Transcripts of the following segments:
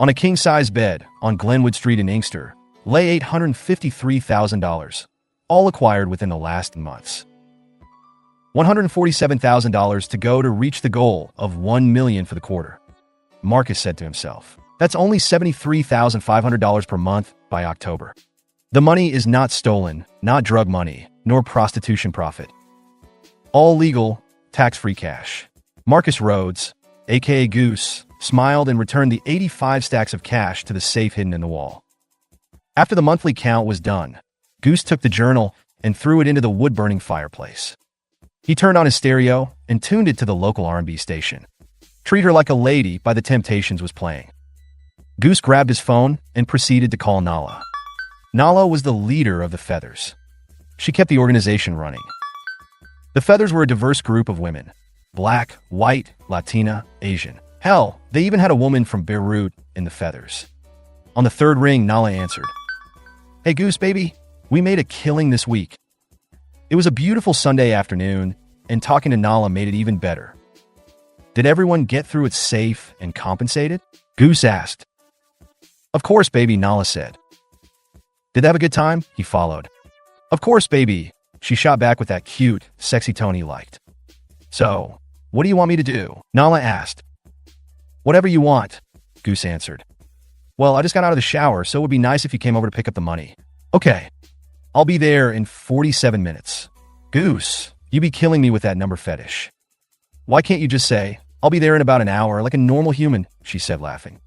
On a king-size bed on Glenwood Street in Inkster lay $853,000, all acquired within the last months. $147,000 to go to reach the goal of $1 million for the quarter. Marcus said to himself, that's only $73,500 per month by October. The money is not stolen, not drug money, nor prostitution profit. All legal, tax-free cash. Marcus Rhodes, aka Goose, smiled and returned the 85 stacks of cash to the safe hidden in the wall. After the monthly count was done, Goose took the journal and threw it into the wood-burning fireplace. He turned on his stereo and tuned it to the local R&B station. Treat Her Like a Lady by The Temptations was playing. Goose grabbed his phone and proceeded to call Nala. Nala was the leader of the Feathers. She kept the organization running. The Feathers were a diverse group of women. Black, white, Latina, Asian. Hell, they even had a woman from Beirut in the Feathers. On the third ring, Nala answered. Hey Goose, baby, we made a killing this week. It was a beautiful Sunday afternoon, and talking to Nala made it even better. Did everyone get through it safe and compensated? Goose asked. Of course, baby, Nala said. Did they have a good time? He followed. Of course, baby, she shot back with that cute, sexy tone he liked. So, what do you want me to do? Nala asked. Whatever you want, Goose answered. Well, I just got out of the shower, so it would be nice if you came over to pick up the money. Okay, I'll be there in 47 minutes. Goose, you be killing me with that number fetish. Why can't you just say, I'll be there in about an hour like a normal human, she said, laughing.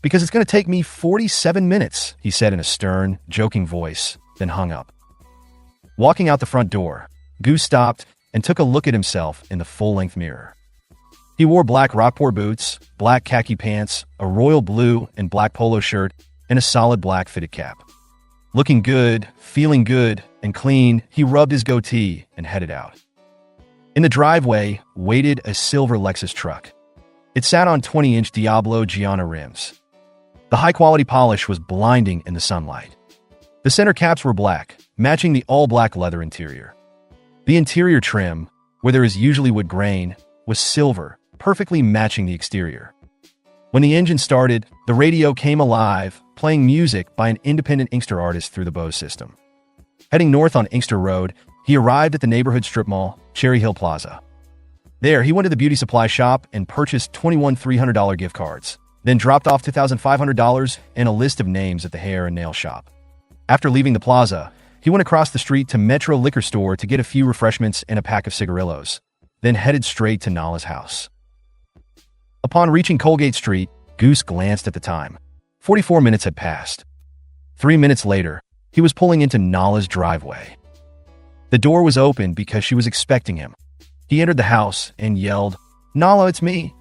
Because it's going to take me 47 minutes, he said in a stern, joking voice, then hung up. Walking out the front door, Goose stopped and took a look at himself in the full-length mirror. He wore black Rockport boots, black khaki pants, a royal blue and black polo shirt, and a solid black fitted cap. Looking good, feeling good, and clean, he rubbed his goatee and headed out. In the driveway waited a silver Lexus truck. It sat on 20-inch Diablo Gianna rims. The high-quality polish was blinding in the sunlight. The center caps were black, matching the all-black leather interior. The interior trim, where there is usually wood grain, was silver, perfectly matching the exterior. When the engine started, the radio came alive, playing music by an independent Inkster artist through the Bose system. Heading north on Inkster Road, he arrived at the neighborhood strip mall, Cherry Hill Plaza. There, he went to the beauty supply shop and purchased 21 $300 gift cards, then dropped off $2,500 and a list of names at the hair and nail shop. After leaving the plaza, he went across the street to Metro Liquor Store to get a few refreshments and a pack of cigarillos, then headed straight to Nala's house. Upon reaching Colgate Street, Goose glanced at the time. 44 minutes had passed. 3 minutes later, he was pulling into Nala's driveway. The door was open because she was expecting him. He entered the house and yelled, "Nala, it's me."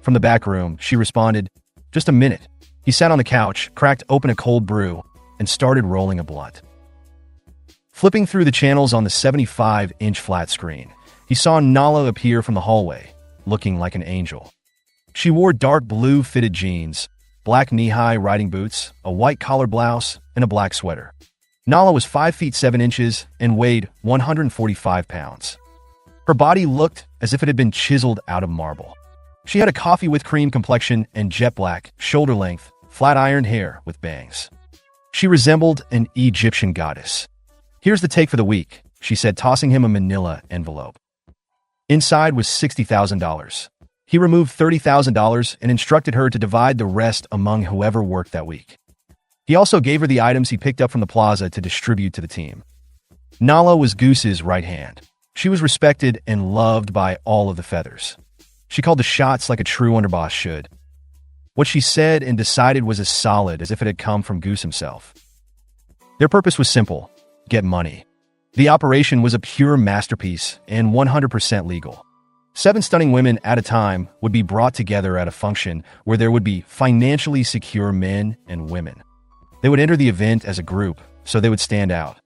From the back room, she responded, "Just a minute." He sat on the couch, cracked open a cold brew, and started rolling a blunt. Flipping through the channels on the 75-inch flat screen, he saw Nala appear from the hallway, looking like an angel. She wore dark blue fitted jeans, black knee-high riding boots, a white collar blouse, and a black sweater. Nala was 5 feet 7 inches and weighed 145 pounds. Her body looked as if it had been chiseled out of marble. She had a coffee with cream complexion and jet black, shoulder-length, flat-ironed hair with bangs. She resembled an Egyptian goddess. "Here's the take for the week," she said, tossing him a manila envelope. Inside was $60,000. He removed $30,000 and instructed her to divide the rest among whoever worked that week. He also gave her the items he picked up from the plaza to distribute to the team. Nala was Goose's right hand. She was respected and loved by all of the Feathers. She called the shots like a true underboss should. What she said and decided was as solid as if it had come from Goose himself. Their purpose was simple: get money. The operation was a pure masterpiece and 100% legal. 7 stunning women at a time would be brought together at a function where there would be financially secure men and women. They would enter the event as a group, so they would stand out.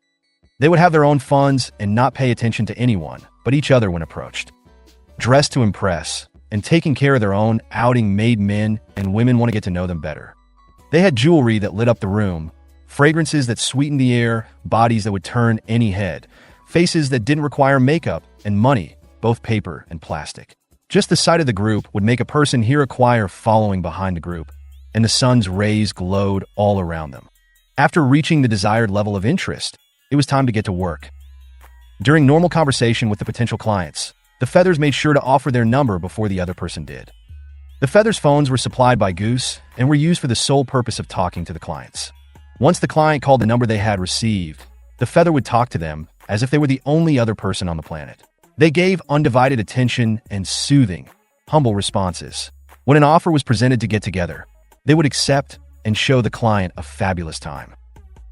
They would have their own funds and not pay attention to anyone but each other when approached. Dressed to impress, and taking care of their own outing made men and women want to get to know them better. They had jewelry that lit up the room, fragrances that sweetened the air, bodies that would turn any head, faces that didn't require makeup, and money, both paper and plastic. Just the sight of the group would make a person hear a choir following behind the group, and the sun's rays glowed all around them. After reaching the desired level of interest, it was time to get to work. During normal conversation with the potential clients, the Feathers made sure to offer their number before the other person did. The Feathers' phones were supplied by Goose and were used for the sole purpose of talking to the clients. Once the client called the number they had received, the Feather would talk to them as if they were the only other person on the planet. They gave undivided attention and soothing, humble responses. When an offer was presented to get together, they would accept and show the client a fabulous time.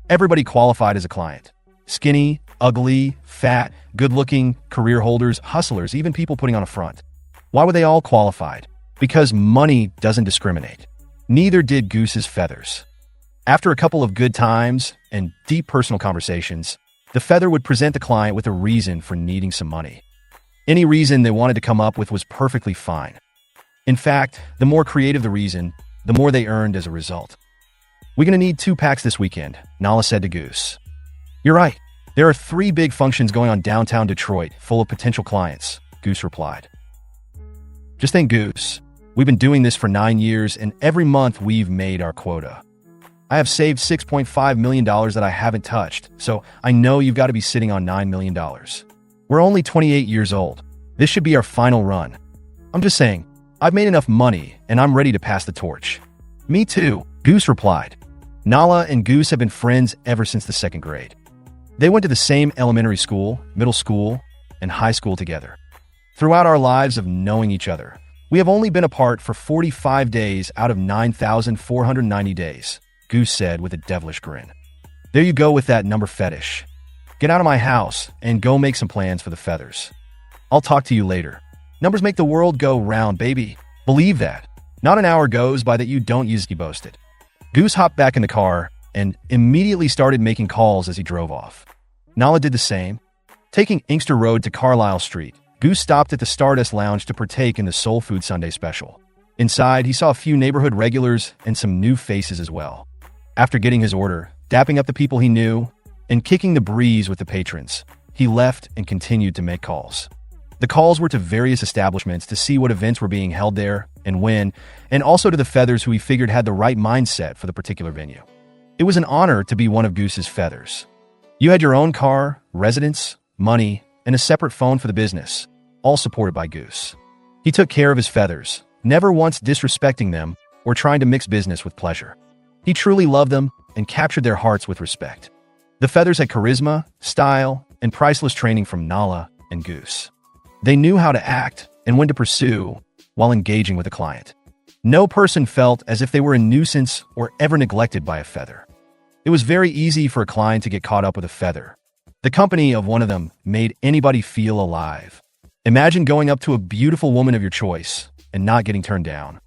Everybody qualified as a client. Skinny, ugly, fat, good-looking, career holders, hustlers, even people putting on a front. Why were they all qualified? Because money doesn't discriminate. Neither did Goose's Feathers. After a couple of good times and deep personal conversations, the Feather would present the client with a reason for needing some money. Any reason they wanted to come up with was perfectly fine. In fact, the more creative the reason, the more they earned as a result. "We're going to need 2 packs this weekend," Nala said to Goose. "You're right. There are 3 big functions going on downtown Detroit full of potential clients," Goose replied. "Just think, Goose. We've been doing this for 9 years, and every month we've made our quota. I have saved $6.5 million that I haven't touched, so I know you've got to be sitting on $9 million. We're only 28 years old. This should be our final run. I'm just saying, I've made enough money, and I'm ready to pass the torch." "Me too," Goose replied. Nala and Goose have been friends ever since the 2nd grade. They went to the same elementary school, middle school, and high school together. Throughout our lives of knowing each other, we have only been apart for 45 days out of 9,490 days, Goose said with a devilish grin. "There you go with that number fetish. Get out of my house and go make some plans for the Feathers. I'll talk to you later. Numbers make the world go round, baby. Believe that. Not an hour goes by that you don't use," he boasted. Goose hopped back in the car and immediately started making calls as he drove off. Nala did the same. Taking Inkster Road to Carlisle Street, Goose stopped at the Stardust Lounge to partake in the Soul Food Sunday special. Inside, he saw a few neighborhood regulars and some new faces as well. After getting his order, dapping up the people he knew, and kicking the breeze with the patrons, he left and continued to make calls. The calls were to various establishments to see what events were being held there and when, and also to the Feathers who he figured had the right mindset for the particular venue. It was an honor to be one of Goose's Feathers. You had your own car, residence, money, and a separate phone for the business, all supported by Goose. He took care of his Feathers, never once disrespecting them or trying to mix business with pleasure. He truly loved them and captured their hearts with respect. The Feathers had charisma, style, and priceless training from Nala and Goose. They knew how to act and when to pursue while engaging with a client. No person felt as if they were a nuisance or ever neglected by a Feather. It was very easy for a client to get caught up with a Feather. The company of one of them made anybody feel alive. Imagine going up to a beautiful woman of your choice and not getting turned down.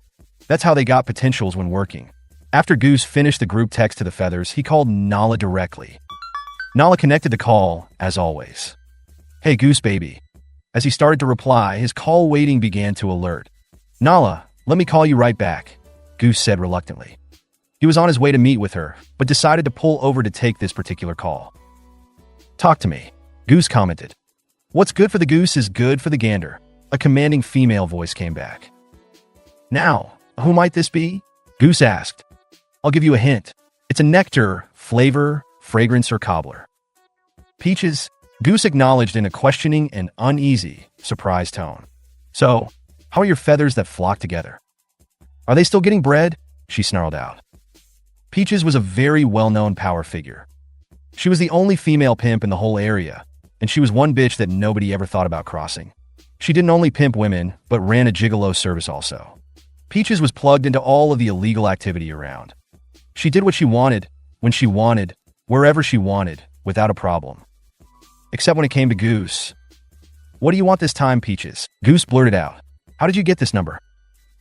That's how they got potentials when working. After Goose finished the group text to the Feathers, he called Nala directly. Nala connected the call, as always. "Hey, Goose baby." As he started to reply, his call waiting began to alert. "Nala, let me call you right back," Goose said reluctantly. He was on his way to meet with her, but decided to pull over to take this particular call. "Talk to me," Goose commented. "What's good for the goose is good for the gander," a commanding female voice came back. "Now, who might this be?" Goose asked. "I'll give you a hint. It's a nectar, flavor, fragrance, or cobbler." "Peaches," Goose acknowledged in a questioning and uneasy, surprised tone. "So, how are your Feathers that flock together? Are they still getting bread?" she snarled out. Peaches was a very well-known power figure. She was the only female pimp in the whole area, and she was one bitch that nobody ever thought about crossing. She didn't only pimp women, but ran a gigolo service also. Peaches was plugged into all of the illegal activity around. She did what she wanted, when she wanted, wherever she wanted, without a problem. Except when it came to Goose. "What do you want this time, Peaches?" Goose blurted out. "How did you get this number?"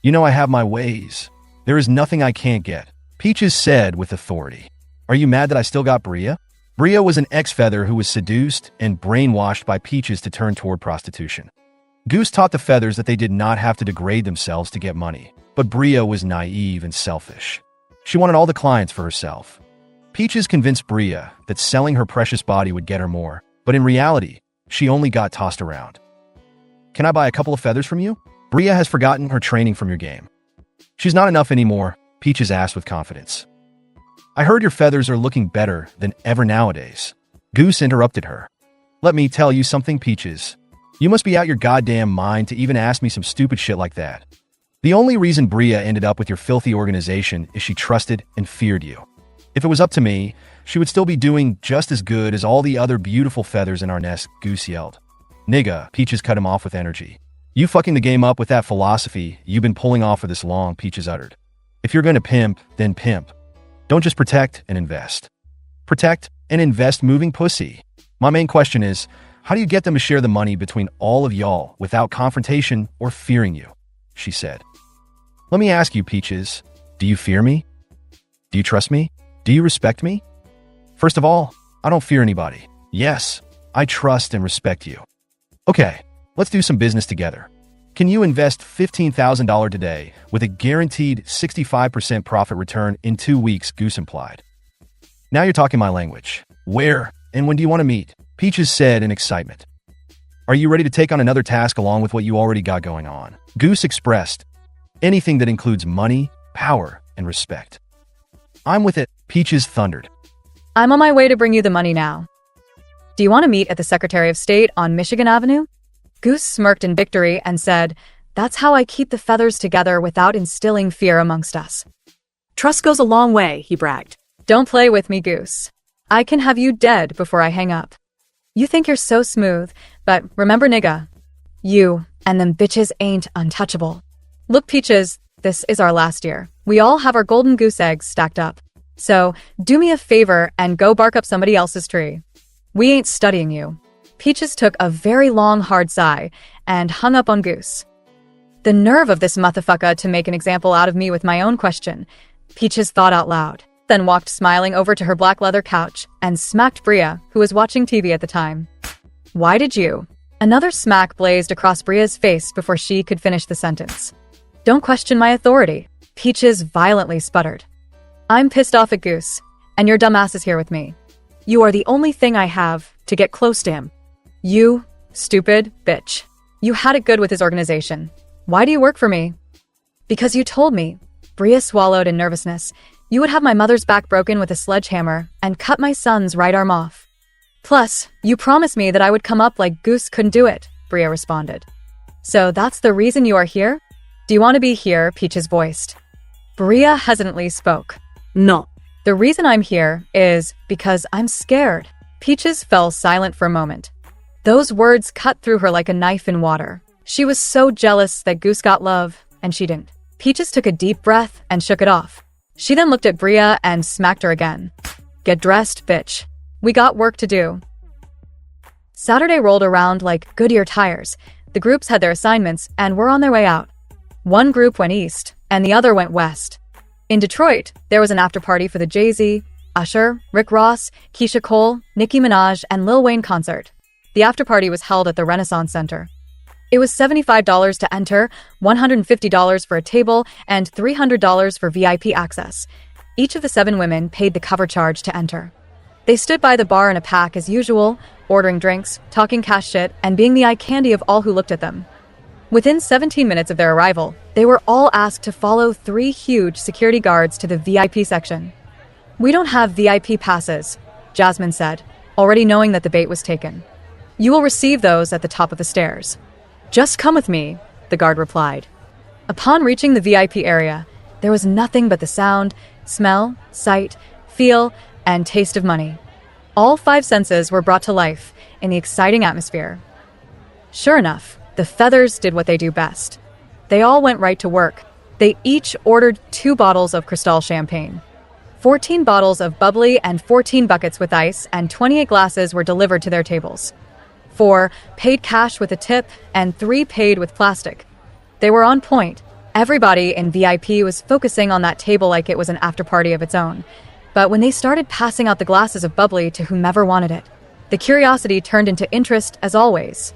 "You know I have my ways. There is nothing I can't get," Peaches said with authority. "Are you mad that I still got Bria?" Bria was an ex-Feather who was seduced and brainwashed by Peaches to turn toward prostitution. Goose taught the Feathers that they did not have to degrade themselves to get money, but Bria was naive and selfish. She wanted all the clients for herself. Peaches convinced Bria that selling her precious body would get her more, but in reality, she only got tossed around. "Can I buy a couple of Feathers from you?" "Bria has forgotten her training from your game. She's not enough anymore. Peaches asked with confidence. I heard your feathers are looking better than ever nowadays. Goose interrupted her. Let me tell you something, Peaches. You must be out your goddamn mind to even ask me some stupid shit like that. The only reason Bria ended up with your filthy organization is she trusted and feared you. If it was up to me, she would still be doing just as good as all the other beautiful feathers in our nest, Goose yelled. Nigga, Peaches cut him off with energy. You fucking the game up with that philosophy you've been pulling off for this long, Peaches uttered. If you're going to pimp, then pimp. Don't just protect and invest. Protect and invest moving pussy. My main question is, how do you get them to share the money between all of y'all without confrontation or fearing you? She said. Let me ask you, Peaches, do you fear me? Do you trust me? Do you respect me? First of all, I don't fear anybody. Yes, I trust and respect you. Okay, let's do some business together. Can you invest $15,000 today with a guaranteed 65% profit return in 2 weeks, Goose implied. Now you're talking my language. Where and when do you want to meet? Peaches said in excitement. Are you ready to take on another task along with what you already got going on? Goose expressed. Anything that includes money, power, and respect. I'm with it, Peaches thundered. I'm on my way to bring you the money now. Do you want to meet at the Secretary of State on Michigan Avenue? Goose smirked in victory and said, That's how I keep the feathers together without instilling fear amongst us. Trust goes a long way, he bragged. Don't play with me, Goose. I can have you dead before I hang up. You think you're so smooth, but remember, nigga, you and them bitches ain't untouchable. Look, Peaches, this is our last year. We all have our golden goose eggs stacked up. So do me a favor and go bark up somebody else's tree. We ain't studying you. Peaches took a very long, hard sigh and hung up on Goose. The nerve of this motherfucker to make an example out of me with my own question, Peaches thought out loud, then walked smiling over to her black leather couch and smacked Bria, who was watching TV at the time. Why did you? Another smack blazed across Bria's face before she could finish the sentence. Don't question my authority, Peaches violently sputtered. I'm pissed off at Goose, and your dumbass is here with me. You are the only thing I have to get close to him. You stupid bitch. You had it good with his organization. Why do you work for me? Because you told me, Bria swallowed in nervousness, you would have my mother's back broken with a sledgehammer and cut my son's right arm off. Plus, you promised me that I would come up like Goose couldn't do it, Bria responded. So that's the reason you are here? Do you want to be here? Peaches voiced. Bria hesitantly spoke. No. The reason I'm here is because I'm scared. Peaches fell silent for a moment. Those words cut through her like a knife in water. She was so jealous that Goose got love, and she didn't. Peaches took a deep breath and shook it off. She then looked at Bria and smacked her again. Get dressed, bitch. We got work to do. Saturday rolled around like Goodyear tires. The groups had their assignments and were on their way out. One group went east, and the other went west. In Detroit, there was an after-party for the Jay-Z, Usher, Rick Ross, Keisha Cole, Nicki Minaj, and Lil Wayne concert. The after-party was held at the Renaissance Center. It was $75 to enter, $150 for a table, and $300 for VIP access. Each of the 7 women paid the cover charge to enter. They stood by the bar in a pack as usual, ordering drinks, talking cash shit, and being the eye candy of all who looked at them. Within 17 minutes of their arrival, they were all asked to follow 3 huge security guards to the VIP section. We don't have VIP passes, Jasmine said, already knowing that the bait was taken. You will receive those at the top of the stairs. Just come with me, the guard replied. Upon reaching the VIP area, there was nothing but the sound, smell, sight, feel, and taste of money. All 5 senses were brought to life in the exciting atmosphere. Sure enough, the feathers did what they do best. They all went right to work. They each ordered 2 bottles of Cristal champagne. 14 bottles of bubbly and 14 buckets with ice and 28 glasses were delivered to their tables. 4 paid cash with a tip and 3 paid with plastic. They were on point. Everybody in VIP was focusing on that table like it was an after-party of its own. But when they started passing out the glasses of bubbly to whomever wanted it, the curiosity turned into interest as always.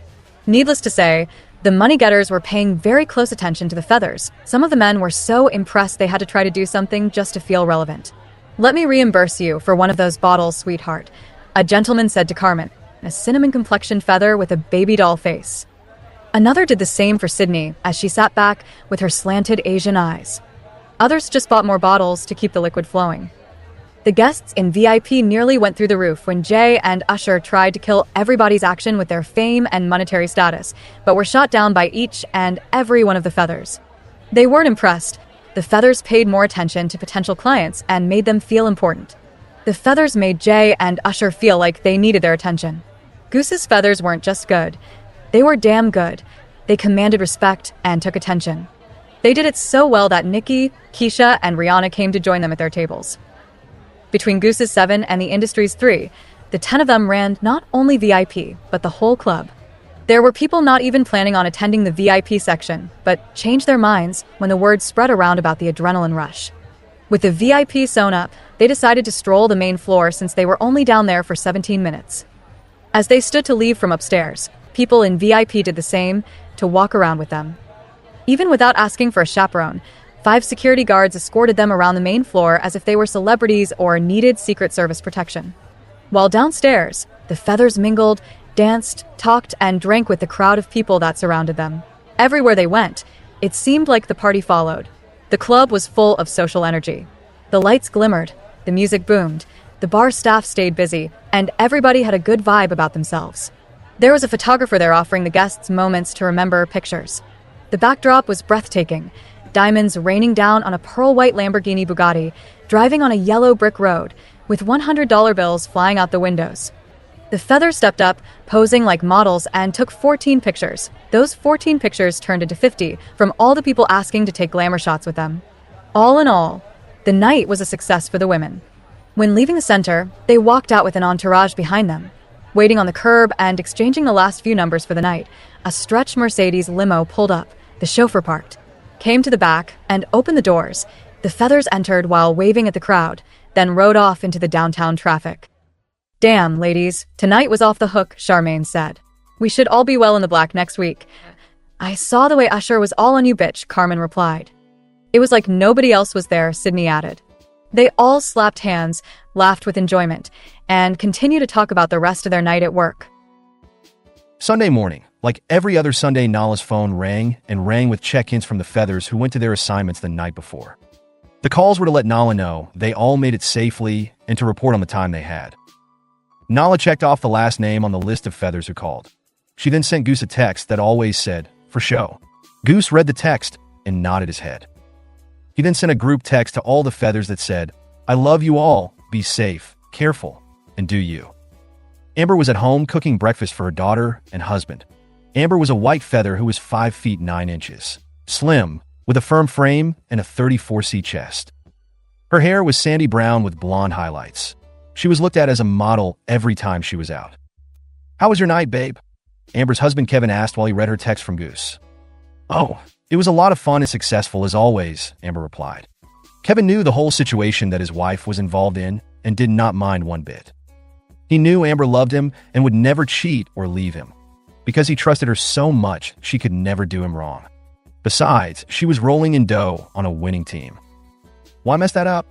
Needless to say, the money-getters were paying very close attention to the feathers. Some of the men were so impressed they had to try to do something just to feel relevant. Let me reimburse you for one of those bottles, sweetheart, a gentleman said to Carmen, a cinnamon-complexioned feather with a baby doll face. Another did the same for Sydney as she sat back with her slanted Asian eyes. Others just bought more bottles to keep the liquid flowing. The guests in VIP nearly went through the roof when Jay and Usher tried to kill everybody's action with their fame and monetary status, but were shot down by each and every one of the Feathers. They weren't impressed. The Feathers paid more attention to potential clients and made them feel important. The Feathers made Jay and Usher feel like they needed their attention. Goose's Feathers weren't just good. They were damn good. They commanded respect and took attention. They did it so well that Nicki, Keisha, and Rihanna came to join them at their tables. Between Goose's 7 and the industry's 3, the 10 of them ran not only VIP, but the whole club. There were people not even planning on attending the VIP section, but changed their minds when the word spread around about the adrenaline rush. With the VIP sewn up, they decided to stroll the main floor since they were only down there for 17 minutes. As they stood to leave from upstairs, people in VIP did the same to walk around with them. Even without asking for a chaperone, 5 security guards escorted them around the main floor as if they were celebrities or needed Secret Service protection. While downstairs, the Feathers mingled, danced, talked, and drank with the crowd of people that surrounded them. Everywhere they went, it seemed like the party followed. The club was full of social energy. The lights glimmered, the music boomed, the bar staff stayed busy, and everybody had a good vibe about themselves. There was a photographer there offering the guests moments to remember pictures. The backdrop was breathtaking. Diamonds raining down on a pearl-white Lamborghini Bugatti, driving on a yellow brick road, with $100 bills flying out the windows. The Feathers stepped up, posing like models, and took 14 pictures. Those 14 pictures turned into 50 from all the people asking to take glamour shots with them. All in all, the night was a success for the women. When leaving the center, they walked out with an entourage behind them. Waiting on the curb and exchanging the last few numbers for the night, a stretch Mercedes limo pulled up. The chauffeur parked, came to the back, and opened the doors. The Feathers entered while waving at the crowd, then rode off into the downtown traffic. "Damn, ladies, tonight was off the hook," Charmaine said. "We should all be well in the black next week." "I saw the way Usher was all on you, bitch," Carmen replied. "It was like nobody else was there," Sydney added. They all slapped hands, laughed with enjoyment, and continued to talk about the rest of their night at work. Sunday morning, like every other Sunday, Nala's phone rang and rang with check-ins from the Feathers who went to their assignments the night before. The calls were to let Nala know they all made it safely and to report on the time they had. Nala checked off the last name on the list of Feathers who called. She then sent Goose a text that always said, "For show." Goose read the text and nodded his head. He then sent a group text to all the Feathers that said, "I love you all, be safe, careful, and do you." Amber was at home cooking breakfast for her daughter and husband. Amber was a white Feather who was 5 feet 9 inches, slim, with a firm frame and a 34C chest. Her hair was sandy brown with blonde highlights. She was looked at as a model every time she was out. "How was your night, babe?" Amber's husband Kevin asked while he read her text from Goose. "Oh, it was a lot of fun and successful as always," Amber replied. Kevin knew the whole situation that his wife was involved in and did not mind one bit. He knew Amber loved him and would never cheat or leave him. Because he trusted her so much, she could never do him wrong. Besides, she was rolling in dough on a winning team. Why mess that up?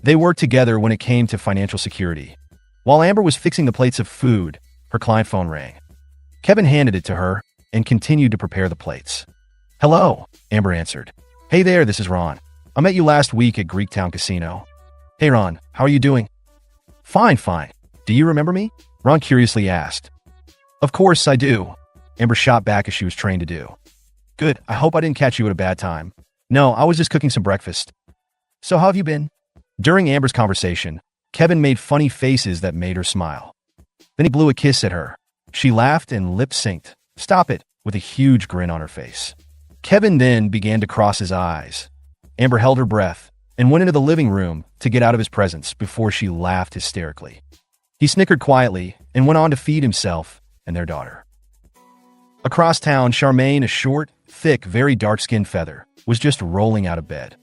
They worked together when it came to financial security. While Amber was fixing the plates of food, her client phone rang. Kevin handed it to her and continued to prepare the plates. "Hello," Amber answered. "Hey there, this is Ron. I met you last week at Greektown Casino." "Hey Ron, how are you doing?" Fine. "Do you remember me?" Ron curiously asked. "Of course I do," Amber shot back as she was trained to do. "Good, I hope I didn't catch you at a bad time." "No, I was just cooking some breakfast." "So how have you been?" During Amber's conversation, Kevin made funny faces that made her smile. Then he blew a kiss at her. She laughed and lip-synced, "Stop it," with a huge grin on her face. Kevin then began to cross his eyes. Amber held her breath and went into the living room to get out of his presence before she laughed hysterically. He snickered quietly and went on to feed himself and their daughter. Across town, Charmaine, a short, thick, very dark-skinned Feather, was just rolling out of bed.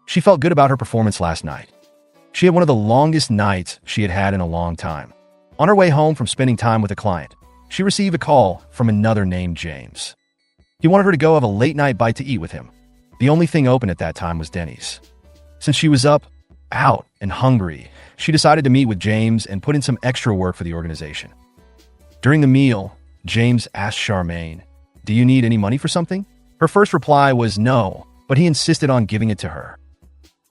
She felt good about her performance last night. She had one of the longest nights she had had in a long time. On her way home from spending time with a client, she received a call from another named James. He wanted her to go have a late-night bite to eat with him. The only thing open at that time was Denny's. Since she was up, out, and hungry, she decided to meet with James and put in some extra work for the organization. During the meal, James asked Charmaine, "Do you need any money for something?" Her first reply was no, but he insisted on giving it to her.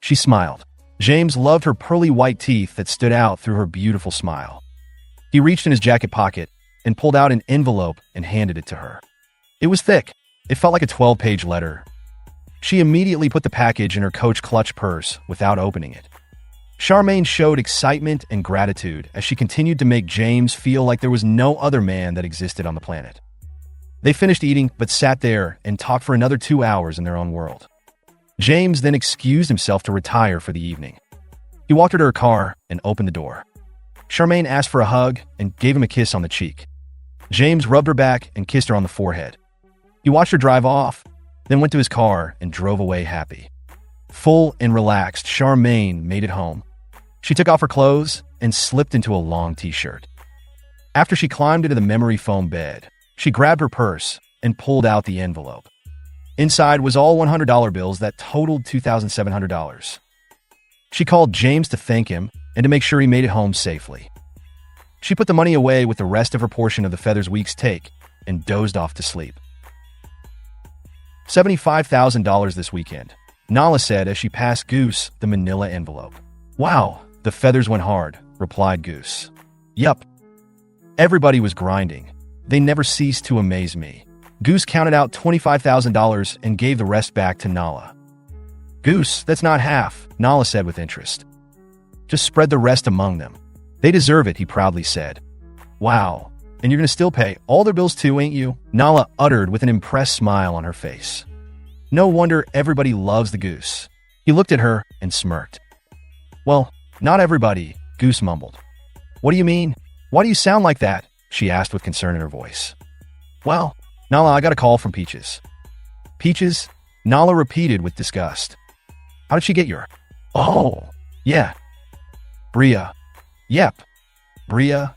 She smiled. James loved her pearly white teeth that stood out through her beautiful smile. He reached in his jacket pocket and pulled out an envelope and handed it to her. It was thick. It felt like a 12-page letter. She immediately put the package in her Coach clutch purse without opening it. Charmaine showed excitement and gratitude as she continued to make James feel like there was no other man that existed on the planet. They finished eating but sat there and talked for another 2 hours in their own world. James then excused himself to retire for the evening. He walked her to her car and opened the door. Charmaine asked for a hug and gave him a kiss on the cheek. James rubbed her back and kissed her on the forehead. He watched her drive off, then went to his car and drove away happy. Full and relaxed, Charmaine made it home. She took off her clothes and slipped into a long t-shirt. After she climbed into the memory foam bed, she grabbed her purse and pulled out the envelope. Inside was all $100 bills that totaled $2,700. She called James to thank him and to make sure he made it home safely. She put the money away with the rest of her portion of the Feathers week's take and dozed off to sleep. $75,000 this weekend, Nala said as she passed Goose the manila envelope. Wow, the Feathers went hard, replied Goose. Yup. Everybody was grinding. They never ceased to amaze me. Goose counted out $25,000 and gave the rest back to Nala. Goose, that's not half, Nala said with interest. Just spread the rest among them. They deserve it, he proudly said. Wow, and you're going to still pay all their bills too, ain't you? Nala uttered with an impressed smile on her face. No wonder everybody loves the Goose. He looked at her and smirked. Well, not everybody, Goose mumbled. What do you mean? Why do you sound like that? She asked with concern in her voice. Well, Nala, I got a call from Peaches. Peaches? Nala repeated with disgust. How did she get your... Oh, yeah. Bria. Yep. Bria.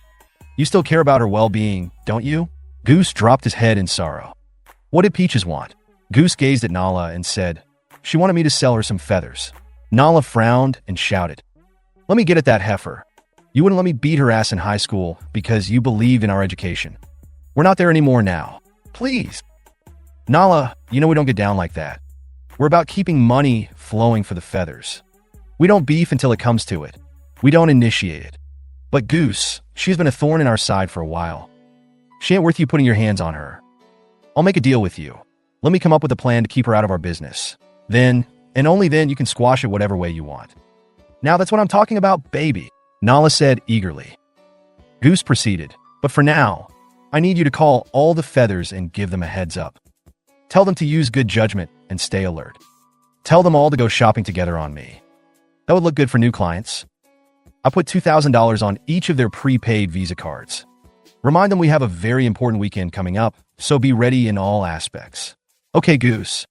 You still care about her well-being, don't you? Goose dropped his head in sorrow. What did Peaches want? Goose gazed at Nala and said, she wanted me to sell her some feathers. Nala frowned and shouted, let me get at that heifer. You wouldn't let me beat her ass in high school because you believed in our education. We're not there anymore now. Please. Nala, you know we don't get down like that. We're about keeping money flowing for the Feathers. We don't beef until it comes to it. We don't initiate it. But Goose, she's been a thorn in our side for a while. She ain't worth you putting your hands on her. I'll make a deal with you. Let me come up with a plan to keep her out of our business. Then, and only then, you can squash it whatever way you want. Now that's what I'm talking about, baby, Nala said eagerly. Goose proceeded, but for now, I need you to call all the Feathers and give them a heads up. Tell them to use good judgment and stay alert. Tell them all to go shopping together on me. That would look good for new clients. I put $2,000 on each of their prepaid Visa cards. Remind them we have a very important weekend coming up, so be ready in all aspects. Okay, Goose.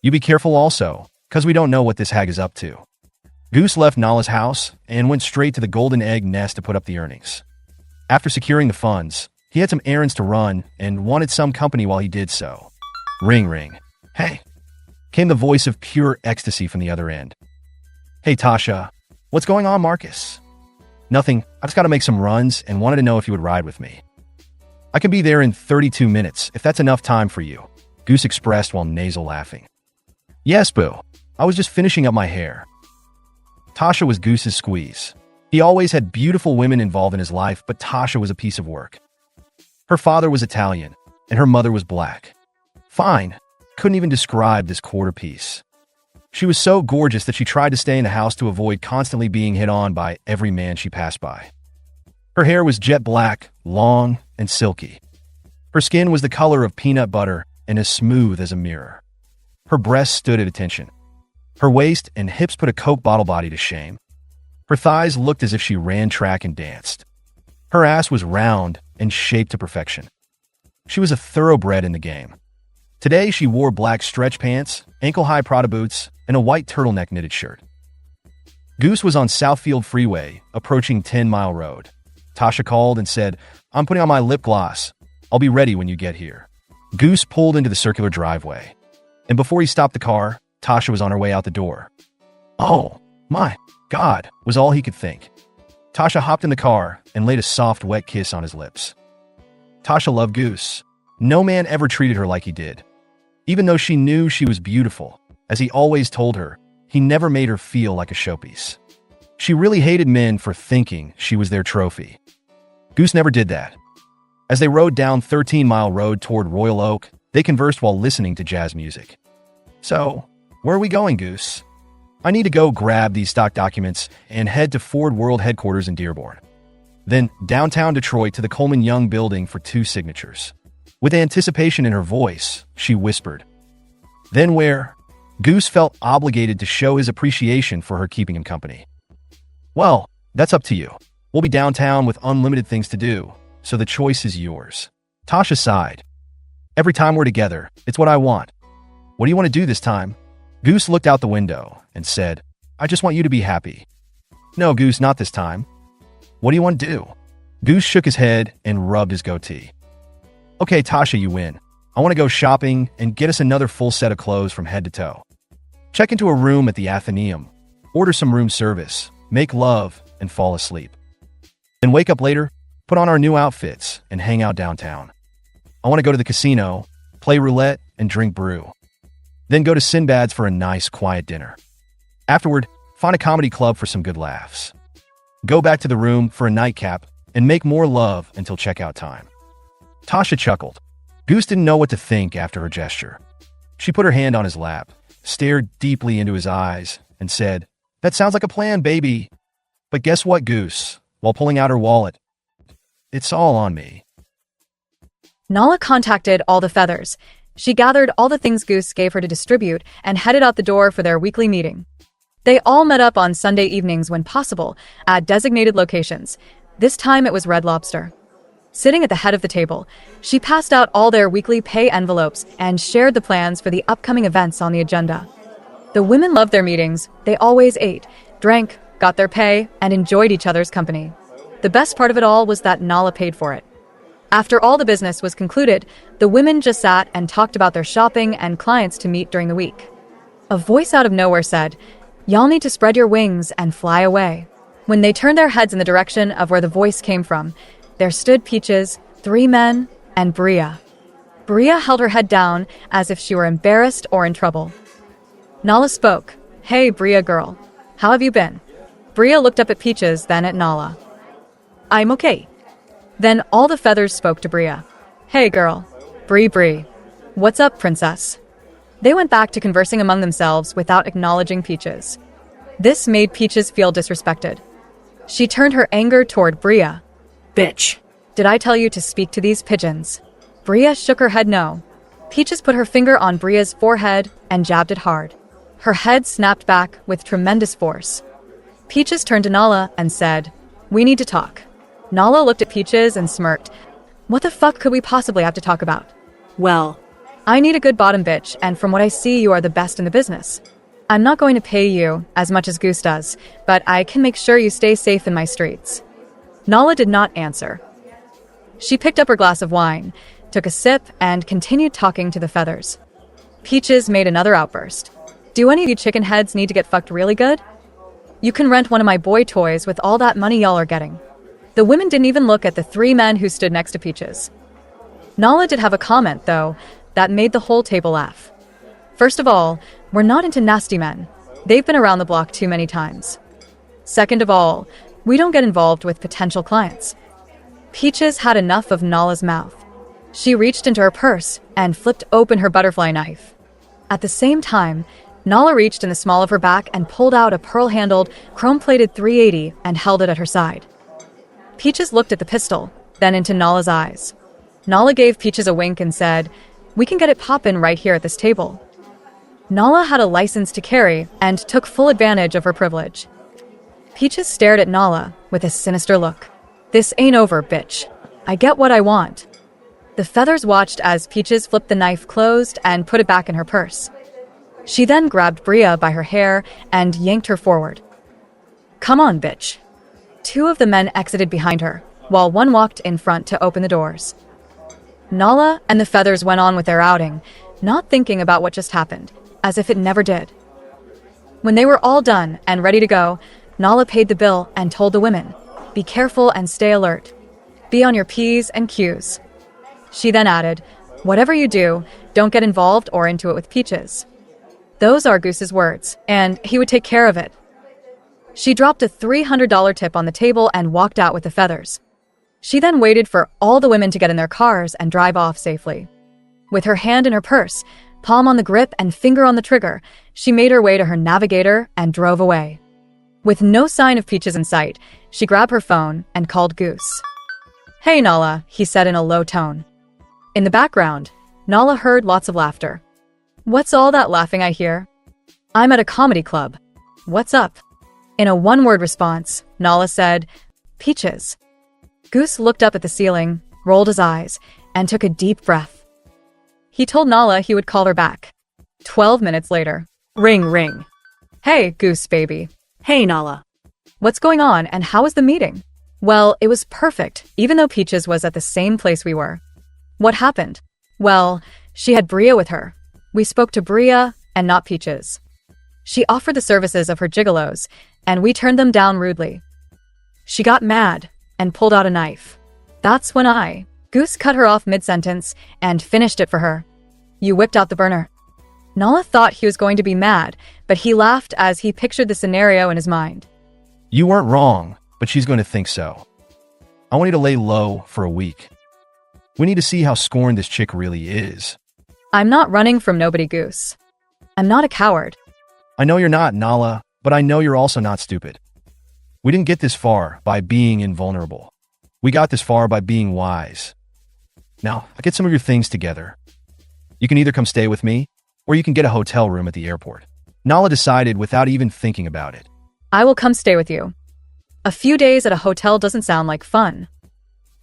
You be careful also, because we don't know what this hag is up to. Goose left Nala's house and went straight to the Golden Egg Nest to put up the earnings. After securing the funds, he had some errands to run and wanted some company while he did so. Ring, ring. Hey, came the voice of pure ecstasy from the other end. Hey, Tasha. What's going on, Marcus? Nothing. I just got to make some runs and wanted to know if you would ride with me. I can be there in 32 minutes, if that's enough time for you, Goose expressed while nasal laughing. Yes, boo. I was just finishing up my hair. Tasha was Goose's squeeze. He always had beautiful women involved in his life, but Tasha was a piece of work. Her father was Italian, and her mother was black. Fine. Couldn't even describe this quarter piece. She was so gorgeous that she tried to stay in the house to avoid constantly being hit on by every man she passed by. Her hair was jet black, long, and silky. Her skin was the color of peanut butter and as smooth as a mirror. Her breasts stood at attention. Her waist and hips put a Coke bottle body to shame. Her thighs looked as if she ran track and danced. Her ass was round and shaped to perfection. She was a thoroughbred in the game. Today, she wore black stretch pants, ankle-high Prada boots, and a white turtleneck knitted shirt. Goose was on Southfield Freeway, approaching 10 Mile Road. Tasha called and said, I'm putting on my lip gloss. I'll be ready when you get here. Goose pulled into the circular driveway. And before he stopped the car, Tasha was on her way out the door. Oh, my God, was all he could think. Tasha hopped in the car and laid a soft, wet kiss on his lips. Tasha loved Goose. No man ever treated her like he did. Even though she knew she was beautiful, as he always told her, he never made her feel like a showpiece. She really hated men for thinking she was their trophy. Goose never did that. As they rode down 13-mile road toward Royal Oak, they conversed while listening to jazz music. "So, where are we going, Goose?" "I need to go grab these stock documents and head to Ford World headquarters in Dearborn. Then downtown Detroit to the Coleman Young building for 2 signatures." With anticipation in her voice, she whispered, "Then where?" Goose felt obligated to show his appreciation for her keeping him company. "Well, that's up to you. We'll be downtown with unlimited things to do, so the choice is yours." Tasha sighed. "Every time we're together, it's what I want. What do you want to do this time?" Goose looked out the window and said, "I just want you to be happy." "No, Goose, not this time." "What do you want to do?" Goose shook his head and rubbed his goatee. "Okay, Tasha, you win. I want to go shopping and get us another full set of clothes from head to toe. Check into a room at the Athenaeum, order some room service, make love, and fall asleep. Then wake up later, put on our new outfits, and hang out downtown. I want to go to the casino, play roulette, and drink brew. Then go to Sinbad's for a nice, quiet dinner. Afterward, find a comedy club for some good laughs. Go back to the room for a nightcap and make more love until checkout time." Tasha chuckled. Goose didn't know what to think after her gesture. She put her hand on his lap, stared deeply into his eyes, and said, "That sounds like a plan, baby. But guess what, Goose?" While pulling out her wallet, "It's all on me." Nala contacted all the feathers. She gathered all the things Goose gave her to distribute and headed out the door for their weekly meeting. They all met up on Sunday evenings when possible, at designated locations. This time it was Red Lobster. Sitting at the head of the table, she passed out all their weekly pay envelopes and shared the plans for the upcoming events on the agenda. The women loved their meetings. They always ate, drank, got their pay, and enjoyed each other's company. The best part of it all was that Nala paid for it. After all the business was concluded, the women just sat and talked about their shopping and clients to meet during the week. A voice out of nowhere said, "Y'all need to spread your wings and fly away." When they turned their heads in the direction of where the voice came from, there stood Peaches, 3 men, and Bria. Bria held her head down as if she were embarrassed or in trouble. Nala spoke. "Hey, Bria girl. How have you been?" Bria looked up at Peaches, then at Nala. "I'm okay." Then all the feathers spoke to Bria. "Hey, girl. Bree. What's up, princess?" They went back to conversing among themselves without acknowledging Peaches. This made Peaches feel disrespected. She turned her anger toward Bria. "Bitch. "Did I tell you to speak to these pigeons?" Bria shook her head no. Peaches put her finger on Bria's forehead and jabbed it hard. Her head snapped back with tremendous force. Peaches turned to Nala and said, "We need to talk." Nala looked at Peaches and smirked. "What the fuck could we possibly have to talk about?" Well, "I need a good bottom bitch, and from what I see, you are the best in the business. I'm not going to pay you as much as Goose does, but I can make sure you stay safe in my streets." Nala did not answer. She picked up her glass of wine, took a sip, and continued talking to the feathers. Peaches made another outburst. "Do any of you chicken heads need to get fucked really good? You can rent one of my boy toys with all that money y'all are getting." The women didn't even look at the 3 men who stood next to Peaches. Nala did have a comment, though, that made the whole table laugh. "First of all, we're not into nasty men. They've been around the block too many times. Second of all, we don't get involved with potential clients." Peaches had enough of Nala's mouth. She reached into her purse and flipped open her butterfly knife. At the same time, Nala reached in the small of her back and pulled out a pearl-handled, chrome-plated .380 and held it at her side. Peaches looked at the pistol, then into Nala's eyes. Nala gave Peaches a wink and said, "We can get it poppin' right here at this table." Nala had a license to carry and took full advantage of her privilege. Peaches stared at Nala with a sinister look. "This ain't over, bitch. I get what I want." The feathers watched as Peaches flipped the knife closed and put it back in her purse. She then grabbed Bria by her hair and yanked her forward. "Come on, bitch." 2 of the men exited behind her, while one walked in front to open the doors. Nala and the feathers went on with their outing, not thinking about what just happened, as if it never did. When they were all done and ready to go, Nala paid the bill and told the women, "Be careful and stay alert. Be on your P's and Q's." She then added, "Whatever you do, don't get involved or into it with Peaches." Those are Goose's words, and he would take care of it. She dropped a $300 tip on the table and walked out with the feathers. She then waited for all the women to get in their cars and drive off safely. With her hand in her purse, palm on the grip and finger on the trigger, she made her way to her navigator and drove away. With no sign of Peaches in sight, she grabbed her phone and called Goose. "Hey, Nala," he said in a low tone. In the background, Nala heard lots of laughter. "What's all that laughing I hear?" "I'm at a comedy club. What's up?" In a one-word response, Nala said, "Peaches." Goose looked up at the ceiling, rolled his eyes, and took a deep breath. He told Nala he would call her back. 12 minutes later. Ring, ring. "Hey, Goose baby." Hey, Nala. "What's going on and how was the meeting?" "Well, it was perfect, even though Peaches was at the same place we were." "What happened?" "Well, she had Bria with her. We spoke to Bria and not Peaches. She offered the services of her gigolos, and we turned them down rudely. She got mad and pulled out a knife. That's when Goose cut her off mid-sentence and finished it for her. "You whipped out the burner." Nala thought he was going to be mad, but he laughed as he pictured the scenario in his mind. You weren't wrong, but she's going to think so. I want you to lay low for a week. We need to see how scorned this chick really is. "I'm not running from nobody, Goose. I'm not a coward." I know you're not, Nala, but I know you're also not stupid. We didn't get this far by being invulnerable. We got this far by being wise. Now, get some of your things together. You can either come stay with me, or you can get a hotel room at the airport. Nala decided without even thinking about it. "I will come stay with you. A few days at a hotel doesn't sound like fun.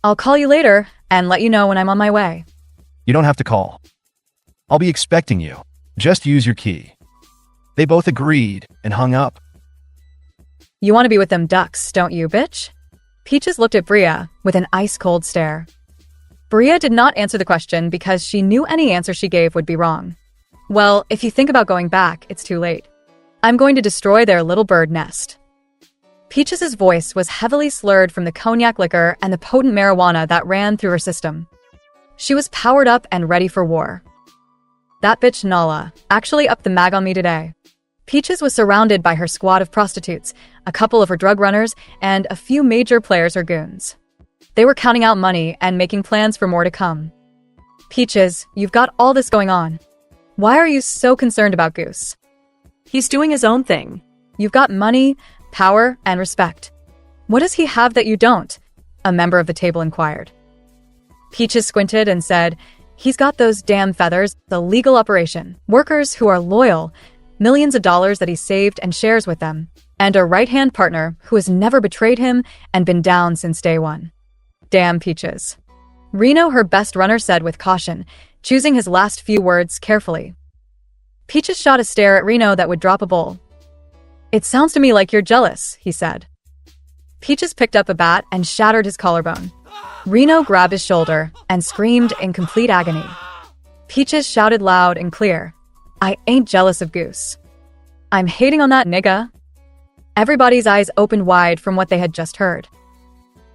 I'll call you later and let you know when I'm on my way." You don't have to call. I'll be expecting you. Just use your key. They both agreed and hung up. "You want to be with them ducks, don't you, bitch?" Peaches looked at Bria with an ice-cold stare. Bria did not answer the question because she knew any answer she gave would be wrong. "Well, if you think about going back, it's too late. I'm going to destroy their little bird nest." Peaches' voice was heavily slurred from the cognac liquor and the potent marijuana that ran through her system. She was powered up and ready for war. That bitch Nala actually upped the mag on me today. Peaches was surrounded by her squad of prostitutes, a couple of her drug runners, and a few major players or goons. They were counting out money and making plans for more to come. "Peaches, you've got all this going on. Why are you so concerned about Goose?" He's doing his own thing. "You've got money, power, and respect. What does he have that you don't?" a member of the table inquired. Peaches squinted and said, "He's got those damn feathers, the legal operation, workers who are loyal, millions of dollars that he saved and shares with them, and a right-hand partner who has never betrayed him and been down since day one." Damn Peaches. Reno, her best runner, said with caution, choosing his last few words carefully. Peaches shot a stare at Reno that would drop a bowl. "It sounds to me like you're jealous," he said. Peaches picked up a bat and shattered his collarbone. Reno grabbed his shoulder and screamed in complete agony. Peaches shouted loud and clear, "I ain't jealous of Goose. I'm hating on that nigga." Everybody's eyes opened wide from what they had just heard.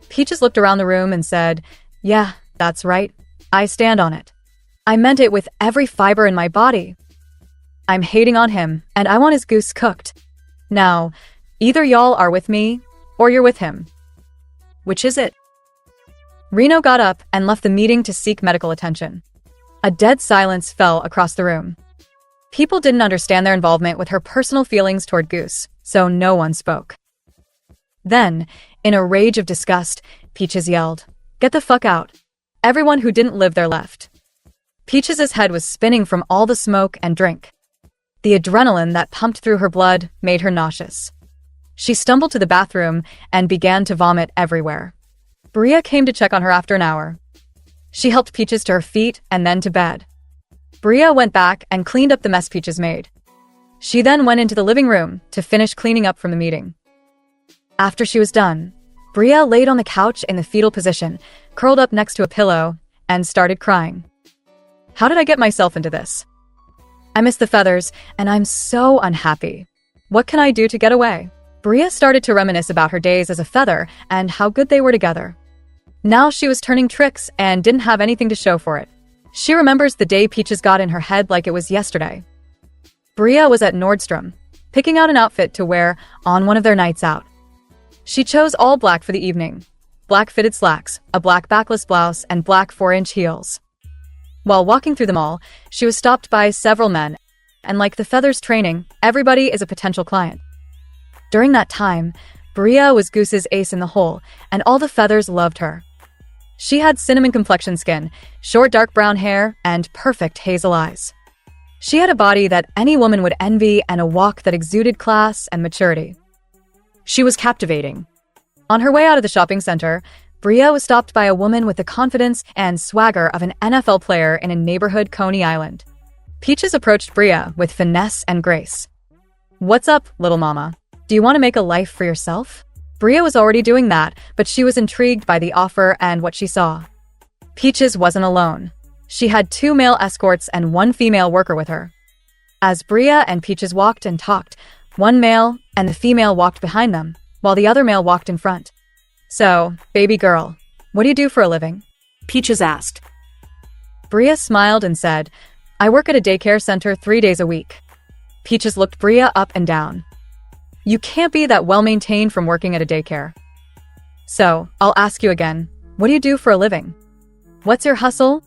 Peaches looked around the room and said, "Yeah, that's right. I stand on it. I meant it with every fiber in my body. I'm hating on him, and I want his goose cooked. Now, either y'all are with me, or you're with him. Which is it?" Reno got up and left the meeting to seek medical attention. A dead silence fell across the room. People didn't understand their involvement with her personal feelings toward Goose, so no one spoke. Then, in a rage of disgust, Peaches yelled, "Get the fuck out." Everyone who didn't live there left. Peaches' head was spinning from all the smoke and drink. The adrenaline that pumped through her blood made her nauseous. She stumbled to the bathroom and began to vomit everywhere. Bria came to check on her after an hour. She helped Peaches to her feet and then to bed. Bria went back and cleaned up the mess Peaches made. She then went into the living room to finish cleaning up from the meeting. After she was done, Bria laid on the couch in the fetal position, curled up next to a pillow, and started crying. "How did I get myself into this? I miss the feathers, and I'm so unhappy. What can I do to get away?" Bria started to reminisce about her days as a feather and how good they were together. Now she was turning tricks and didn't have anything to show for it. She remembers the day Peaches got in her head like it was yesterday. Bria was at Nordstrom, picking out an outfit to wear on one of their nights out. She chose all black for the evening. Black fitted slacks, a black backless blouse, and black 4-inch heels. While walking through the mall, she was stopped by several men, and like the Feathers training, everybody is a potential client. During that time, Bria was Goose's ace in the hole, and all the Feathers loved her. She had cinnamon complexion skin, short dark brown hair, and perfect hazel eyes. She had a body that any woman would envy and a walk that exuded class and maturity. She was captivating. On her way out of the shopping center, Bria was stopped by a woman with the confidence and swagger of an NFL player in a neighborhood Coney Island. Peaches approached Bria with finesse and grace. "What's up, little mama? Do you want to make a life for yourself?" Bria was already doing that, but she was intrigued by the offer and what she saw. Peaches wasn't alone. She had 2 male escorts and 1 female worker with her. As Bria and Peaches walked and talked, one male and the female walked behind them, while the other male walked in front. "So, baby girl, what do you do for a living?" Peaches asked. Bria smiled and said, "I work at a daycare center 3 days a week." Peaches looked Bria up and down. "You can't be that well-maintained from working at a daycare. So, I'll ask you again, what do you do for a living? What's your hustle?"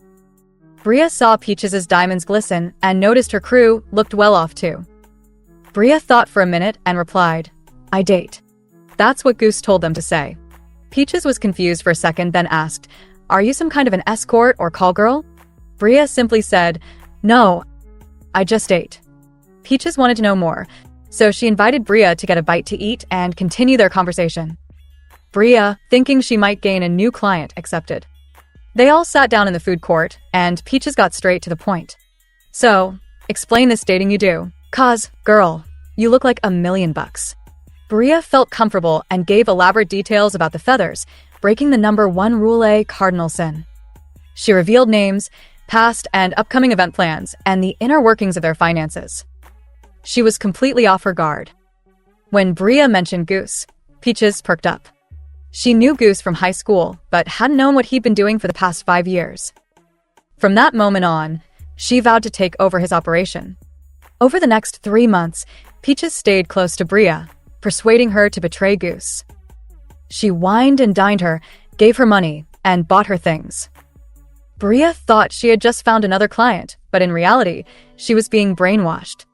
Bria saw Peaches' diamonds glisten and noticed her crew looked well off too. Bria thought for a minute and replied, "I date." That's what Goose told them to say. Peaches was confused for a second, then asked, "Are you some kind of an escort or call girl?" Bria simply said, "No, I just ate." Peaches wanted to know more, so she invited Bria to get a bite to eat and continue their conversation. Bria, thinking she might gain a new client, accepted. They all sat down in the food court, and Peaches got straight to the point. "So, explain this dating you do. 'Cause, girl, you look like $1,000,000. Bria felt comfortable and gave elaborate details about the Feathers, breaking the number 1 rule A cardinal sin. She revealed names, past and upcoming event plans, and the inner workings of their finances. She was completely off her guard. When Bria mentioned Goose, Peaches perked up. She knew Goose from high school, but hadn't known what he'd been doing for the past 5 years. From that moment on, she vowed to take over his operation. Over the next 3 months, Peaches stayed close to Bria, persuading her to betray Goose. She wined and dined her, gave her money, and bought her things. Bria thought she had just found another client, but in reality, she was being brainwashed.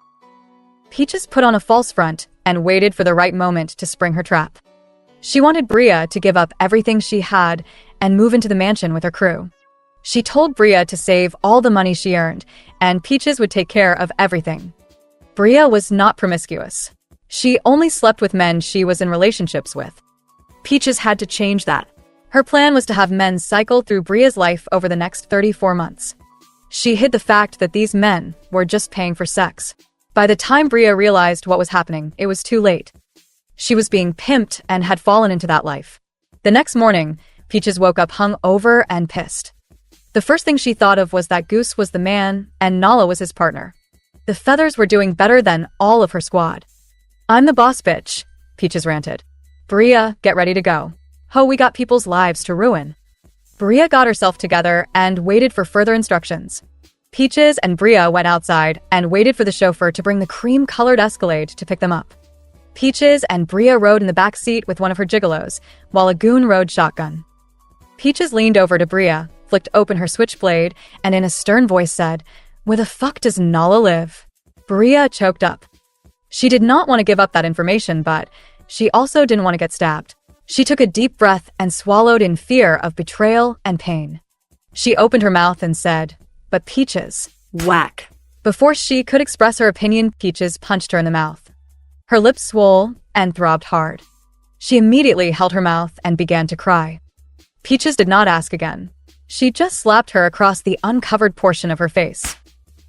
Peaches put on a false front and waited for the right moment to spring her trap. She wanted Bria to give up everything she had and move into the mansion with her crew. She told Bria to save all the money she earned, and Peaches would take care of everything. Bria was not promiscuous. She only slept with men she was in relationships with. Peaches had to change that. Her plan was to have men cycle through Bria's life over the next 34 months. She hid the fact that these men were just paying for sex. By the time Bria realized what was happening, it was too late. She was being pimped and had fallen into that life. The next morning, Peaches woke up hungover and pissed. The first thing she thought of was that Goose was the man and Nala was his partner. The Feathers were doing better than all of her squad. "I'm the boss, bitch," Peaches ranted. "Bria, get ready to go. Ho, we got people's lives to ruin." Bria got herself together and waited for further instructions. Peaches and Bria went outside and waited for the chauffeur to bring the cream-colored Escalade to pick them up. Peaches and Bria rode in the back seat with one of her gigolos, while a goon rode shotgun. Peaches leaned over to Bria, flicked open her switchblade, and in a stern voice said, "Where the fuck does Nala live?" Bria choked up. She did not want to give up that information, but she also didn't want to get stabbed. She took a deep breath and swallowed in fear of betrayal and pain. She opened her mouth and said, "But Peaches." Whack. Before she could express her opinion, Peaches punched her in the mouth. Her lips swole and throbbed hard. She immediately held her mouth and began to cry. Peaches did not ask again. She just slapped her across the uncovered portion of her face.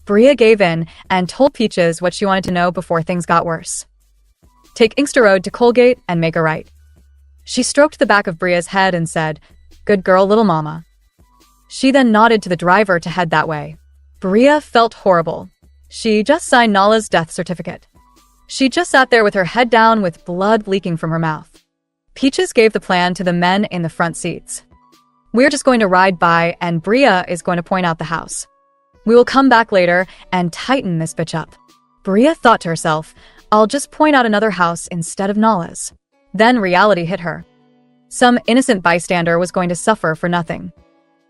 Bria gave in and told Peaches what she wanted to know before things got worse. "Take Inkster Road to Colgate and make a right." She stroked the back of Bria's head and said, "Good girl, little mama." She then nodded to the driver to head that way. Bria felt horrible. She just signed Nala's death certificate. She just sat there with her head down with blood leaking from her mouth. Peaches gave the plan to the men in the front seats. "We're just going to ride by and Bria is going to point out the house. We will come back later and tighten this bitch up." Bria thought to herself, I'll just point out another house instead of Nala's. Then reality hit her. Some innocent bystander was going to suffer for nothing.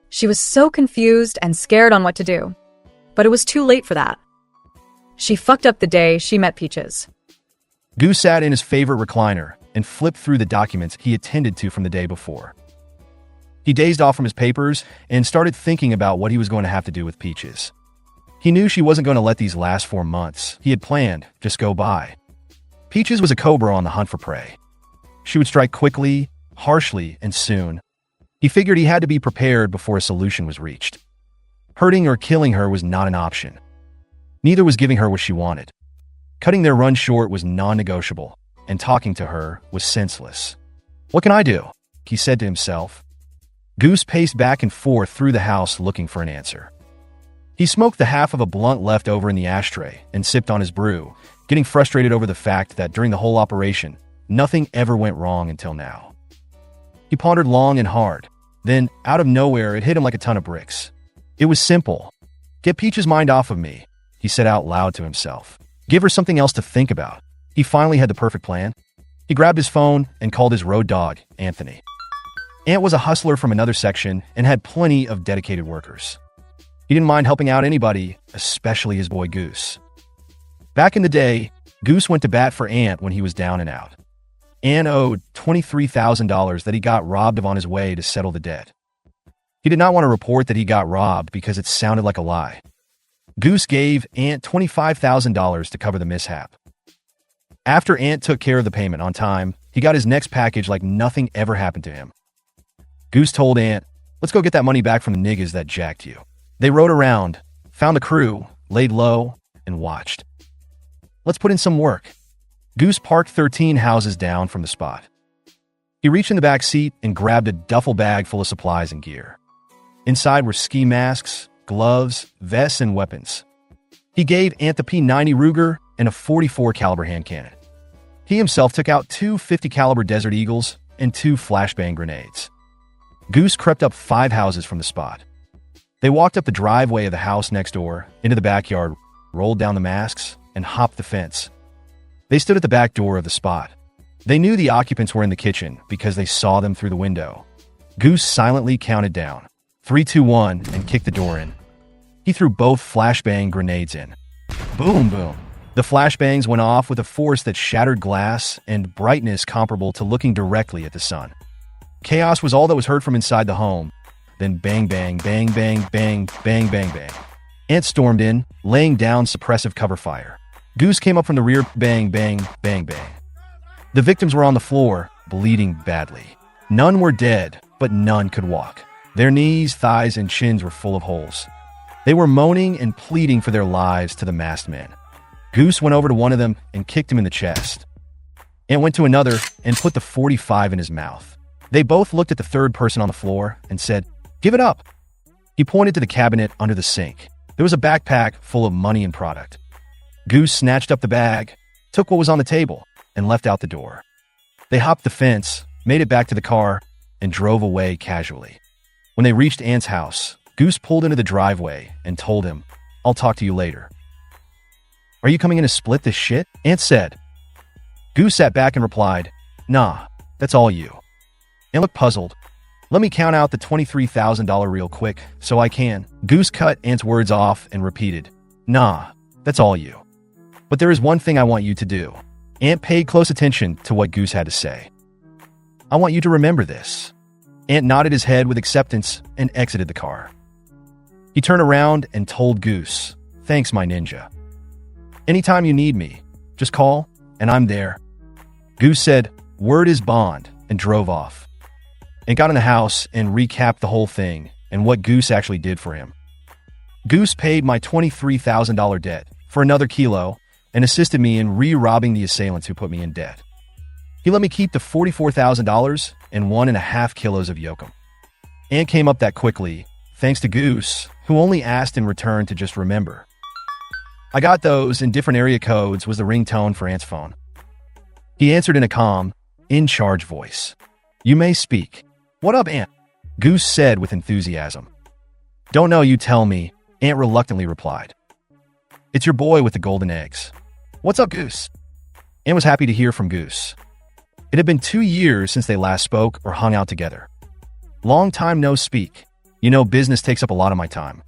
She was so confused and scared on what to do. But it was too late for that. She fucked up the day she met Peaches. Goose sat in his favorite recliner and flipped through the documents he attended to from the day before. He dazed off from his papers and started thinking about what he was going to have to do with Peaches. He knew she wasn't going to let these last 4 months he had planned just go by. Peaches was a cobra on the hunt for prey. She would strike quickly, harshly, and soon. He figured he had to be prepared before a solution was reached. Hurting or killing her was not an option. Neither was giving her what she wanted. Cutting their run short was non-negotiable, and talking to her was senseless. What can I do? He said to himself. Goose paced back and forth through the house looking for an answer. He smoked the half of a blunt left over in the ashtray and sipped on his brew, getting frustrated over the fact that during the whole operation, nothing ever went wrong until now. He pondered long and hard. Then, out of nowhere, it hit him like a ton of bricks. It was simple. Get Peach's mind off of me, he said out loud to himself. Give her something else to think about. He finally had the perfect plan. He grabbed his phone and called his road dog, Anthony. Ant was a hustler from another section and had plenty of dedicated workers. He didn't mind helping out anybody, especially his boy Goose. Back in the day, Goose went to bat for Ant when he was down and out. Ant owed $23,000 that he got robbed of on his way to settle the debt. He did not want to report that he got robbed because it sounded like a lie. Goose gave Ant $25,000 to cover the mishap. After Ant took care of the payment on time, he got his next package like nothing ever happened to him. Goose told Ant, let's go get that money back from the niggas that jacked you. They rode around, found the crew, laid low, and watched. Let's put in some work. Goose parked 13 houses down from the spot. He reached in the back seat and grabbed a duffel bag full of supplies and gear. Inside were ski masks, gloves, vests, and weapons. He gave Ant the P90 Ruger and a .44 caliber hand cannon. He himself took out 2 50 caliber Desert Eagles and 2 flashbang grenades. Goose crept up 5 houses from the spot. They walked up the driveway of the house next door, into the backyard, rolled down the masks, and hopped the fence. They stood at the back door of the spot. They knew the occupants were in the kitchen because they saw them through the window. Goose silently counted down, 3, 2, 1, and kicked the door in. He threw both flashbang grenades in. Boom, boom. The flashbangs went off with a force that shattered glass and brightness comparable to looking directly at the sun. Chaos was all that was heard from inside the home. Then bang, bang, bang, bang, bang, bang, bang, bang. Ant stormed in, laying down suppressive cover fire. Goose came up from the rear, bang, bang, bang, bang. The victims were on the floor, bleeding badly. None were dead, but none could walk. Their knees, thighs, and chins were full of holes. They were moaning and pleading for their lives to the masked man. Goose went over to one of them and kicked him in the chest. Ant went to another and put the .45 in his mouth. They both looked at the third person on the floor and said, "Give it up." He pointed to the cabinet under the sink. There was a backpack full of money and product. Goose snatched up the bag, took what was on the table, and left out the door. They hopped the fence, made it back to the car, and drove away casually. When they reached Ant's house, Goose pulled into the driveway and told him, "I'll talk to you later." "Are you coming in to split this shit?" Ant said. Goose sat back and replied, "Nah, that's all you." Ant looked puzzled. "Let me count out the $23,000 real quick, so I can." Goose cut Ant's words off and repeated, "Nah, that's all you. But there is one thing I want you to do." Ant paid close attention to what Goose had to say. "I want you to remember this." Ant nodded his head with acceptance and exited the car. He turned around and told Goose, "Thanks, my ninja. Anytime you need me, just call, and I'm there." Goose said, "Word is bond," and drove off. Ant got in the house and recapped the whole thing and what Goose actually did for him. Goose paid my $23,000 debt for another kilo and assisted me in re-robbing the assailants who put me in debt. He let me keep the $44,000 and 1.5 kilos of yokum. Ant came up that quickly, thanks to Goose, who only asked in return to just remember. "I got those in different area codes" was the ringtone for Ant's phone. He answered in a calm, in-charge voice. "You may speak." "What up, Ant?" Goose said with enthusiasm. "Don't know, you tell me," Ant reluctantly replied. "It's your boy with the golden eggs." What's up, Goose? Anne was happy to hear from Goose. It had been 2 years since they last spoke or hung out together. Long time no speak. You know, business takes up a lot of my time.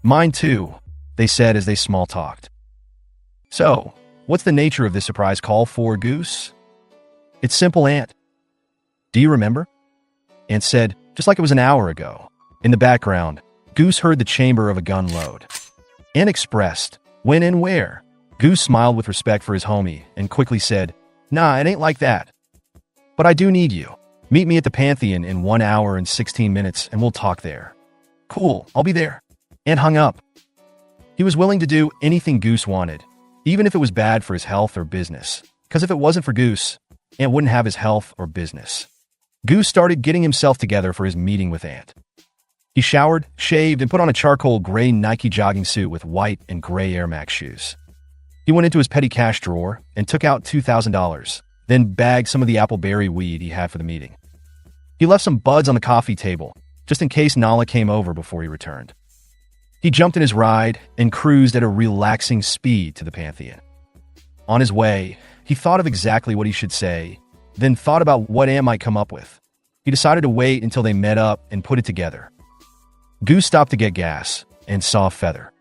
Mine too, they said as they small talked. So, what's the nature of this surprise call for, Goose? It's simple, Aunt. Do you remember? Aunt said, just like it was an hour ago. In the background, Goose heard the chamber of a gun load. Aunt expressed, when and where? Goose smiled with respect for his homie and quickly said, nah, it ain't like that. But I do need you. Meet me at the Pantheon in 1 hour and 16 minutes and we'll talk there. Cool, I'll be there. Aunt hung up. He was willing to do anything Goose wanted, even if it was bad for his health or business. Because if it wasn't for Goose, Aunt wouldn't have his health or business. Goose started getting himself together for his meeting with Aunt. He showered, shaved, and put on a charcoal gray Nike jogging suit with white and gray Air Max shoes. He went into his petty cash drawer and took out $2,000, then bagged some of the appleberry weed he had for the meeting. He left some buds on the coffee table, just in case Nala came over before he returned. He jumped in his ride and cruised at a relaxing speed to the Pantheon. On his way, he thought of exactly what he should say, then thought about what Anne might come up with. He decided to wait until they met up and put it together. Goose stopped to get gas and saw a feather.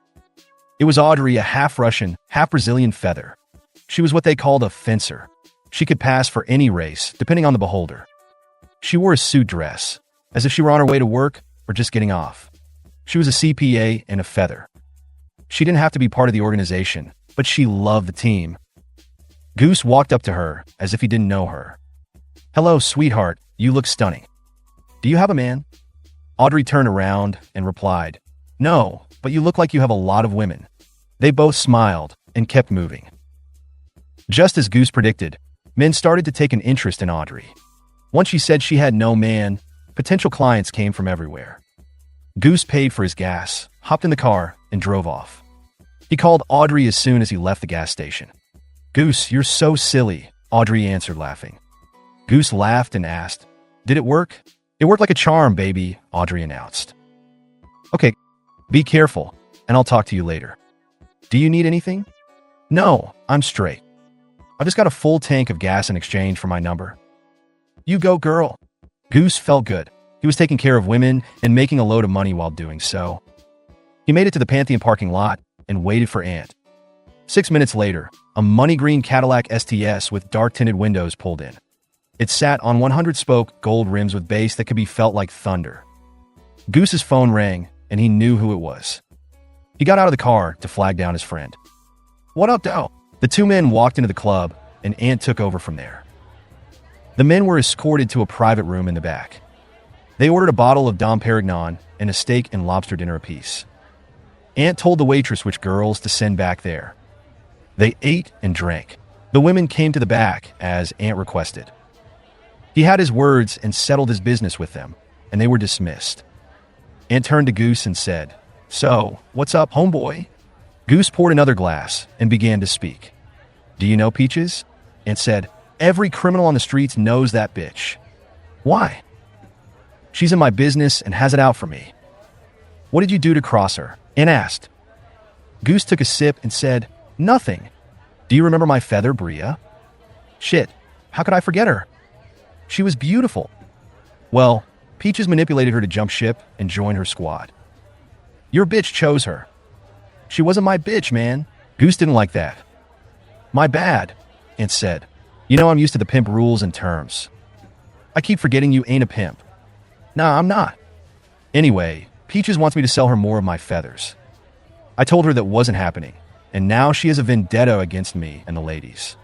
It was Audrey, a half-Russian, half-Brazilian feather. She was what they called a fencer. She could pass for any race, depending on the beholder. She wore a suit dress, as if she were on her way to work or just getting off. She was a CPA and a feather. She didn't have to be part of the organization, but she loved the team. Goose walked up to her as if he didn't know her. Hello, sweetheart, you look stunning. Do you have a man? Audrey turned around and replied, no, but you look like you have a lot of women. They both smiled and kept moving. Just as Goose predicted, men started to take an interest in Audrey. Once she said she had no man, potential clients came from everywhere. Goose paid for his gas, hopped in the car, and drove off. He called Audrey as soon as he left the gas station. Goose, you're so silly, Audrey answered, laughing. Goose laughed and asked, did it work? It worked like a charm, baby, Audrey announced. Okay, be careful, and I'll talk to you later. Do you need anything? No, I'm straight. I just got a full tank of gas in exchange for my number. You go, girl. Goose felt good. He was taking care of women and making a load of money while doing so. He made it to the Pantheon parking lot and waited for Aunt. 6 minutes later, a money green Cadillac STS with dark tinted windows pulled in. It sat on 100-spoke gold rims with bass that could be felt like thunder. Goose's phone rang, and he knew who it was. He got out of the car to flag down his friend. What up, Doe? The two men walked into the club, and Aunt took over from there. The men were escorted to a private room in the back. They ordered a bottle of Dom Perignon and a steak and lobster dinner apiece. Aunt told the waitress which girls to send back there. They ate and drank. The women came to the back as Aunt requested. He had his words and settled his business with them, and they were dismissed. Aunt turned to Goose and said, so, what's up, homeboy? Goose poured another glass and began to speak. Do you know Peaches? Aunt said, every criminal on the streets knows that bitch. Why? She's in my business and has it out for me. What did you do to cross her? Aunt asked. Goose took a sip and said, nothing. Do you remember my feather, Bria? Shit, how could I forget her? She was beautiful. Well, Peaches manipulated her to jump ship and join her squad. Your bitch chose her. She wasn't my bitch, man. Goose didn't like that. My bad, Aunt said. You know I'm used to the pimp rules and terms. I keep forgetting you ain't a pimp. Nah, I'm not. Anyway, Peaches wants me to sell her more of my feathers. I told her that wasn't happening, and now she has a vendetta against me and the ladies.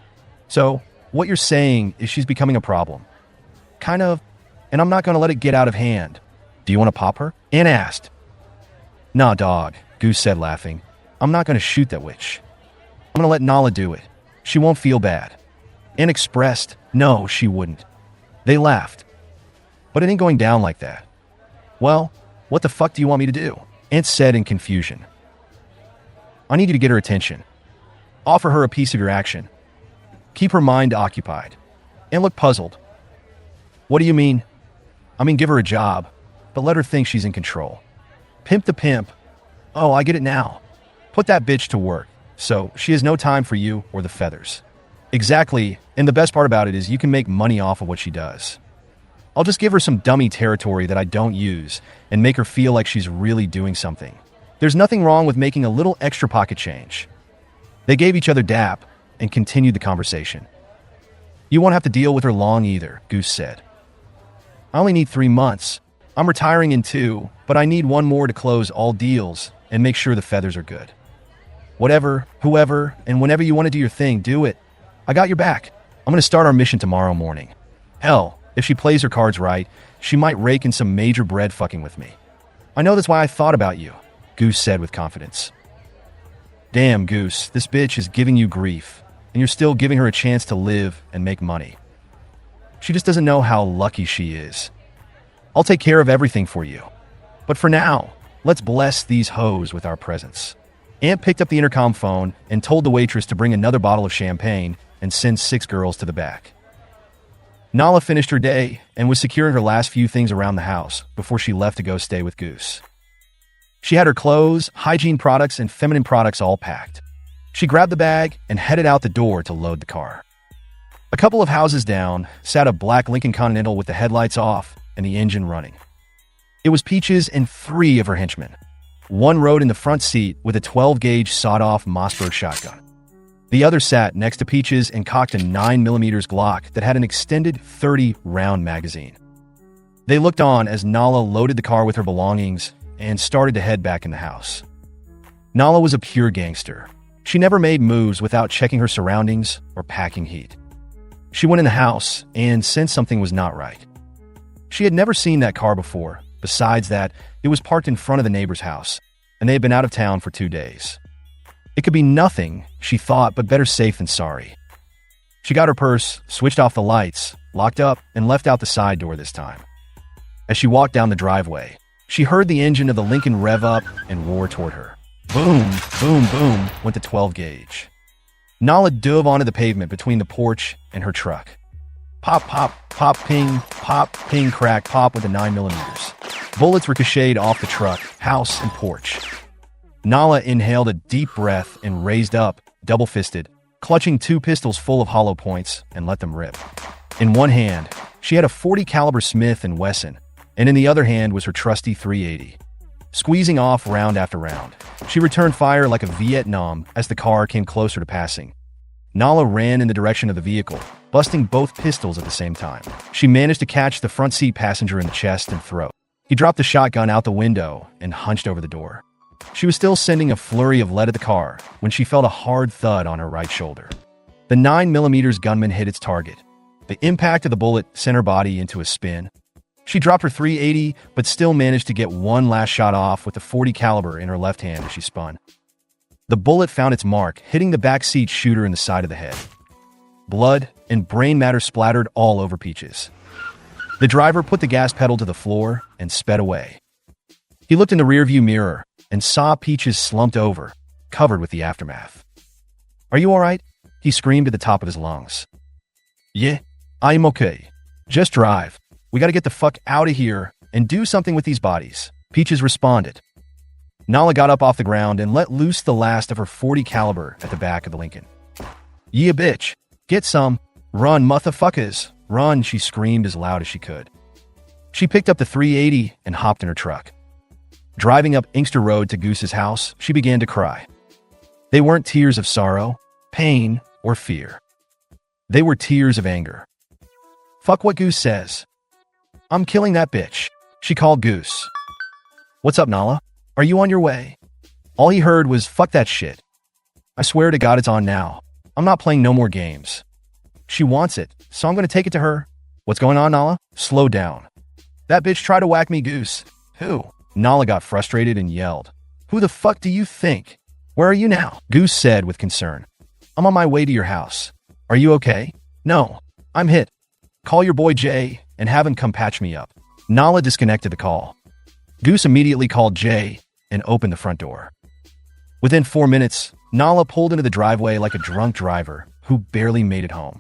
So, what you're saying is she's becoming a problem. Kind of, and I'm not going to let it get out of hand. Do you want to pop her? Aunt asked. Nah, dog, Goose said, laughing. I'm not going to shoot that witch. I'm going to let Nala do it. She won't feel bad. Aunt expressed, no, she wouldn't. They laughed. But it ain't going down like that. Well, what the fuck do you want me to do? Aunt said in confusion. I need you to get her attention. Offer her a piece of your action. Keep her mind occupied. And look puzzled. What do you mean? I mean, give her a job, but let her think she's in control. Pimp the pimp. Oh, I get it now. Put that bitch to work. so she has no time for you or the feathers. Exactly, and the best part about it is you can make money off of what she does. I'll just give her some dummy territory that I don't use and make her feel like she's really doing something. There's nothing wrong with making a little extra pocket change. They gave each other dap and continued the conversation. You won't have to deal with her long either, Goose said. I only need 3 months. I'm retiring in 2, but I need 1 more to close all deals and make sure the feathers are good. Whatever, whoever, and whenever you want to do your thing, do it. I got your back. I'm going to start our mission tomorrow morning. Hell, if she plays her cards right, she might rake in some major bread fucking with me. I know that's why I thought about you, Goose said with confidence. Damn, Goose, this bitch is giving you grief, and you're still giving her a chance to live and make money. She just doesn't know how lucky she is. I'll take care of everything for you. But for now, let's bless these hoes with our presence. Aunt picked up the intercom phone and told the waitress to bring another bottle of champagne and send 6 girls to the back. Nala finished her day and was securing her last few things around the house before she left to go stay with Goose. She had her clothes, hygiene products, and feminine products all packed. She grabbed the bag and headed out the door to load the car. A couple of houses down sat a black Lincoln Continental with the headlights off and the engine running. It was Peaches and 3 of her henchmen. One rode in the front seat with a 12-gauge sawed-off Mossberg shotgun. The other sat next to Peaches and cocked a 9mm Glock that had an extended 30-round magazine. They looked on as Nala loaded the car with her belongings and started to head back in the house. Nala was a pure gangster. She never made moves without checking her surroundings or packing heat. She went in the house and sensed something was not right. She had never seen that car before. Besides that, it was parked in front of the neighbor's house, and they had been out of town for 2 days. It could be nothing, she thought, but better safe than sorry. She got her purse, switched off the lights, locked up, and left out the side door this time. As she walked down the driveway, she heard the engine of the Lincoln rev up and roar toward her. Boom, boom, boom went the 12-gauge. Nala dove onto the pavement between the porch and her truck. Pop, pop, ping, crack, pop with the 9mm. Bullets ricocheted off the truck, house, and porch. Nala inhaled a deep breath and raised up, double-fisted, clutching 2 pistols full of hollow points, and let them rip. In one hand, she had a .40 caliber Smith & Wesson, and in the other hand was her trusty .380. Squeezing off round after round, she returned fire like a Vietnam as the car came closer to passing. Nala ran in the direction of the vehicle, busting both pistols at the same time. She managed to catch the front seat passenger in the chest and throat. He dropped the shotgun out the window and hunched over the door. She was still sending a flurry of lead at the car when she felt a hard thud on her right shoulder. The 9mm gunman hit its target. The impact of the bullet sent her body into a spin. She dropped her .380, but still managed to get one last shot off with the .40 caliber in her left hand as she spun. The bullet found its mark, hitting the backseat shooter in the side of the head. Blood and brain matter splattered all over Peaches. The driver put the gas pedal to the floor and sped away. He looked in the rearview mirror and saw Peaches slumped over, covered with the aftermath. "Are you all right?" he screamed at the top of his lungs. "Yeah, I'm okay. Just drive. We gotta get the fuck out of here and do something with these bodies," Peaches responded. Nala got up off the ground and let loose the last of her .40 caliber at the back of the Lincoln. "Yeah, bitch. Get some. Run, motherfuckers. Run," she screamed as loud as she could. She picked up the .380 and hopped in her truck. Driving up Inkster Road to Goose's house, she began to cry. They weren't tears of sorrow, pain, or fear. They were tears of anger. "Fuck what Goose says. I'm killing that bitch," she called Goose. "What's up, Nala? Are you on your way?" All he heard was, "Fuck that shit. I swear to God it's on now. I'm not playing no more games. She wants it, so I'm going to take it to her." "What's going on, Nala? Slow down." "That bitch tried to whack me, Goose." "Who?" Nala got frustrated and yelled. "Who the fuck do you think? Where are you now?" Goose said with concern. "I'm on my way to your house. Are you okay?" "No, I'm hit. Call your boy Jay and have him come patch me up." Nala disconnected the call. Goose immediately called Jay and opened the front door. Within 4 minutes, Nala pulled into the driveway like a drunk driver who barely made it home.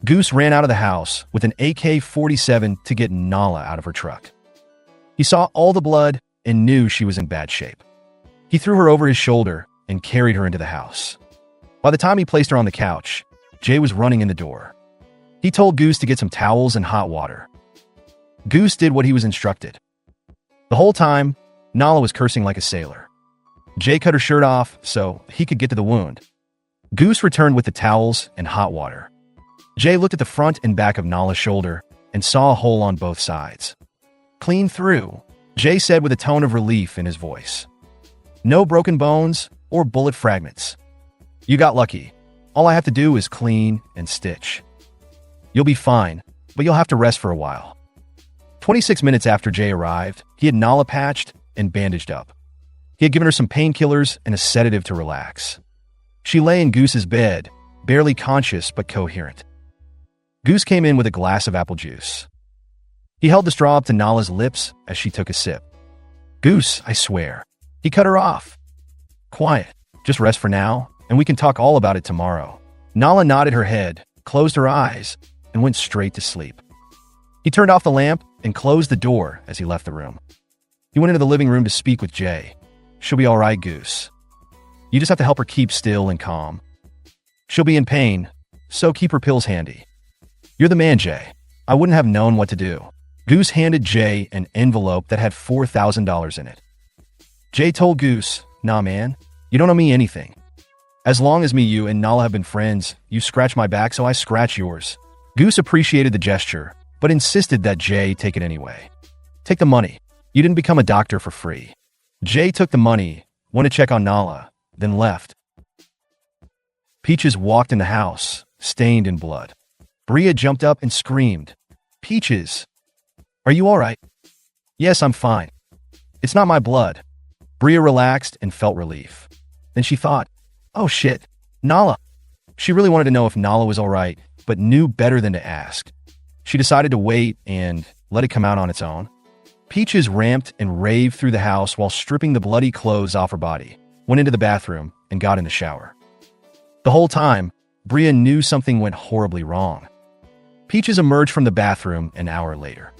Goose ran out of the house with an AK-47 to get Nala out of her truck. He saw all the blood and knew she was in bad shape. He threw her over his shoulder and carried her into the house. By the time he placed her on the couch, Jay was running in the door. He told Goose to get some towels and hot water. Goose did what he was instructed. The whole time, Nala was cursing like a sailor. Jay cut her shirt off so he could get to the wound. Goose returned with the towels and hot water. Jay looked at the front and back of Nala's shoulder and saw a hole on both sides. "Clean through," Jay said with a tone of relief in his voice. "No broken bones or bullet fragments. You got lucky. All I have to do is clean and stitch. You'll be fine, but you'll have to rest for a while." 26 minutes after Jay arrived, he had Nala patched and bandaged up. He had given her some painkillers and a sedative to relax. She lay in Goose's bed, barely conscious but coherent. Goose came in with a glass of apple juice. He held the straw up to Nala's lips as she took a sip. "Goose, I swear." He cut her off. "Quiet. Just rest for now, and we can talk all about it tomorrow." Nala nodded her head, closed her eyes, and went straight to sleep. He turned off the lamp and closed the door as he left the room. He went into the living room to speak with Jay. "She'll be all right, Goose. You just have to help her keep still and calm. She'll be in pain, so keep her pills handy." "You're the man, Jay. I wouldn't have known what to do." Goose handed Jay an envelope that had $4,000 in it. Jay told Goose, "Nah, man, you don't owe me anything. As long as me, you, and Nala have been friends, you scratch my back, so I scratch yours." Goose appreciated the gesture, but insisted that Jay take it anyway. "Take the money. You didn't become a doctor for free." Jay took the money, went to check on Nala, then left. Peaches walked in the house, stained in blood. Bria jumped up and screamed, "Peaches, are you all right?" "Yes, I'm fine. It's not my blood." Bria relaxed and felt relief. Then she thought, "Oh shit, Nala." She really wanted to know if Nala was all right, but knew better than to ask. She decided to wait and let it come out on its own. Peaches ramped and raved through the house while stripping the bloody clothes off her body, went into the bathroom, and got in the shower. The whole time, Bria knew something went horribly wrong. Peaches emerged from the bathroom an hour later.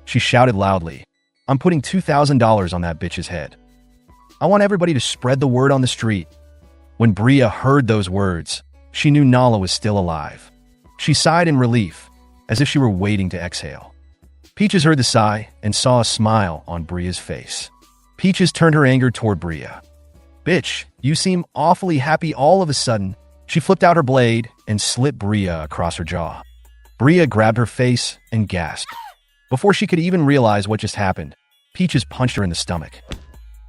She shouted loudly, "I'm putting $2,000 on that bitch's head. I want everybody to spread the word on the street." When Bria heard those words, she knew Nala was still alive. She sighed in relief, as if she were waiting to exhale. Peaches heard the sigh and saw a smile on Bria's face. Peaches turned her anger toward Bria. "Bitch, you seem awfully happy all of a sudden." She flipped out her blade and slit Bria across her jaw. Bria grabbed her face and gasped. Before she could even realize what just happened, Peaches punched her in the stomach.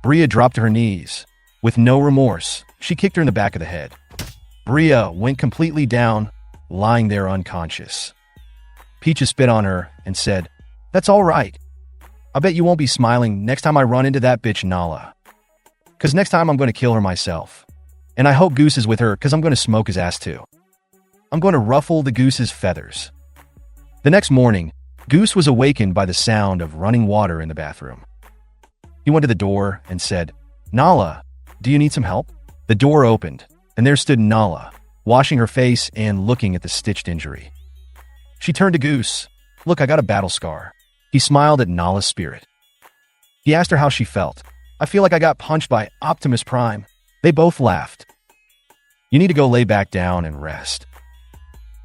Bria dropped to her knees. With no remorse, she kicked her in the back of the head. Bria went completely down, lying there unconscious. Peaches spit on her and said, "That's all right. I bet you won't be smiling next time I run into that bitch Nala. 'Cause next time I'm going to kill her myself. And I hope Goose is with her, 'cause I'm going to smoke his ass too. I'm going to ruffle the Goose's feathers." The next morning, Goose was awakened by the sound of running water in the bathroom. He went to the door and said, "Nala, do you need some help?" The door opened, and there stood Nala, washing her face and looking at the stitched injury. She turned to Goose. "Look, I got a battle scar." He smiled at Nala's spirit. He asked her how she felt. "I feel like I got punched by Optimus Prime." They both laughed. "You need to go lay back down and rest.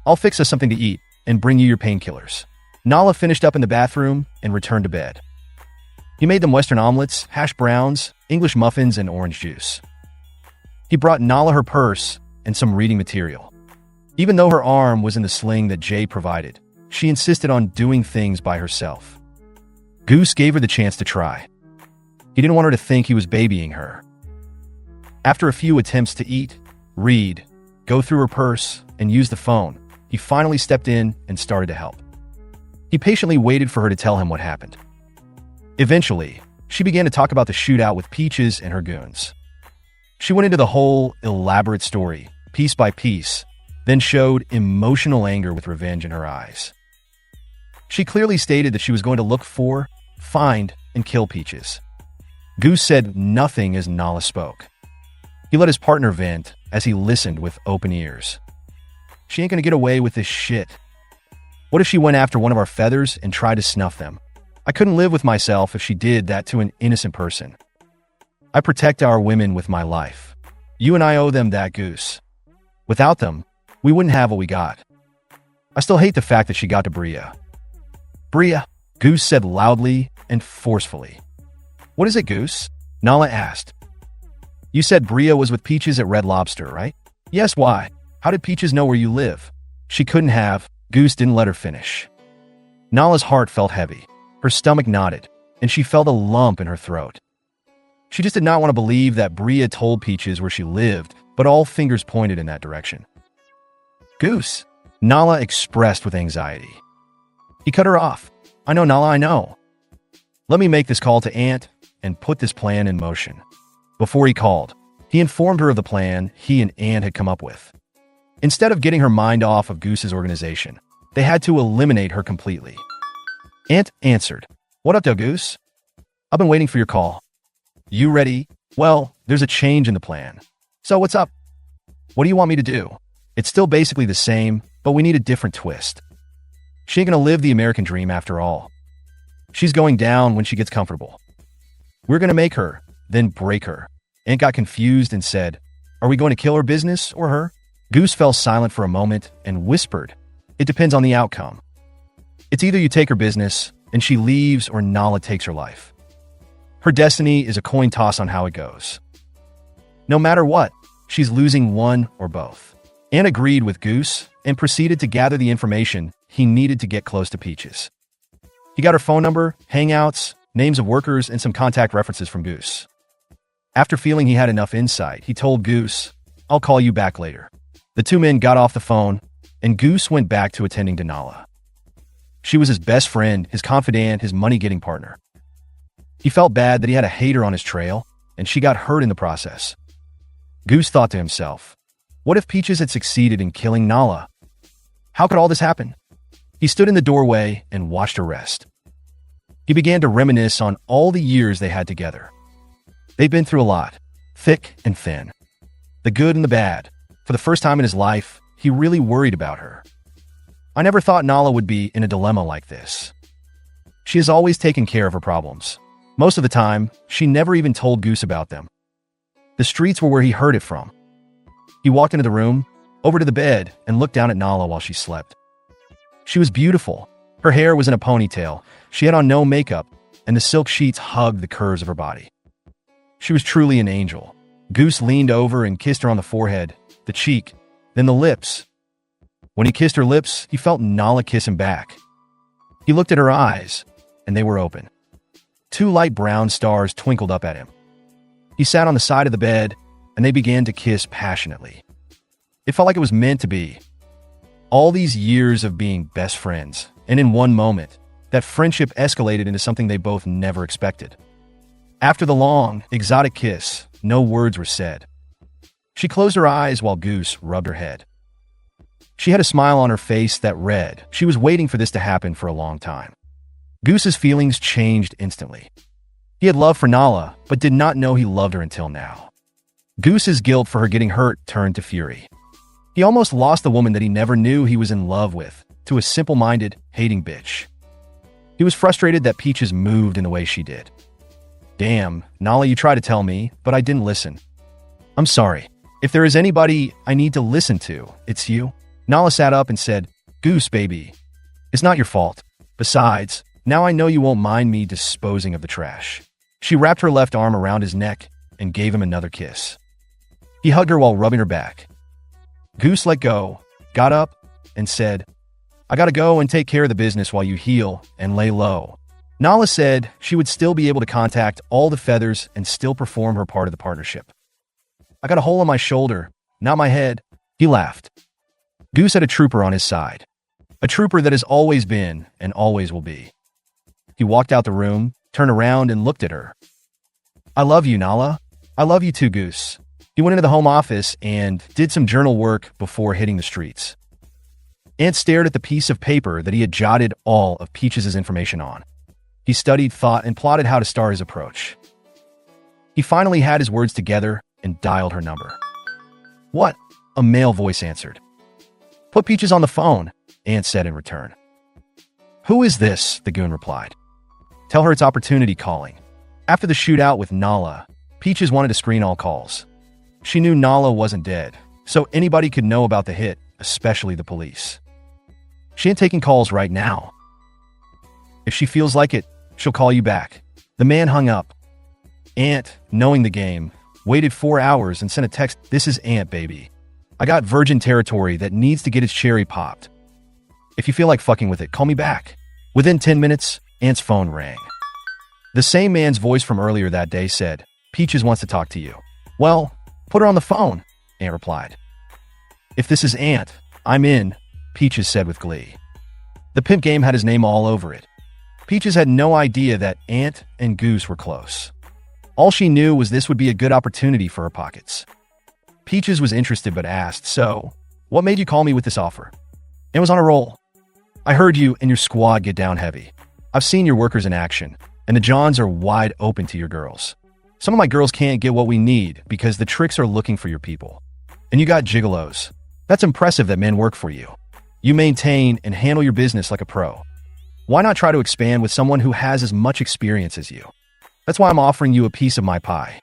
I'll fix us something to eat and bring you your painkillers." Nala finished up in the bathroom and returned to bed. He made them Western omelets, hash browns, English muffins, and orange juice. He brought Nala her purse and some reading material. Even though her arm was in the sling that Jay provided, she insisted on doing things by herself. Goose gave her the chance to try. He didn't want her to think he was babying her. After a few attempts to eat, read, go through her purse, and use the phone, he finally stepped in and started to help. He patiently waited for her to tell him what happened. Eventually, she began to talk about the shootout with Peaches and her goons. She went into the whole elaborate story, piece by piece, then showed emotional anger with revenge in her eyes. She clearly stated that she was going to look for, find, and kill Peaches. Goose said nothing as Nala spoke. He let his partner vent as he listened with open ears. "She ain't gonna get away with this shit. What if she went after one of our feathers and tried to snuff them? I couldn't live with myself if she did that to an innocent person. I protect our women with my life. You and I owe them that, Goose." Without them, we wouldn't have what we got. I still hate the fact that she got to Bria. Bria, Goose said loudly and forcefully. What is it, Goose? Nala asked. You said Bria was with Peaches at Red Lobster, right? Yes, why? How did Peaches know where you live? She couldn't have. Goose didn't let her finish. Nala's heart felt heavy. Her stomach knotted, and she felt a lump in her throat. She just did not want to believe that Bria told Peaches where she lived, but all fingers pointed in that direction. Goose, Nala expressed with anxiety. He cut her off. I know, Nala, I know. Let me make this call to Aunt and put this plan in motion. Before he called, he informed her of the plan he and Aunt had come up with. Instead of getting her mind off of Goose's organization, they had to eliminate her completely. Aunt answered, What up, Goose? I've been waiting for your call. You ready? Well, there's a change in the plan. So what's up? What do you want me to do? It's still basically the same, but we need a different twist. She ain't gonna live the American dream after all. She's going down when she gets comfortable. We're gonna make her, then break her. Aunt got confused and said, Are we going to kill her business or her? Goose fell silent for a moment and whispered, It depends on the outcome. It's either you take her business and she leaves or Nala takes her life. Her destiny is a coin toss on how it goes. No matter what, she's losing one or both. Aunt agreed with Goose and proceeded to gather the information he needed to get close to Peaches. He got her phone number, hangouts, names of workers, and some contact references from Goose. After feeling he had enough insight, he told Goose, I'll call you back later. The two men got off the phone, and Goose went back to attending to Nala. She was his best friend, his confidant, his money-getting partner. He felt bad that he had a hater on his trail, and she got hurt in the process. Goose thought to himself, what if Peaches had succeeded in killing Nala? How could all this happen? He stood in the doorway and watched her rest. He began to reminisce on all the years they had together. They'd been through a lot, thick and thin, the good and the bad. For the first time in his life, he really worried about her. I never thought Nala would be in a dilemma like this. She has always taken care of her problems. Most of the time, she never even told Goose about them. The streets were where he heard it from. He walked into the room, over to the bed, and looked down at Nala while she slept. She was beautiful. Her hair was in a ponytail. She had on no makeup, and the silk sheets hugged the curves of her body. She was truly an angel. Goose leaned over and kissed her on the forehead, the cheek, then the lips. When he kissed her lips, he felt Nala kiss him back. He looked at her eyes, and they were open. Two light brown stars twinkled up at him. He sat on the side of the bed, and they began to kiss passionately. It felt like it was meant to be. All these years of being best friends, and in one moment, that friendship escalated into something they both never expected. After the long, exotic kiss, no words were said. She closed her eyes while Goose rubbed her head. She had a smile on her face that read, she was waiting for this to happen for a long time. Goose's feelings changed instantly. He had love for Nala, but did not know he loved her until now. Goose's guilt for her getting hurt turned to fury. He almost lost the woman that he never knew he was in love with to a simple-minded, hating bitch. He was frustrated that Peaches moved in the way she did. Damn, Nala, you tried to tell me, but I didn't listen. I'm sorry. If there is anybody I need to listen to, it's you. Nala sat up and said, Goose, baby, it's not your fault. Besides, now I know you won't mind me disposing of the trash. She wrapped her left arm around his neck and gave him another kiss. He hugged her while rubbing her back. Goose let go, got up, and said, I gotta go and take care of the business while you heal and lay low. Nala said she would still be able to contact all the feathers and still perform her part of the partnership. I got a hole on my shoulder, not my head. He laughed. Goose had a trooper on his side. A trooper that has always been and always will be. He walked out the room, turned around, and looked at her. I love you, Nala. I love you too, Goose. He went into the home office and did some journal work before hitting the streets. Ant stared at the piece of paper that he had jotted all of Peaches' information on. He studied, thought, and plotted how to start his approach. He finally had his words together and dialed her number. What? A male voice answered. Put Peaches on the phone, Ant said in return. Who is this? The goon replied. Tell her it's opportunity calling. After the shootout with Nala, Peaches wanted to screen all calls. She knew Nala wasn't dead, so anybody could know about the hit, especially the police. She ain't taking calls right now. If she feels like it, she'll call you back. The man hung up. Aunt, knowing the game, waited 4 hours and sent a text, "This is Aunt, baby. I got virgin territory that needs to get its cherry popped. If you feel like fucking with it, call me back." Within 10 minutes, Aunt's phone rang. The same man's voice from earlier that day said, "Peaches wants to talk to you." "Well, put her on the phone," Aunt replied. "If this is Aunt, I'm in," Peaches said with glee. The pimp game had his name all over it. Peaches had no idea that Aunt and Goose were close. All she knew was this would be a good opportunity for her pockets. Peaches was interested but asked, "So, what made you call me with this offer?" It was on a roll. "I heard you and your squad get down heavy. I've seen your workers in action, and the Johns are wide open to your girls. Some of my girls can't get what we need because the tricks are looking for your people. And you got gigolos. That's impressive that men work for you. You maintain and handle your business like a pro. Why not try to expand with someone who has as much experience as you? That's why I'm offering you a piece of my pie."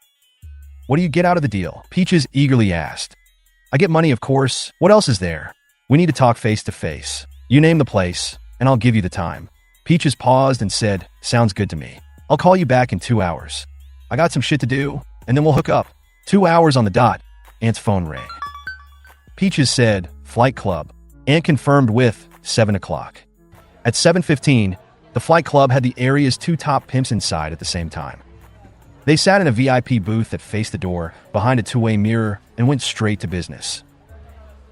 "What do you get out of the deal?" Peaches eagerly asked. "I get money, of course. What else is there? We need to talk face to face. You name the place, and I'll give you the time." Peaches paused and said, "Sounds good to me. I'll call you back in 2 hours. I got some shit to do, and then we'll hook up." 2 hours on the dot, Aunt's phone rang. Peaches said, "Flight Club." Aunt confirmed with 7 o'clock. At 7:15, the Flight Club had the area's 2 top pimps inside at the same time. They sat in a VIP booth that faced the door, behind a two-way mirror, and went straight to business.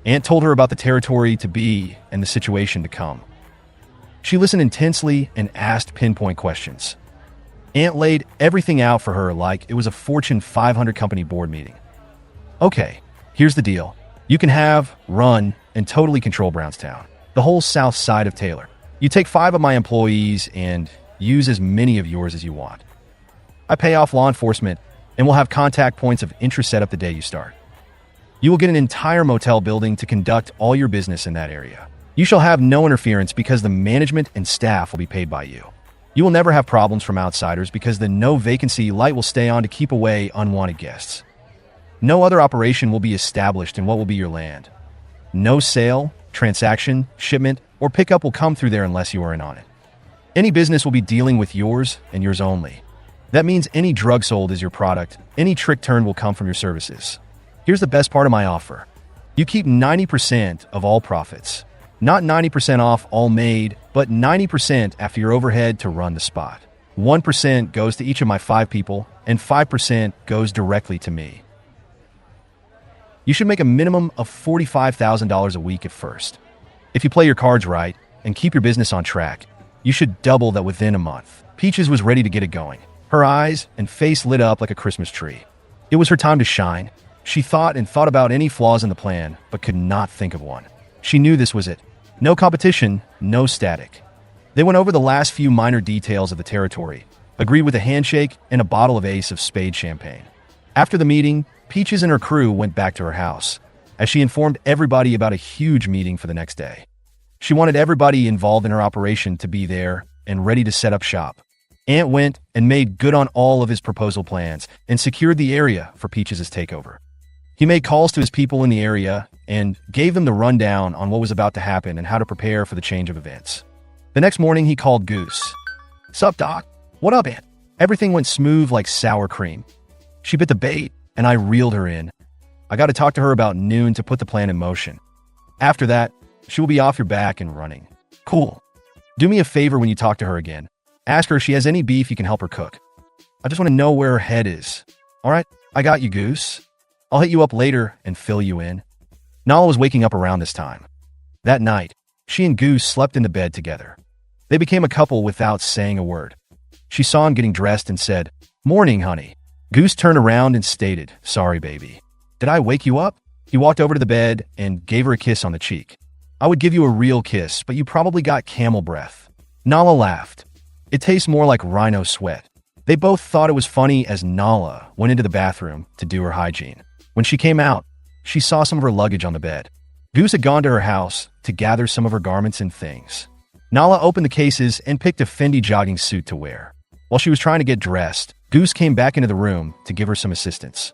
Aunt told her about the territory to be and the situation to come. She listened intensely and asked pinpoint questions. Aunt laid everything out for her like it was a Fortune 500 company board meeting. "Okay, here's the deal. You can have, run, and totally control Brownstown, the whole south side of Taylor. You take 5 of my employees and use as many of yours as you want. I pay off law enforcement, and we'll have contact points of interest set up the day you start. You will get an entire motel building to conduct all your business in that area. You shall have no interference because the management and staff will be paid by you. You will never have problems from outsiders because the no vacancy light will stay on to keep away unwanted guests. No other operation will be established in what will be your land. No sale, transaction, shipment, or pickup will come through there unless you are in on it. Any business will be dealing with yours and yours only. That means any drug sold is your product. Any trick turned will come from your services. Here's the best part of my offer. You keep 90% of all profits. Not 90% off all made, but 90% after your overhead to run the spot. 1% goes to each of my 5 people, and 5% goes directly to me. You should make a minimum of $45,000 a week at first. If you play your cards right and keep your business on track, you should double that within a month." Peaches was ready to get it going. Her eyes and face lit up like a Christmas tree. It was her time to shine. She thought and thought about any flaws in the plan, but could not think of one. She knew this was it. No competition, no static. They went over the last few minor details of the territory, agreed with a handshake and a bottle of Ace of Spades champagne. After the meeting, Peaches and her crew went back to her house, as she informed everybody about a huge meeting for the next day. She wanted everybody involved in her operation to be there and ready to set up shop. Aunt went and made good on all of his proposal plans and secured the area for Peaches' takeover. He made calls to his people in the area and gave them the rundown on what was about to happen and how to prepare for the change of events. The next morning, he called Goose. "Sup, Doc? What up, Aunt?" Everything went smooth like sour cream. She bit the bait, and I reeled her in. I got to talk to her about noon to put the plan in motion. After that, she will be off your back and running. Cool. Do me a favor when you talk to her again. Ask her if she has any beef you can help her cook. I just want to know where her head is. All right, I got you, Goose. I'll hit you up later and fill you in. Nala was waking up around this time. That night, she and Goose slept in the bed together. They became a couple without saying a word. She saw him getting dressed and said, "Morning, honey." Goose turned around and stated, "Sorry, baby. Did I wake you up?" He walked over to the bed and gave her a kiss on the cheek. "I would give you a real kiss, but you probably got camel breath." Nala laughed. "It tastes more like rhino sweat." They both thought it was funny as Nala went into the bathroom to do her hygiene. When she came out, she saw some of her luggage on the bed. Goose had gone to her house to gather some of her garments and things. Nala opened the cases and picked a Fendi jogging suit to wear. While she was trying to get dressed, Goose came back into the room to give her some assistance.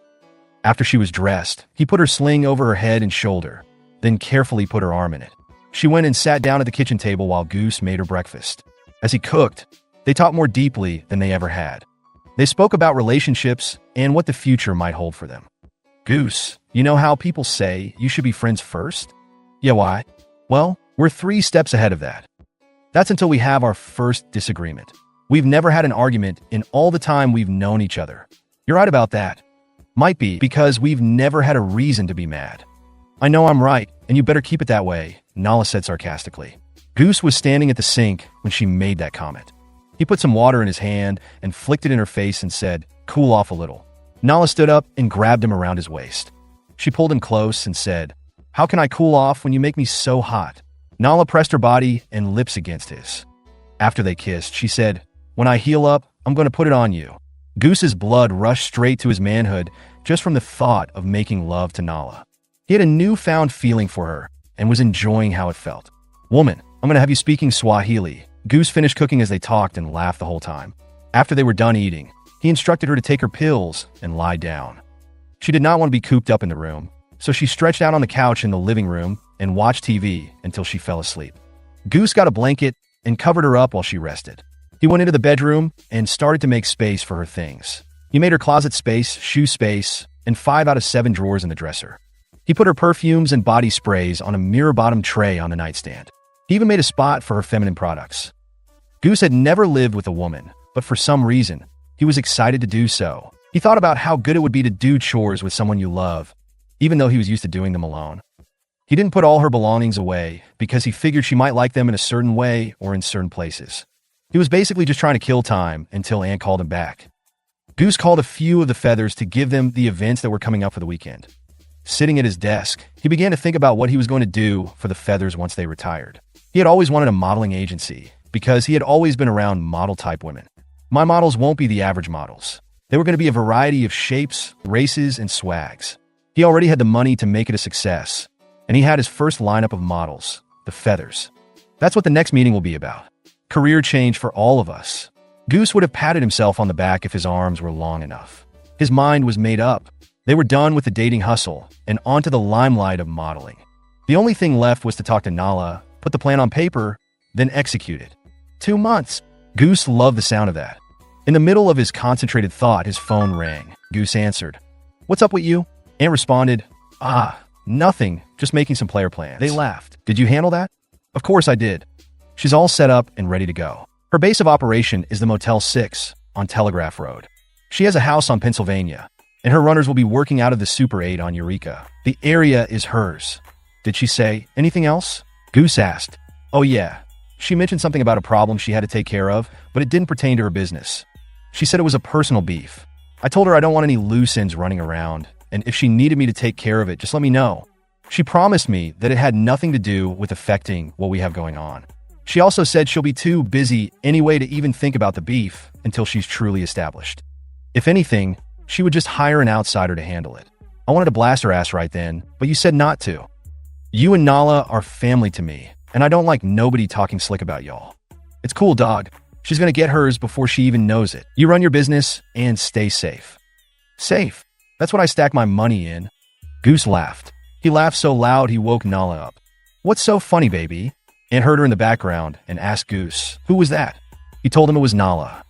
After she was dressed, he put her sling over her head and shoulder, then carefully put her arm in it. She went and sat down at the kitchen table while Goose made her breakfast. As he cooked, they talked more deeply than they ever had. They spoke about relationships and what the future might hold for them. Goose, you know how people say you should be friends first? Yeah, why? Well, we're 3 steps ahead of that. That's until we have our first disagreement. We've never had an argument in all the time we've known each other. You're right about that. Might be because we've never had a reason to be mad. I know I'm right, and you better keep it that way, Nala said sarcastically. Goose was standing at the sink when she made that comment. He put some water in his hand and flicked it in her face and said, "Cool off a little." Nala stood up and grabbed him around his waist. She pulled him close and said, "How can I cool off when you make me so hot?" Nala pressed her body and lips against his. After they kissed, she said, "When I heal up, I'm going to put it on you." Goose's blood rushed straight to his manhood just from the thought of making love to Nala. He had a newfound feeling for her and was enjoying how it felt. "Woman, I'm going to have you speaking Swahili." Goose finished cooking as they talked and laughed the whole time. After they were done eating, he instructed her to take her pills and lie down. She did not want to be cooped up in the room, so she stretched out on the couch in the living room and watched TV until she fell asleep. Goose got a blanket and covered her up while she rested. He went into the bedroom and started to make space for her things. He made her closet space, shoe space, and 5 out of 7 drawers in the dresser. He put her perfumes and body sprays on a mirror-bottom tray on the nightstand. He even made a spot for her feminine products. Goose had never lived with a woman, but for some reason, he was excited to do so. He thought about how good it would be to do chores with someone you love, even though he was used to doing them alone. He didn't put all her belongings away because he figured she might like them in a certain way or in certain places. He was basically just trying to kill time until Aunt called him back. Goose called a few of the feathers to give them the events that were coming up for the weekend. Sitting at his desk, he began to think about what he was going to do for the feathers once they retired. He had always wanted a modeling agency because he had always been around model-type women. My models won't be the average models. They were going to be a variety of shapes, races, and swags. He already had the money to make it a success, and he had his first lineup of models, the feathers. That's what the next meeting will be about. Career change for all of us. Goose would have patted himself on the back if his arms were long enough. His mind was made up. They were done with the dating hustle and onto the limelight of modeling. The only thing left was to talk to Nala, put the plan on paper, then execute it. 2 months. Goose loved the sound of that. In the middle of his concentrated thought, his phone rang. Goose answered. "What's up with you?" Aunt responded, Nothing, just making some player plans." They laughed. "Did you handle that?" "Of course I did. She's all set up and ready to go. Her base of operation is the Motel 6 on Telegraph Road. She has a house on Pennsylvania, and her runners will be working out of the Super 8 on Eureka. The area is hers." "Did she say anything else?" Goose asked. "Oh yeah. She mentioned something about a problem she had to take care of, but it didn't pertain to her business. She said it was a personal beef. I told her I don't want any loose ends running around, and if she needed me to take care of it, just let me know. She promised me that it had nothing to do with affecting what we have going on. She also said she'll be too busy anyway to even think about the beef until she's truly established. If anything, she would just hire an outsider to handle it. I wanted to blast her ass right then, but you said not to. You and Nala are family to me, and I don't like nobody talking slick about y'all. It's cool, dog. She's gonna get hers before she even knows it. You run your business and stay safe." "Safe? That's what I stack my money in." Goose laughed. He laughed so loud he woke Nala up. "What's so funny, baby?" Aunt heard her in the background and asked Goose, "Who was that?" He told him it was Nala.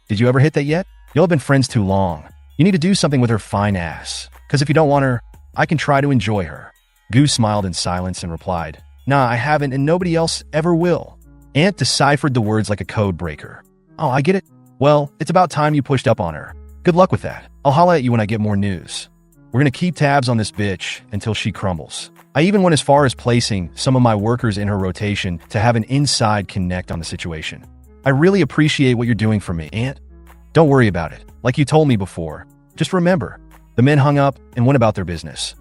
"Did you ever hit that yet? Y'all have been friends too long. You need to do something with her fine ass, because if you don't want her, I can try to enjoy her." Goose smiled in silence and replied, "Nah, I haven't, and nobody else ever will." Aunt deciphered the words like a code breaker. "Oh, I get it. Well, it's about time you pushed up on her. Good luck with that. I'll holla at you when I get more news. We're gonna keep tabs on this bitch until she crumbles." I even went as far as placing some of my workers in her rotation to have an inside connect on the situation. "I really appreciate what you're doing for me, Aunt. Don't worry about it. Like you told me before. Just remember." The men hung up and went about their business.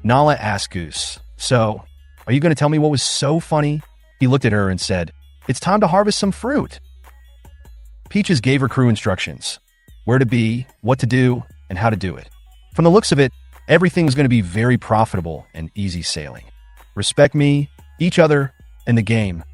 Nala asked Goose, "So, are you going to tell me what was so funny?" He looked at her and said, "It's time to harvest some fruit." Peaches gave her crew instructions. Where to be, what to do, and how to do it. From the looks of it, everything was going to be very profitable and easy sailing. Respect me, each other, and the game.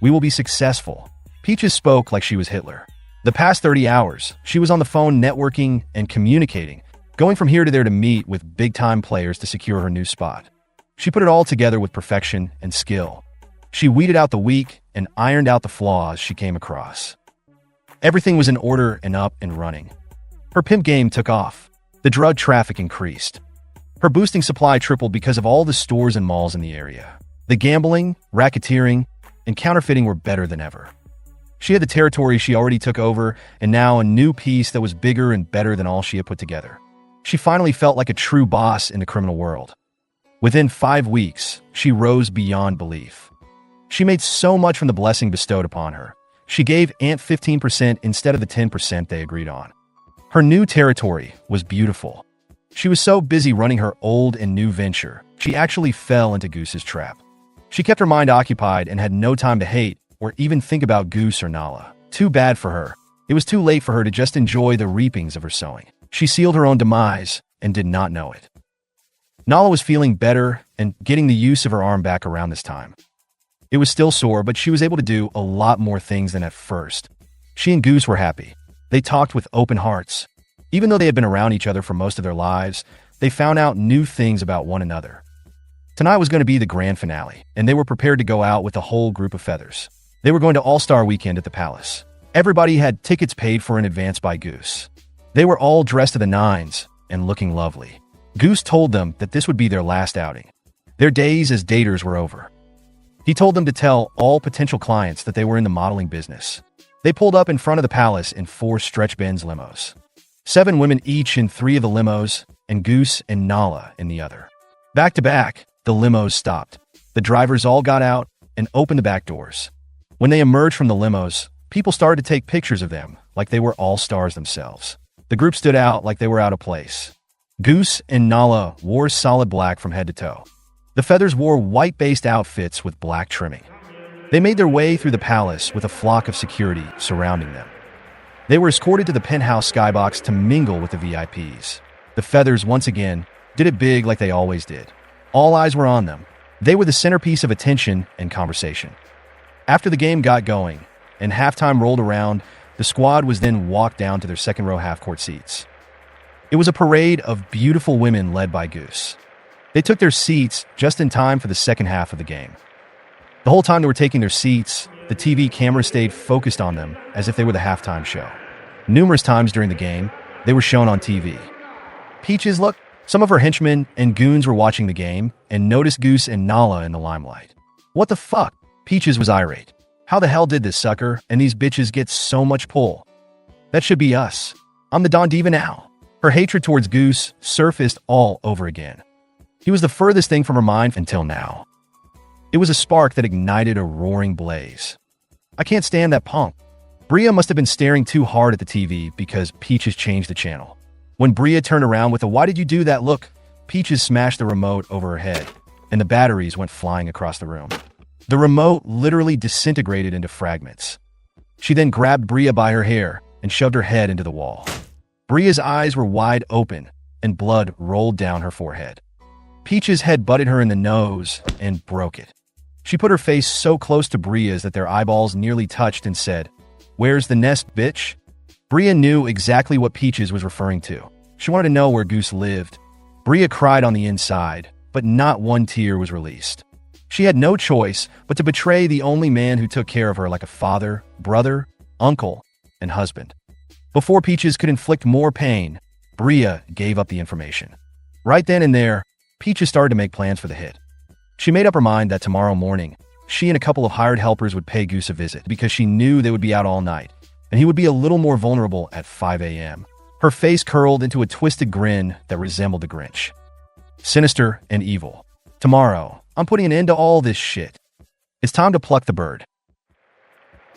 We will be successful. Peaches spoke like she was Hitler. The past 30 hours, she was on the phone networking and communicating going from here to there to meet with big-time players to secure her new spot. She put it all together with perfection and skill. She weeded out the weak and ironed out the flaws she came across. Everything was in order and up and running. Her pimp game took off. The drug traffic increased. Her boosting supply tripled because of all the stores and malls in the area. The gambling, racketeering, and counterfeiting were better than ever. She had the territory she already took over, and now a new piece that was bigger and better than all she had put together. She finally felt like a true boss in the criminal world. Within 5 weeks, she rose beyond belief. She made so much from the blessing bestowed upon her. She gave Ant 15% instead of the 10% they agreed on. Her new territory was beautiful. She was so busy running her old and new venture, she actually fell into Goose's trap. She kept her mind occupied and had no time to hate or even think about Goose or Nala. Too bad for her. It was too late for her to just enjoy the reapings of her sowing. She sealed her own demise and did not know it. Nala was feeling better and getting the use of her arm back around this time. It was still sore, but she was able to do a lot more things than at first. She and Goose were happy. They talked with open hearts. Even though they had been around each other for most of their lives, they found out new things about one another. Tonight was going to be the grand finale, and they were prepared to go out with a whole group of feathers. They were going to All-Star Weekend at the Palace. Everybody had tickets paid for in advance by Goose. They were all dressed to the nines and looking lovely. Goose told them that this would be their last outing. Their days as daters were over. He told them to tell all potential clients that they were in the modeling business. They pulled up in front of the palace in 4 stretch Benz limos. 7 women each in 3 of the limos, and Goose and Nala in the other. Back to back, the limos stopped. The drivers all got out and opened the back doors. When they emerged from the limos, people started to take pictures of them like they were all stars themselves. The group stood out like they were out of place. Goose and Nala wore solid black from head to toe. The feathers wore white-based outfits with black trimming. They made their way through the palace with a flock of security surrounding them. They were escorted to the penthouse skybox to mingle with the VIPs. The feathers, once again, did it big like they always did. All eyes were on them. They were the centerpiece of attention and conversation. After the game got going and halftime rolled around, the squad was then walked down to their second-row half-court seats. It was a parade of beautiful women led by Goose. They took their seats just in time for the second half of the game. The whole time they were taking their seats, the TV camera stayed focused on them as if they were the halftime show. Numerous times during the game, they were shown on TV. Peaches, look! Some of her henchmen and goons were watching the game and noticed Goose and Nala in the limelight. What the fuck? Peaches was irate. How the hell did this sucker and these bitches get so much pull? That should be us. I'm the Don Diva now. Her hatred towards Goose surfaced all over again. He was the furthest thing from her mind until now. It was a spark that ignited a roaring blaze. I can't stand that punk. Bria must have been staring too hard at the TV because Peaches changed the channel. When Bria turned around with a "Why did you do that?" look, Peaches smashed the remote over her head, and the batteries went flying across the room. The remote literally disintegrated into fragments. She then grabbed Bria by her hair and shoved her head into the wall. Bria's eyes were wide open, and blood rolled down her forehead. Peaches' head butted her in the nose and broke it. She put her face so close to Bria's that their eyeballs nearly touched and said, "Where's the nest, bitch?" Bria knew exactly what Peaches was referring to. She wanted to know where Goose lived. Bria cried on the inside, but not one tear was released. She had no choice but to betray the only man who took care of her like a father, brother, uncle, and husband. Before Peaches could inflict more pain, Bria gave up the information. Right then and there, Peaches started to make plans for the hit. She made up her mind that tomorrow morning, she and a couple of hired helpers would pay Goose a visit because she knew they would be out all night, and he would be a little more vulnerable at 5 a.m. Her face curled into a twisted grin that resembled the Grinch. Sinister and evil. Tomorrow, I'm putting an end to all this shit. It's time to pluck the bird.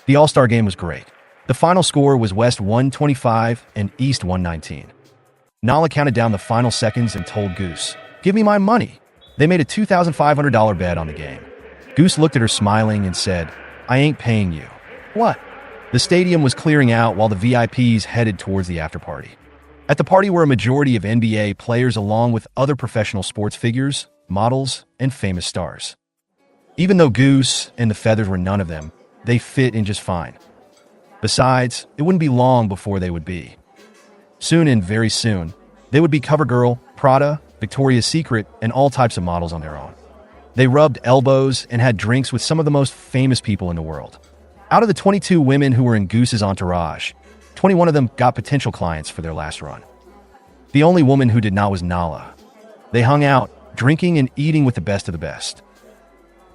The All-Star game was great. The final score was West 125 and East 119. Nala counted down the final seconds and told Goose, "Give me my money." They made a $2,500 bet on the game. Goose looked at her smiling and said, "I ain't paying you." "What?" The stadium was clearing out while the VIPs headed towards the after-party. At the party were a majority of NBA players along with other professional sports figures, models, and famous stars. Even though Goose and the feathers were none of them, they fit in just fine. Besides, it wouldn't be long before they would be. Soon and very soon, They would be CoverGirl, Prada, Victoria's Secret, and all types of models on their own. They rubbed elbows and had drinks with some of the most famous people in the world. Out of the 22 women who were in Goose's entourage, 21 of them got potential clients for their last run. The only woman who did not was Nala. They hung out, drinking and eating with the best of the best.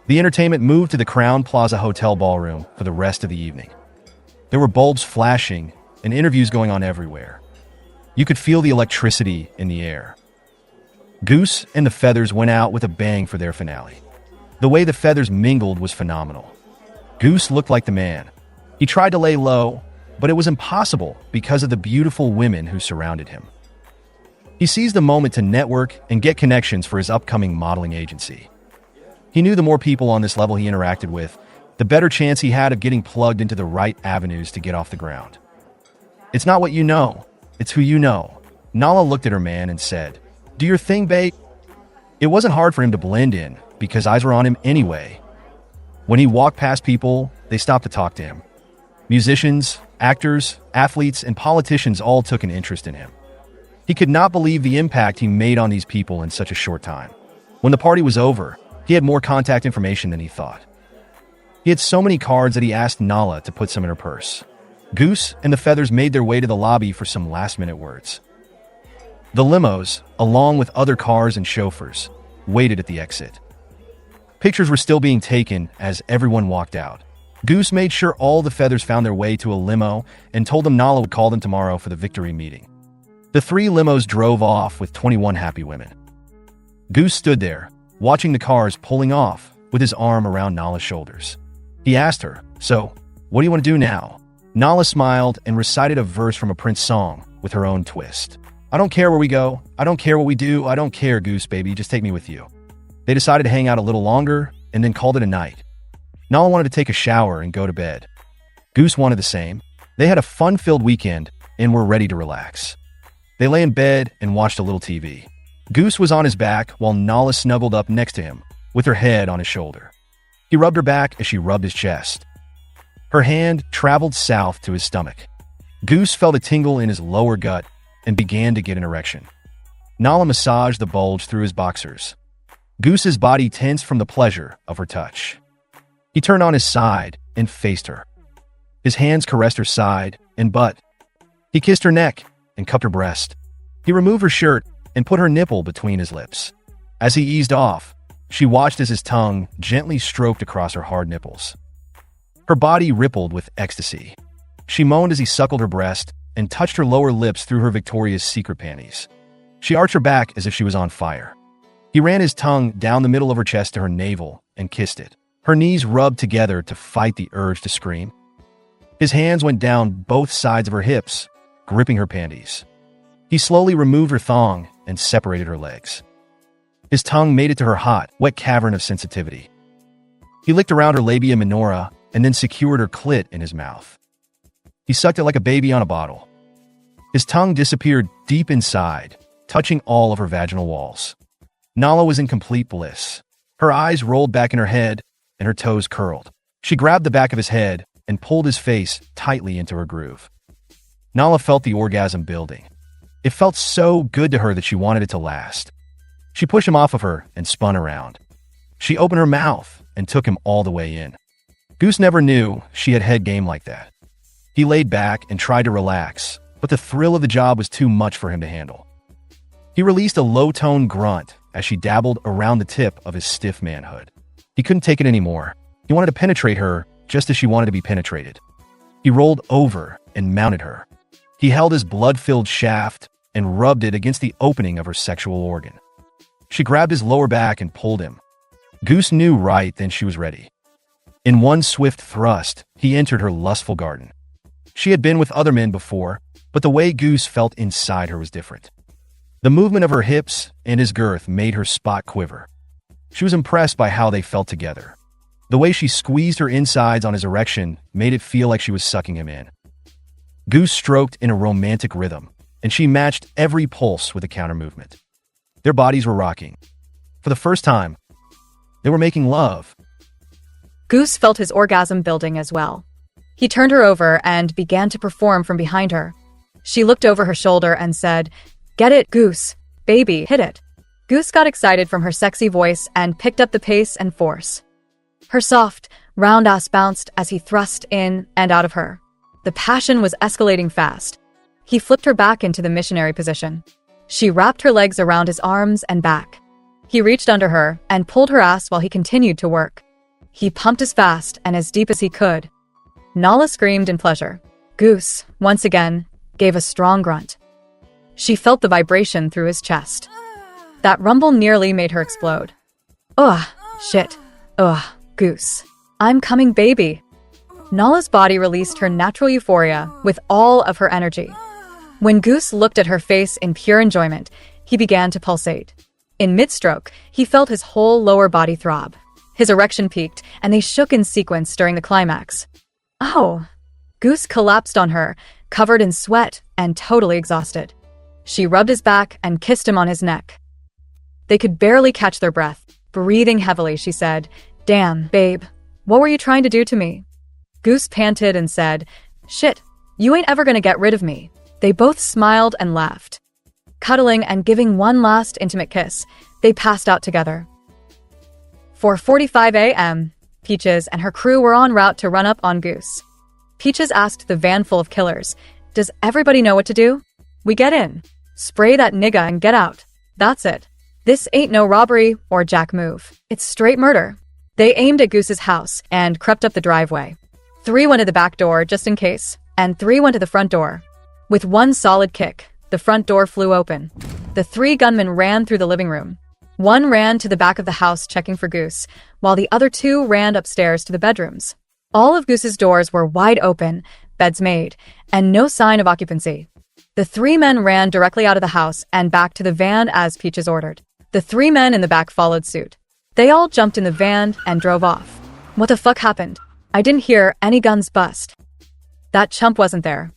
The entertainment moved to the Crown Plaza Hotel ballroom for the rest of the evening. There were bulbs flashing and interviews going on everywhere. You could feel the electricity in the air. Goose and the Feathers went out with a bang for their finale. The way the Feathers mingled was phenomenal. Goose looked like the man. He tried to lay low, but it was impossible because of the beautiful women who surrounded him. He seized the moment to network and get connections for his upcoming modeling agency. He knew the more people on this level he interacted with, the better chance he had of getting plugged into the right avenues to get off the ground. It's not what you know, it's who you know. Nala looked at her man and said, "Do your thing, babe." It wasn't hard for him to blend in because eyes were on him anyway. When he walked past people, they stopped to talk to him. Musicians, actors, athletes, and politicians all took an interest in him. He could not believe the impact he made on these people in such a short time. When the party was over, he had more contact information than he thought. He had so many cards that he asked Nala to put some in her purse. Goose and the Feathers made their way to the lobby for some last-minute words. The limos, along with other cars and chauffeurs, waited at the exit. Pictures were still being taken as everyone walked out. Goose made sure all the Feathers found their way to a limo and told them Nala would call them tomorrow for the victory meeting. The 3 limos drove off with 21 happy women. Goose stood there, watching the cars pulling off with his arm around Nala's shoulders. He asked her, "So, what do you want to do now?" Nala smiled and recited a verse from a Prince song with her own twist. "I don't care where we go. I don't care what we do. I don't care, Goose, baby. Just take me with you." They decided to hang out a little longer and then called it a night. Nala wanted to take a shower and go to bed. Goose wanted the same. They had a fun-filled weekend and were ready to relax. They lay in bed and watched a little TV. Goose was on his back while Nala snuggled up next to him with her head on his shoulder. He rubbed her back as she rubbed his chest. Her hand traveled south to his stomach. Goose felt a tingle in his lower gut and began to get an erection. Nala massaged the bulge through his boxers. Goose's body tensed from the pleasure of her touch. He turned on his side and faced her. His hands caressed her side and butt. He kissed her neck and cupped her breast. He removed her shirt and put her nipple between his lips. As he eased off, she watched as his tongue gently stroked across her hard nipples. Her body rippled with ecstasy. She moaned as he suckled her breast and touched her lower lips through her Victoria's Secret panties. She arched her back as if she was on fire. He ran his tongue down the middle of her chest to her navel and kissed it. Her knees rubbed together to fight the urge to scream. His hands went down both sides of her hips, gripping her panties. He slowly removed her thong and separated her legs. His tongue made it to her hot, wet cavern of sensitivity. He licked around her labia minora and then secured her clit in his mouth. He sucked it like a baby on a bottle. His tongue disappeared deep inside, touching all of her vaginal walls. Nala was in complete bliss. Her eyes rolled back in her head and her toes curled. She grabbed the back of his head and pulled his face tightly into her groove. Nala felt the orgasm building. It felt so good to her that she wanted it to last. She pushed him off of her and spun around. She opened her mouth and took him all the way in. Goose never knew she had head game like that. He laid back and tried to relax, but the thrill of the job was too much for him to handle. He released a low-toned grunt as she dabbled around the tip of his stiff manhood. He couldn't take it anymore. He wanted to penetrate her just as she wanted to be penetrated. He rolled over and mounted her. He held his blood-filled shaft and rubbed it against the opening of her sexual organ. She grabbed his lower back and pulled him. Goose knew right then she was ready. In one swift thrust, he entered her lustful garden. She had been with other men before, but the way Goose felt inside her was different. The movement of her hips and his girth made her spot quiver. She was impressed by how they felt together. The way she squeezed her insides on his erection made it feel like she was sucking him in. Goose stroked in a romantic rhythm, and she matched every pulse with a counter movement. Their bodies were rocking. For the first time, they were making love. Goose felt his orgasm building as well. He turned her over and began to perform from behind her. She looked over her shoulder and said, Get it, Goose. Baby, hit it. Goose got excited from her sexy voice and picked up the pace and force. Her soft, round ass bounced as he thrust in and out of her. The passion was escalating fast. He flipped her back into the missionary position. She wrapped her legs around his arms and back. He reached under her and pulled her ass while he continued to work. He pumped as fast and as deep as he could. Nala screamed in pleasure. Goose, once again, gave a strong grunt. She felt the vibration through his chest. That rumble nearly made her explode. Ugh, shit. Ugh, Goose. I'm coming, baby. Nala's body released her natural euphoria with all of her energy. When Goose looked at her face in pure enjoyment, he began to pulsate. In mid-stroke, he felt his whole lower body throb. His erection peaked, and they shook in sequence during the climax. Oh! Goose collapsed on her, covered in sweat and totally exhausted. She rubbed his back and kissed him on his neck. They could barely catch their breath. Breathing heavily, she said, Damn, babe, what were you trying to do to me? Goose panted and said, Shit, you ain't ever gonna get rid of me. They both smiled and laughed. Cuddling and giving one last intimate kiss, they passed out together. 4:45 a.m., Peaches and her crew were en route to run up on Goose. Peaches asked the van full of killers, Does everybody know what to do? We get in. Spray that nigga and get out. That's it. This ain't no robbery or jack move. It's straight murder. They aimed at Goose's house and crept up the driveway. 3 went to the back door just in case, and 3 went to the front door. With one solid kick, the front door flew open. The 3 gunmen ran through the living room. 1 ran to the back of the house checking for Goose, while the other 2 ran upstairs to the bedrooms. All of Goose's doors were wide open, beds made, and no sign of occupancy. The 3 men ran directly out of the house and back to the van as Peaches ordered. The 3 men in the back followed suit. They all jumped in the van and drove off. What the fuck happened? I didn't hear any guns bust. That chump wasn't there.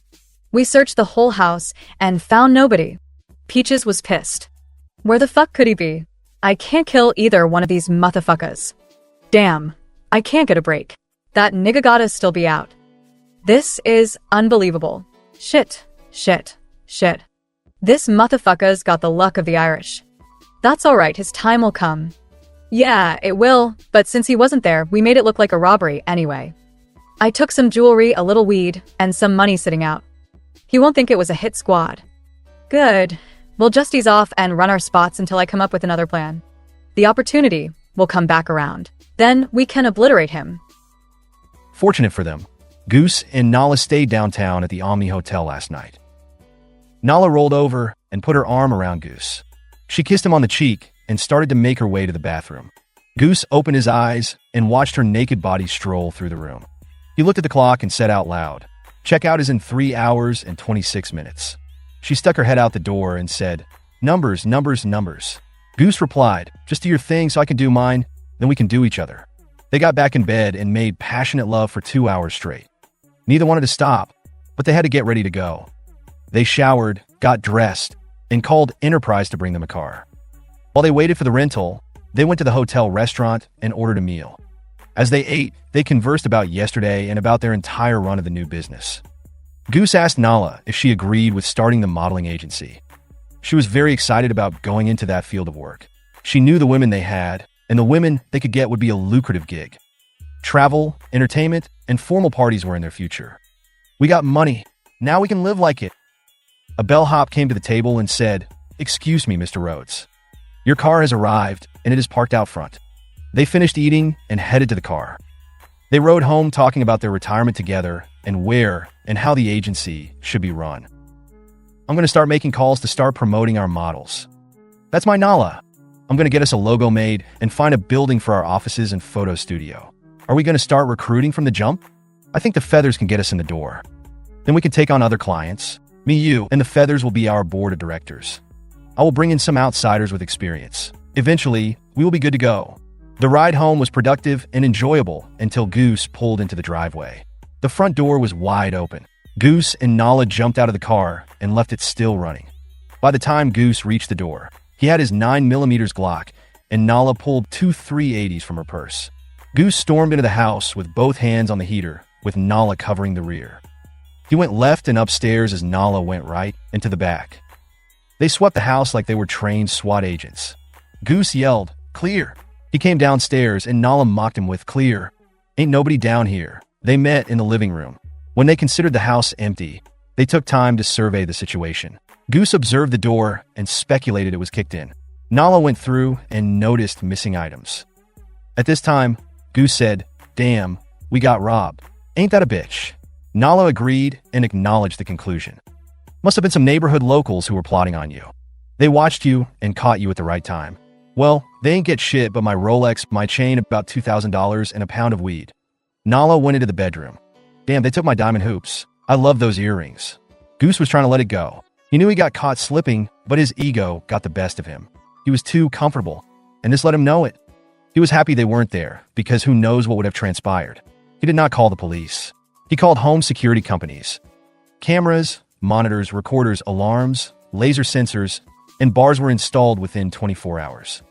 We searched the whole house and found nobody. Peaches was pissed. Where the fuck could he be? I can't kill either one of these motherfuckers. Damn, I can't get a break. That nigga gotta still be out. This is unbelievable. Shit, shit, shit. This motherfucker's got the luck of the Irish. That's alright, his time will come. Yeah, it will, but since he wasn't there, we made it look like a robbery anyway. I took some jewelry, a little weed, and some money sitting out. He won't think it was a hit squad. Good. We'll just ease off and run our spots until I come up with another plan. The opportunity will come back around. Then we can obliterate him. Fortunate for them, Goose and Nala stayed downtown at the Omni Hotel last night. Nala rolled over and put her arm around Goose. She kissed him on the cheek and started to make her way to the bathroom. Goose opened his eyes and watched her naked body stroll through the room. He looked at the clock and said out loud, Checkout is in 3 hours and 26 minutes. She stuck her head out the door and said, Numbers, numbers, numbers. Goose replied, Just do your thing so I can do mine, then we can do each other. They got back in bed and made passionate love for 2 hours straight. Neither wanted to stop, but they had to get ready to go. They showered, got dressed, and called Enterprise to bring them a car. While they waited for the rental, they went to the hotel restaurant and ordered a meal. As they ate, they conversed about yesterday and about their entire run of the new business. Goose asked Nala if she agreed with starting the modeling agency. She was very excited about going into that field of work. She knew the women they had, and the women they could get would be a lucrative gig. Travel, entertainment, and formal parties were in their future. We got money. Now we can live like it. A bellhop came to the table and said, Excuse me, Mr. Rhodes. Your car has arrived, and it is parked out front. They finished eating and headed to the car. They rode home talking about their retirement together and where and how the agency should be run. I'm going to start making calls to start promoting our models. That's my Nala. I'm going to get us a logo made and find a building for our offices and photo studio. Are we going to start recruiting from the jump? I think the Feathers can get us in the door. Then we can take on other clients. Me, you, and the Feathers will be our board of directors. I will bring in some outsiders with experience. Eventually, we will be good to go. The ride home was productive and enjoyable until Goose pulled into the driveway. The front door was wide open. Goose and Nala jumped out of the car and left it still running. By the time Goose reached the door, he had his 9mm Glock, and Nala pulled 2 .380s from her purse. Goose stormed into the house with both hands on the heater, with Nala covering the rear. He went left and upstairs as Nala went right into the back. They swept the house like they were trained SWAT agents. Goose yelled, "Clear!" He came downstairs and Nala mocked him with, "Clear. Ain't nobody down here." They met in the living room. When they considered the house empty, they took time to survey the situation. Goose observed the door and speculated it was kicked in. Nala went through and noticed missing items. At this time, Goose said, "Damn, we got robbed. Ain't that a bitch?" Nala agreed and acknowledged the conclusion. "Must have been some neighborhood locals who were plotting on you. They watched you and caught you at the right time. Well, they ain't get shit but my Rolex, my chain, about $2,000, and a pound of weed." Nala went into the bedroom. "Damn, they took my diamond hoops. I love those earrings." Goose was trying to let it go. He knew he got caught slipping, but his ego got the best of him. He was too comfortable, and this let him know it. He was happy they weren't there, because who knows what would have transpired. He did not call the police. He called home security companies. Cameras, monitors, recorders, alarms, laser sensors, and bars were installed within 24 hours.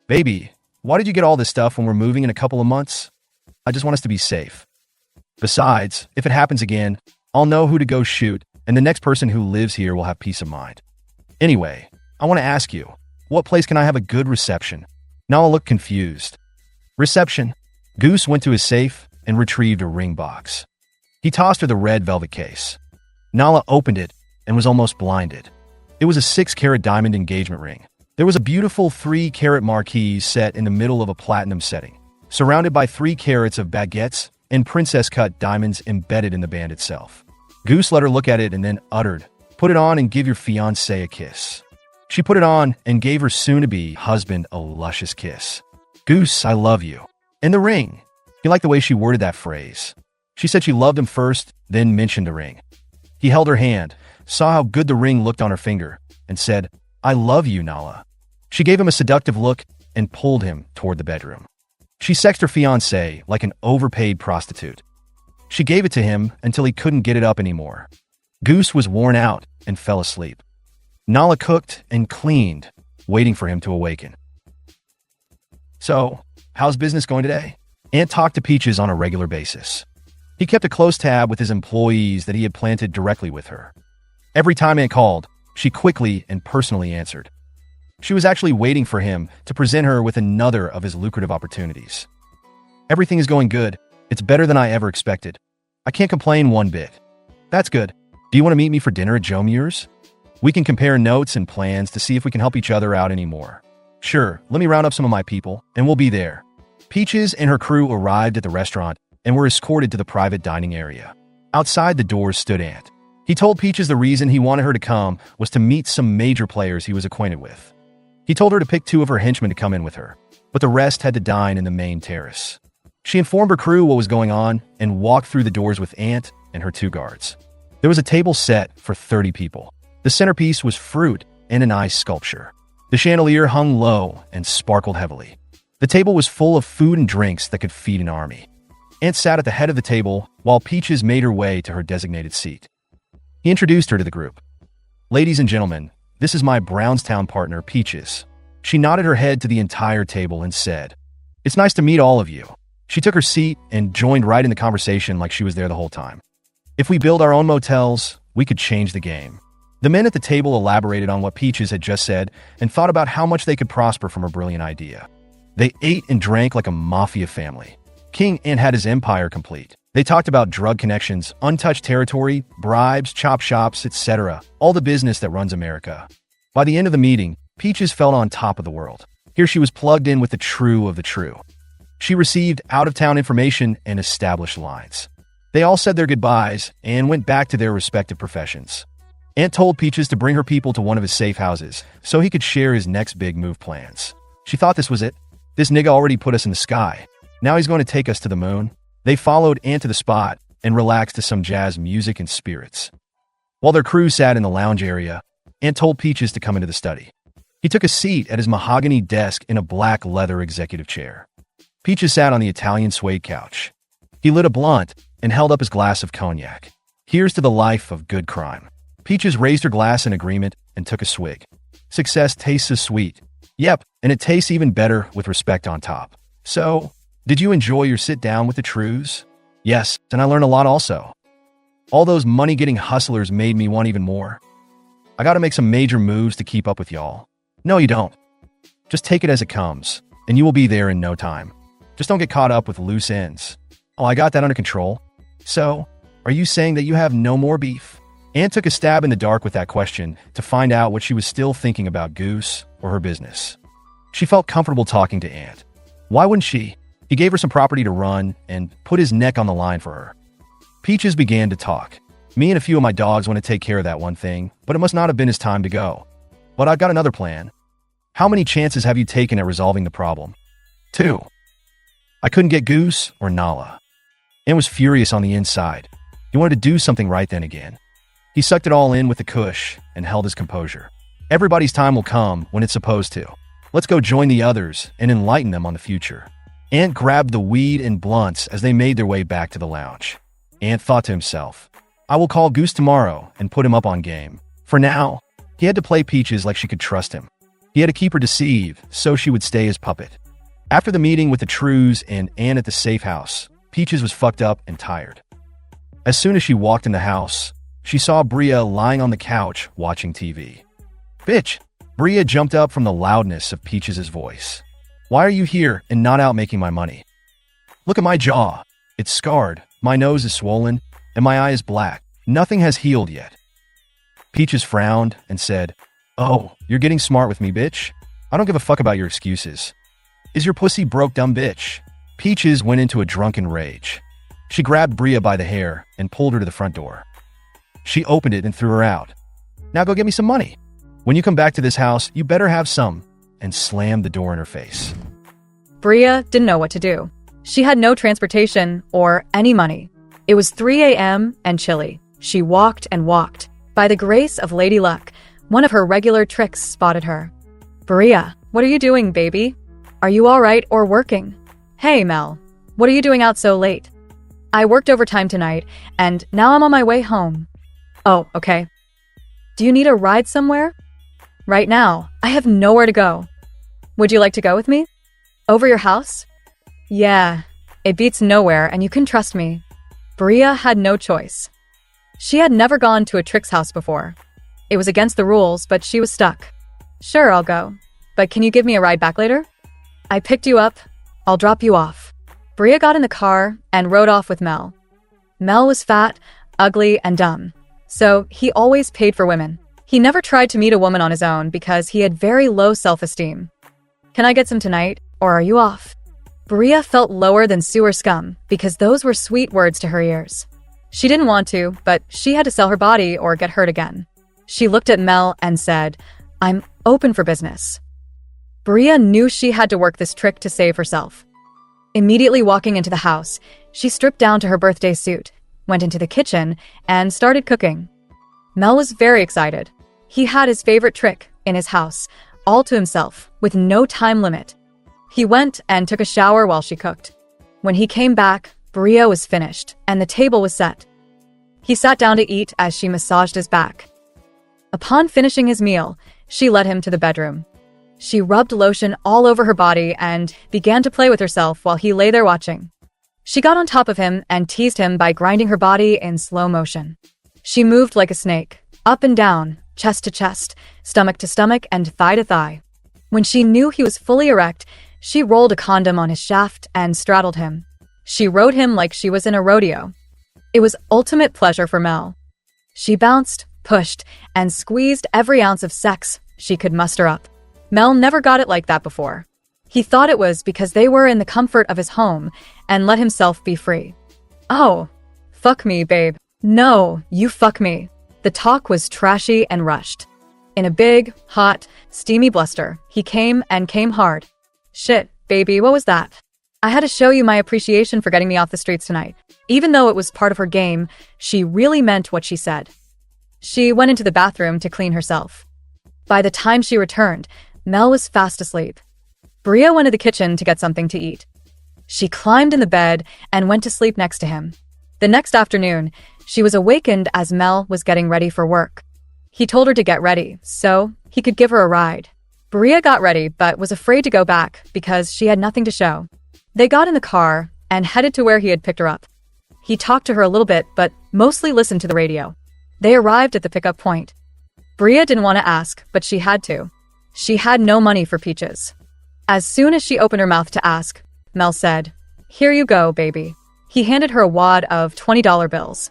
"Baby, why did you get all this stuff when we're moving in a couple of months?" "I just want us to be safe. Besides, if it happens again, I'll know who to go shoot, and the next person who lives here will have peace of mind. Anyway, I want to ask you, what place can I have a good reception?" Nala looked confused. "Reception?" Goose went to his safe and retrieved a ring box. He tossed her the red velvet case. Nala opened it and was almost blinded. It was a 6-carat diamond engagement ring. There was a beautiful 3-carat marquise set in the middle of a platinum setting, surrounded by 3 carats of baguettes and princess-cut diamonds embedded in the band itself. Goose let her look at it and then uttered, "Put it on and give your fiancé a kiss." She put it on and gave her soon-to-be husband a luscious kiss. "Goose, I love you." And the ring. He liked the way she worded that phrase. She said she loved him first, then mentioned the ring. He held her hand, saw how good the ring looked on her finger, and said, "I love you, Nala." She gave him a seductive look and pulled him toward the bedroom. She sexed her fiancé like an overpaid prostitute. She gave it to him until he couldn't get it up anymore. Goose was worn out and fell asleep. Nala cooked and cleaned, waiting for him to awaken. "So, how's business going today?" Ant talked to Peaches on a regular basis. He kept a close tab with his employees that he had planted directly with her. Every time Ant called, she quickly and personally answered. She was actually waiting for him to present her with another of his lucrative opportunities. "Everything is going good. It's better than I ever expected. I can't complain one bit." "That's good. Do you want to meet me for dinner at Joe Muir's? We can compare notes and plans to see if we can help each other out anymore." "Sure, let me round up some of my people, and we'll be there." Peaches and her crew arrived at the restaurant and were escorted to the private dining area. Outside the doors stood Ant. He told Peaches the reason he wanted her to come was to meet some major players he was acquainted with. He told her to pick 2 of her henchmen to come in with her, but the rest had to dine in the main terrace. She informed her crew what was going on and walked through the doors with Ant and her 2 guards. There was a table set for 30 people. The centerpiece was fruit and an ice sculpture. The chandelier hung low and sparkled heavily. The table was full of food and drinks that could feed an army. Ant sat at the head of the table while Peaches made her way to her designated seat. He introduced her to the group. "Ladies and gentlemen, this is my Brownstown partner, Peaches." She nodded her head to the entire table and said, "It's nice to meet all of you." She took her seat and joined right in the conversation like she was there the whole time. "If we build our own motels, we could change the game." The men at the table elaborated on what Peaches had just said and thought about how much they could prosper from her brilliant idea. They ate and drank like a mafia family. King Ant had his empire complete. They talked about drug connections, untouched territory, bribes, chop shops, etc. All the business that runs America. By the end of the meeting, Peaches felt on top of the world. Here she was plugged in with the true of the true. She received out-of-town information and established lines. They all said their goodbyes and went back to their respective professions. Ant told Peaches to bring her people to one of his safe houses so he could share his next big move plans. She thought this was it. This nigga already put us in the sky. Now he's going to take us to the moon. They followed Ant to the spot and relaxed to some jazz music and spirits. While their crew sat in the lounge area, Ant told Peaches to come into the study. He took a seat at his mahogany desk in a black leather executive chair. Peaches sat on the Italian suede couch. He lit a blunt and held up his glass of cognac. Here's to the life of good crime. Peaches raised her glass in agreement and took a swig. Success tastes so sweet. Yep, and it tastes even better with respect on top. So, did you enjoy your sit down with the Trues? Yes, and I learned a lot also. All those money-getting hustlers made me want even more. I gotta make some major moves to keep up with y'all. No, you don't. Just take it as it comes, and you will be there in no time. Just don't get caught up with loose ends. Oh, I got that under control. So, are you saying that you have no more beef? Anne took a stab in the dark with that question to find out what she was still thinking about Goose or her business. She felt comfortable talking to Anne. Why wouldn't she? He gave her some property to run and put his neck on the line for her. Peaches began to talk. Me and a few of my dogs want to take care of that one thing, but it must not have been his time to go. But I've got another plan. How many chances have you taken at resolving the problem? 2. I couldn't get Goose or Nala. Anne was furious on the inside. He wanted to do something right then again. He sucked it all in with a cush and held his composure. Everybody's time will come when it's supposed to. Let's go join the others and enlighten them on the future. Ant grabbed the weed and blunts as they made their way back to the lounge. Ant thought to himself, I will call Goose tomorrow and put him up on game. For now, he had to play Peaches like she could trust him. He had to keep her deceived so she would stay his puppet. After the meeting with the Trews and Anne at the safe house, Peaches was fucked up and tired. As soon as she walked in the house, she saw Bria lying on the couch watching TV. Bitch! Bria jumped up from the loudness of Peaches' voice. Why are you here and not out making my money? Look at my jaw. It's scarred, my nose is swollen, and my eye is black. Nothing has healed yet. Peaches frowned and said, Oh, you're getting smart with me, bitch. I don't give a fuck about your excuses. Is your pussy broke, dumb bitch? Peaches went into a drunken rage. She grabbed Bria by the hair and pulled her to the front door. She opened it and threw her out. Now go get me some money. When you come back to this house, you better have some, and slammed the door in her face. Bria didn't know what to do. She had no transportation or any money. It was 3 a.m. and chilly. She walked and walked. By the grace of Lady Luck, one of her regular tricks spotted her. Bria, what are you doing, baby? Are you all right or working? Hey, Mel, what are you doing out so late? I worked overtime tonight, and now I'm on my way home. Oh, okay. Do you need a ride somewhere? Right now, I have nowhere to go. Would you like to go with me? Over your house? Yeah, it beats nowhere and you can trust me. Bria had no choice. She had never gone to a Trix house before. It was against the rules, but she was stuck. Sure, I'll go. But can you give me a ride back later? I picked you up. I'll drop you off. Bria got in the car and rode off with Mel. Mel was fat, ugly, and dumb. So he always paid for women. He never tried to meet a woman on his own because he had very low self-esteem. Can I get some tonight, or are you off? Bria felt lower than sewer scum because those were sweet words to her ears. She didn't want to, but she had to sell her body or get hurt again. She looked at Mel and said, I'm open for business. Bria knew she had to work this trick to save herself. Immediately walking into the house, she stripped down to her birthday suit, went into the kitchen, and started cooking. Mel was very excited. He had his favorite trick in his house, all to himself, with no time limit. He went and took a shower while she cooked. When he came back, Bria was finished, and the table was set. He sat down to eat as she massaged his back. Upon finishing his meal, she led him to the bedroom. She rubbed lotion all over her body and began to play with herself while he lay there watching. She got on top of him and teased him by grinding her body in slow motion. She moved like a snake, up and down, chest to chest, stomach to stomach, and thigh to thigh. When she knew he was fully erect, she rolled a condom on his shaft and straddled him. She rode him like she was in a rodeo. It was ultimate pleasure for Mel. She bounced, pushed, and squeezed every ounce of sex she could muster up. Mel never got it like that before. He thought it was because they were in the comfort of his home and let himself be free. Oh, fuck me, babe. No, you fuck me. The talk was trashy and rushed. In a big, hot, steamy bluster, he came and came hard. Shit, baby, what was that? I had to show you my appreciation for getting me off the streets tonight. Even though it was part of her game, she really meant what she said. She went into the bathroom to clean herself. By the time she returned, Mel was fast asleep. Bria went to the kitchen to get something to eat. She climbed in the bed and went to sleep next to him. The next afternoon, she was awakened as Mel was getting ready for work. He told her to get ready, so he could give her a ride. Bria got ready, but was afraid to go back because she had nothing to show. They got in the car and headed to where he had picked her up. He talked to her a little bit, but mostly listened to the radio. They arrived at the pickup point. Bria didn't want to ask, but she had to. She had no money for Peaches. As soon as she opened her mouth to ask, Mel said, "Here you go, baby." He handed her a wad of $20 bills.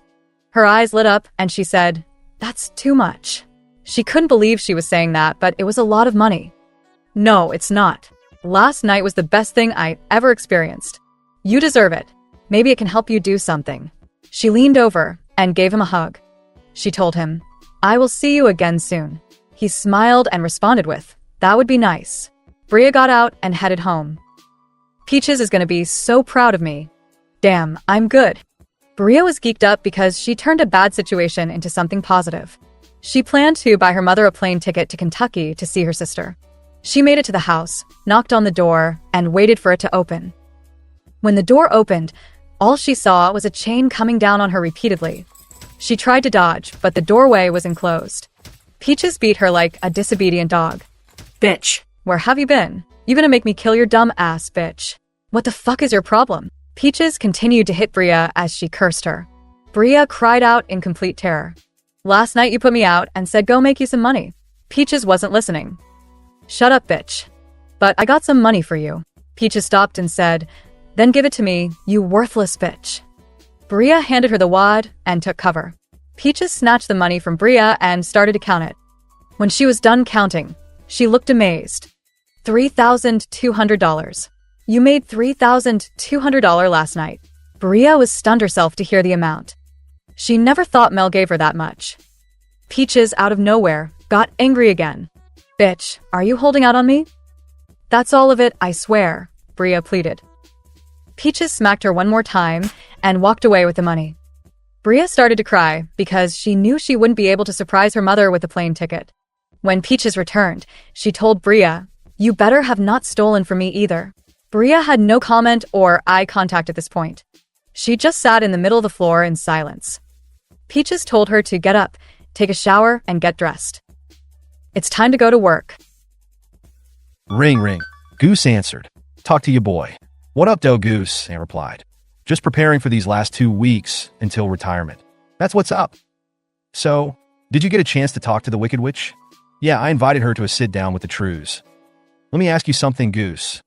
Her eyes lit up and she said, "That's too much." She couldn't believe she was saying that, but it was a lot of money. "No, it's not. Last night was the best thing I ever experienced. You deserve it. Maybe it can help you do something." She leaned over and gave him a hug. She told him, "I will see you again soon." He smiled and responded with, "That would be nice." Bria got out and headed home. Peaches is going to be so proud of me. Damn, I'm good. Bria was geeked up because she turned a bad situation into something positive. She planned to buy her mother a plane ticket to Kentucky to see her sister. She made it to the house, knocked on the door, and waited for it to open. When the door opened, all she saw was a chain coming down on her repeatedly. She tried to dodge, but the doorway was enclosed. Peaches beat her like a disobedient dog. Bitch. "Where have you been? You gonna make me kill your dumb ass, bitch. What the fuck is your problem?" Peaches continued to hit Bria as she cursed her. Bria cried out in complete terror. "Last night you put me out and said go make you some money." Peaches wasn't listening. "Shut up, bitch. But I got some money for you." Peaches stopped and said, "Then give it to me, you worthless bitch." Bria handed her the wad and took cover. Peaches snatched the money from Bria and started to count it. When she was done counting, she looked amazed. $3,200. "You made $3,200 last night." Bria was stunned herself to hear the amount. She never thought Mel gave her that much. Peaches, out of nowhere, got angry again. "Bitch, are you holding out on me?" "That's all of it, I swear," Bria pleaded. Peaches smacked her one more time and walked away with the money. Bria started to cry because she knew she wouldn't be able to surprise her mother with a plane ticket. When Peaches returned, she told Bria, "You better have not stolen from me either." Bria had no comment or eye contact at this point. She just sat in the middle of the floor in silence. Peaches told her to get up, take a shower, and get dressed. "It's time to go to work." Ring, ring. Goose answered. "Talk to your boy." "What up, doe, Goose?" Aunt replied. "Just preparing for these last 2 weeks until retirement. That's what's up." "So, did you get a chance to talk to the Wicked Witch?" "Yeah, I invited her to a sit-down with the Trews." "Let me ask you something, Goose.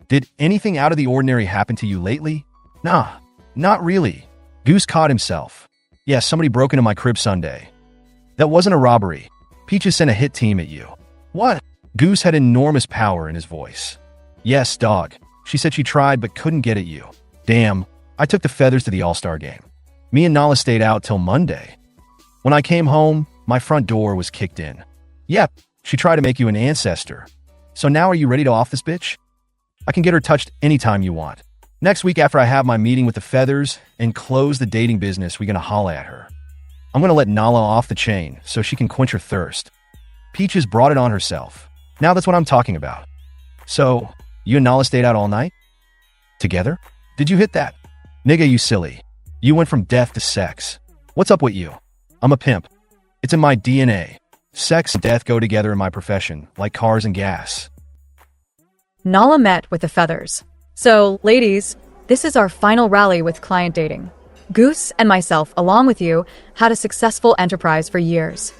Did anything out of the ordinary happen to you lately?" "Nah, not really." Goose caught himself. "Yeah, somebody broke into my crib Sunday." "That wasn't a robbery. Peaches sent a hit team at you." "What?" Goose had enormous power in his voice. "Yes, dog. She said she tried but couldn't get at you." "Damn, I took the feathers to the All-Star game. Me and Nala stayed out till Monday. When I came home, my front door was kicked in." "Yep, she tried to make you an ancestor. So now are you ready to off this bitch?" "I can get her touched anytime you want. Next week after I have my meeting with the feathers and close the dating business, we're gonna holla at her. I'm gonna let Nala off the chain so she can quench her thirst." Peaches brought it on herself. "Now that's what I'm talking about. So, you and Nala stayed out all night? Together? Did you hit that? Nigga, you silly. You went from death to sex. What's up with you? I'm a pimp. It's in my DNA. Sex and death go together in my profession, like cars and gas." Nala met with the feathers. "So, ladies, this is our final rally with client dating. Goose and myself, along with you, had a successful enterprise for years.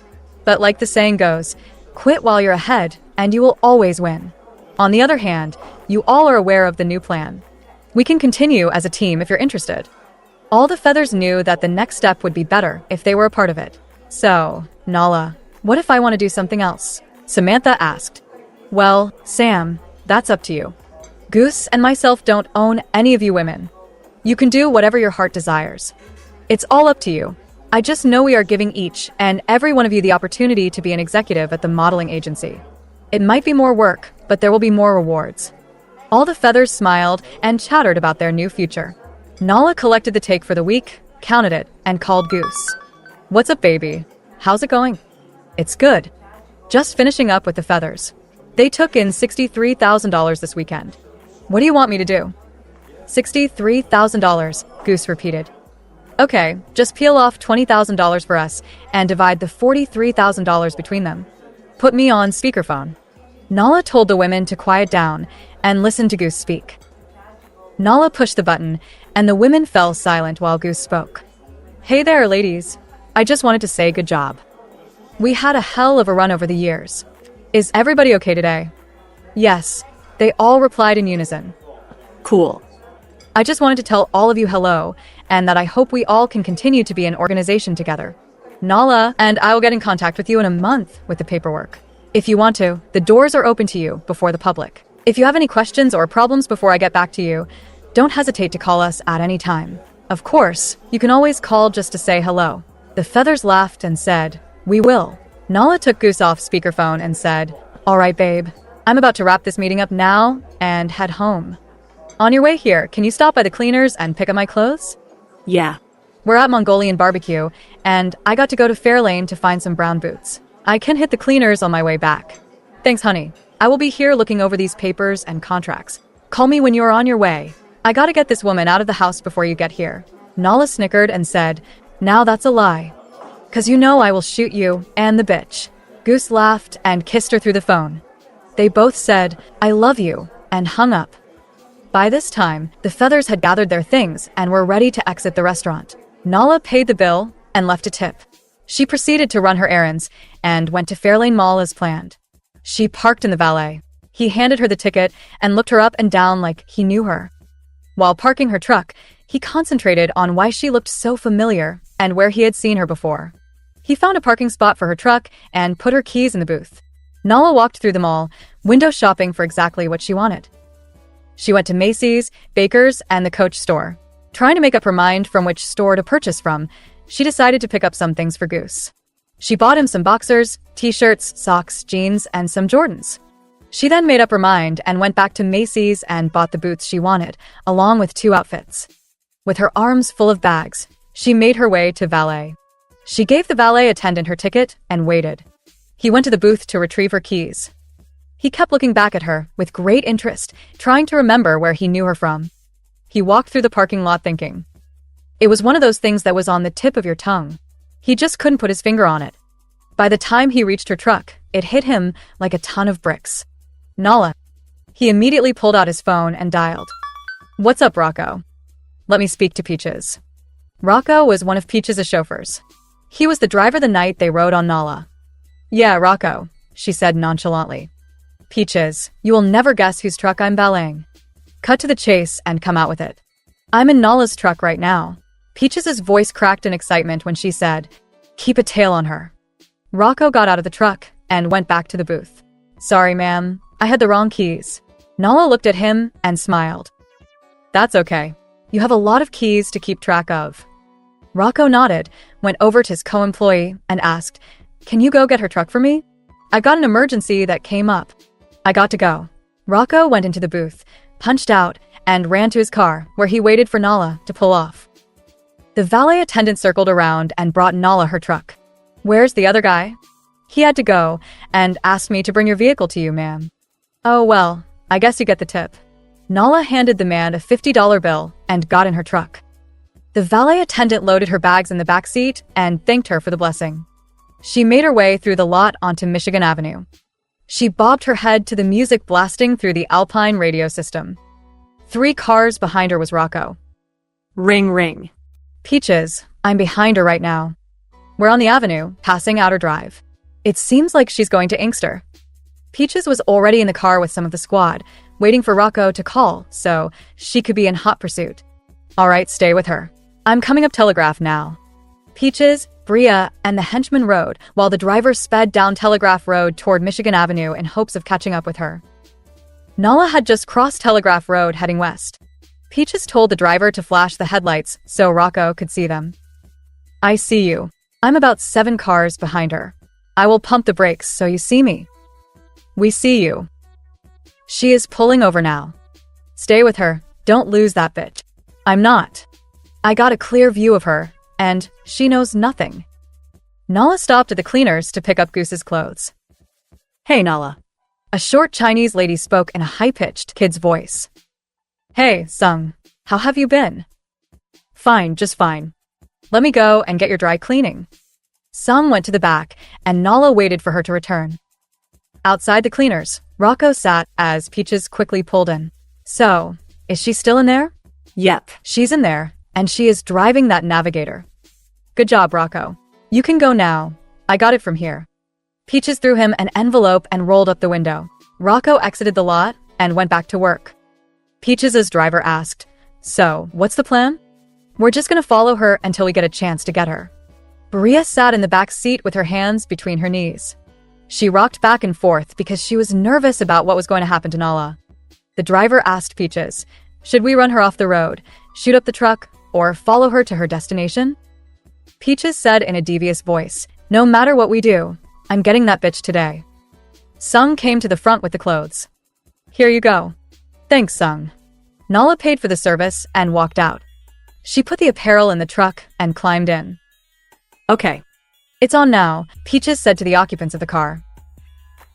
But like the saying goes, quit while you're ahead, and you will always win. On the other hand, you all are aware of the new plan. We can continue as a team if you're interested." All the feathers knew that the next step would be better if they were a part of it. "So, Nala, what if I want to do something else?" Samantha asked. "Well, Sam, that's up to you. Goose and myself don't own any of you women. You can do whatever your heart desires. It's all up to you. I just know we are giving each and every one of you the opportunity to be an executive at the modeling agency. It might be more work, but there will be more rewards." All the feathers smiled and chattered about their new future. Nala collected the take for the week, counted it, and called Goose. "What's up, baby? How's it going?" "It's good. Just finishing up with the feathers. They took in $63,000 this weekend." "What do you want me to do?" $63,000, Goose repeated. "Okay, just peel off $20,000 for us and divide the $43,000 between them. Put me on speakerphone." Nala told the women to quiet down and listen to Goose speak. Nala pushed the button, and the women fell silent while Goose spoke. "Hey there, ladies. I just wanted to say good job. We had a hell of a run over the years. Is everybody okay today? Yes, they all replied in unison. Cool. I just wanted to tell all of you hello, and that I hope we all can continue to be an organization together. Nala and I will get in contact with you in a month with the paperwork. If you want to, the doors are open to you before the public. If you have any questions or problems before I get back to you, don't hesitate to call us at any time. Of course, you can always call just to say hello. The feathers laughed and said, "We will." Nala took Goose off speakerphone and said, "All right, babe. I'm about to wrap this meeting up now and head home. On your way here, can you stop by the cleaners and pick up my clothes?" Yeah. We're at Mongolian barbecue, and I got to go to Fairlane to find some brown boots. I can hit the cleaners on my way back. Thanks, honey. I will be here looking over these papers and contracts. Call me when you're on your way. I gotta get this woman out of the house before you get here. Nala snickered and said, "Now that's a lie. 'Cause you know I will shoot you and the bitch." Goose laughed and kissed her through the phone. They both said, "I love you," and hung up. By this time, the feathers had gathered their things and were ready to exit the restaurant. Nala paid the bill and left a tip. She proceeded to run her errands and went to Fairlane Mall as planned. She parked in the valet. He handed her the ticket and looked her up and down like he knew her. While parking her truck, he concentrated on why she looked so familiar and where he had seen her before. He found a parking spot for her truck and put her keys in the booth. Nala walked through the mall, window shopping for exactly what she wanted. She went to Macy's, Baker's, and the Coach store. Trying to make up her mind from which store to purchase from, she decided to pick up some things for Goose. She bought him some boxers, t-shirts, socks, jeans, and some Jordans. She then made up her mind and went back to Macy's and bought the boots she wanted, along with 2 outfits. With her arms full of bags, she made her way to valet. She gave the valet attendant her ticket and waited. He went to the booth to retrieve her keys. He kept looking back at her with great interest, trying to remember where he knew her from. He walked through the parking lot thinking. It was one of those things that was on the tip of your tongue. He just couldn't put his finger on it. By the time he reached her truck, it hit him like a ton of bricks. Nala. He immediately pulled out his phone and dialed. "What's up, Rocco? Let me speak to Peaches." Rocco was one of Peaches' chauffeurs. He was the driver the night they rode on Nala. "Yeah, Rocco," she said nonchalantly. "Peaches, you will never guess whose truck I'm valeting. Cut to the chase and come out with it. I'm in Nala's truck right now." Peaches' voice cracked in excitement when she said, "Keep a tail on her." Rocco got out of the truck and went back to the booth. "Sorry, ma'am. I had the wrong keys." Nala looked at him and smiled. "That's okay. You have a lot of keys to keep track of." Rocco nodded, went over to his co-employee, and asked, "Can you go get her truck for me? I got an emergency that came up." "I got to go." Rocco went into the booth, punched out, and ran to his car, where he waited for Nala to pull off. The valet attendant circled around and brought Nala her truck. "Where's the other guy?" "He had to go, and asked me to bring your vehicle to you, ma'am." "Oh, well, I guess you get the tip." Nala handed the man a $50 bill and got in her truck. The valet attendant loaded her bags in the back seat and thanked her for the blessing. She made her way through the lot onto Michigan Avenue. She bobbed her head to the music blasting through the Alpine radio system. 3 cars behind her was Rocco. Ring, ring. "Peaches, I'm behind her right now. We're on the avenue, passing Outer Drive. It seems like she's going to Inkster." Peaches was already in the car with some of the squad, waiting for Rocco to call so she could be in hot pursuit. "All right, stay with her. I'm coming up Telegraph now." Peaches, Bria, and the henchman rode while the driver sped down Telegraph Road toward Michigan Avenue in hopes of catching up with her. Nala had just crossed Telegraph Road heading west. Peaches told the driver to flash the headlights so Rocco could see them. "I see you. I'm about 7 cars behind her. I will pump the brakes so you see me." "We see you." "She is pulling over now. Stay with her. Don't lose that bitch." "I'm not. I got a clear view of her, and she knows nothing." Nala stopped at the cleaners to pick up Goose's clothes. Hey, Nala. A short Chinese lady spoke in a high-pitched kid's voice. "Hey, Sung. How have you been?" "Fine, just fine. Let me go and get your dry cleaning." Sung went to the back, and Nala waited for her to return. Outside the cleaners, Rocco sat as Peaches quickly pulled in. "So, is she still in there?" Yep. "She's in there, and she is driving that Navigator." "Good job, Rocco. You can go now. I got it from here. Peaches threw him an envelope and rolled up the window. Rocco exited the lot and went back to work. Peaches' driver asked, "So, what's the plan?" "We're just gonna follow her until we get a chance to get her." Bria sat in the back seat with her hands between her knees. She rocked back and forth because she was nervous about what was going to happen to Nala. The driver asked Peaches, should we run her off the road, shoot up the truck, or follow her to her destination? Peaches said in a devious voice, "No matter what we do, I'm getting that bitch today." Sung came to the front with the clothes. "Here you go." "Thanks, Sung." Nala paid for the service and walked out. She put the apparel in the truck and climbed in. Okay. "It's on now," Peaches said to the occupants of the car.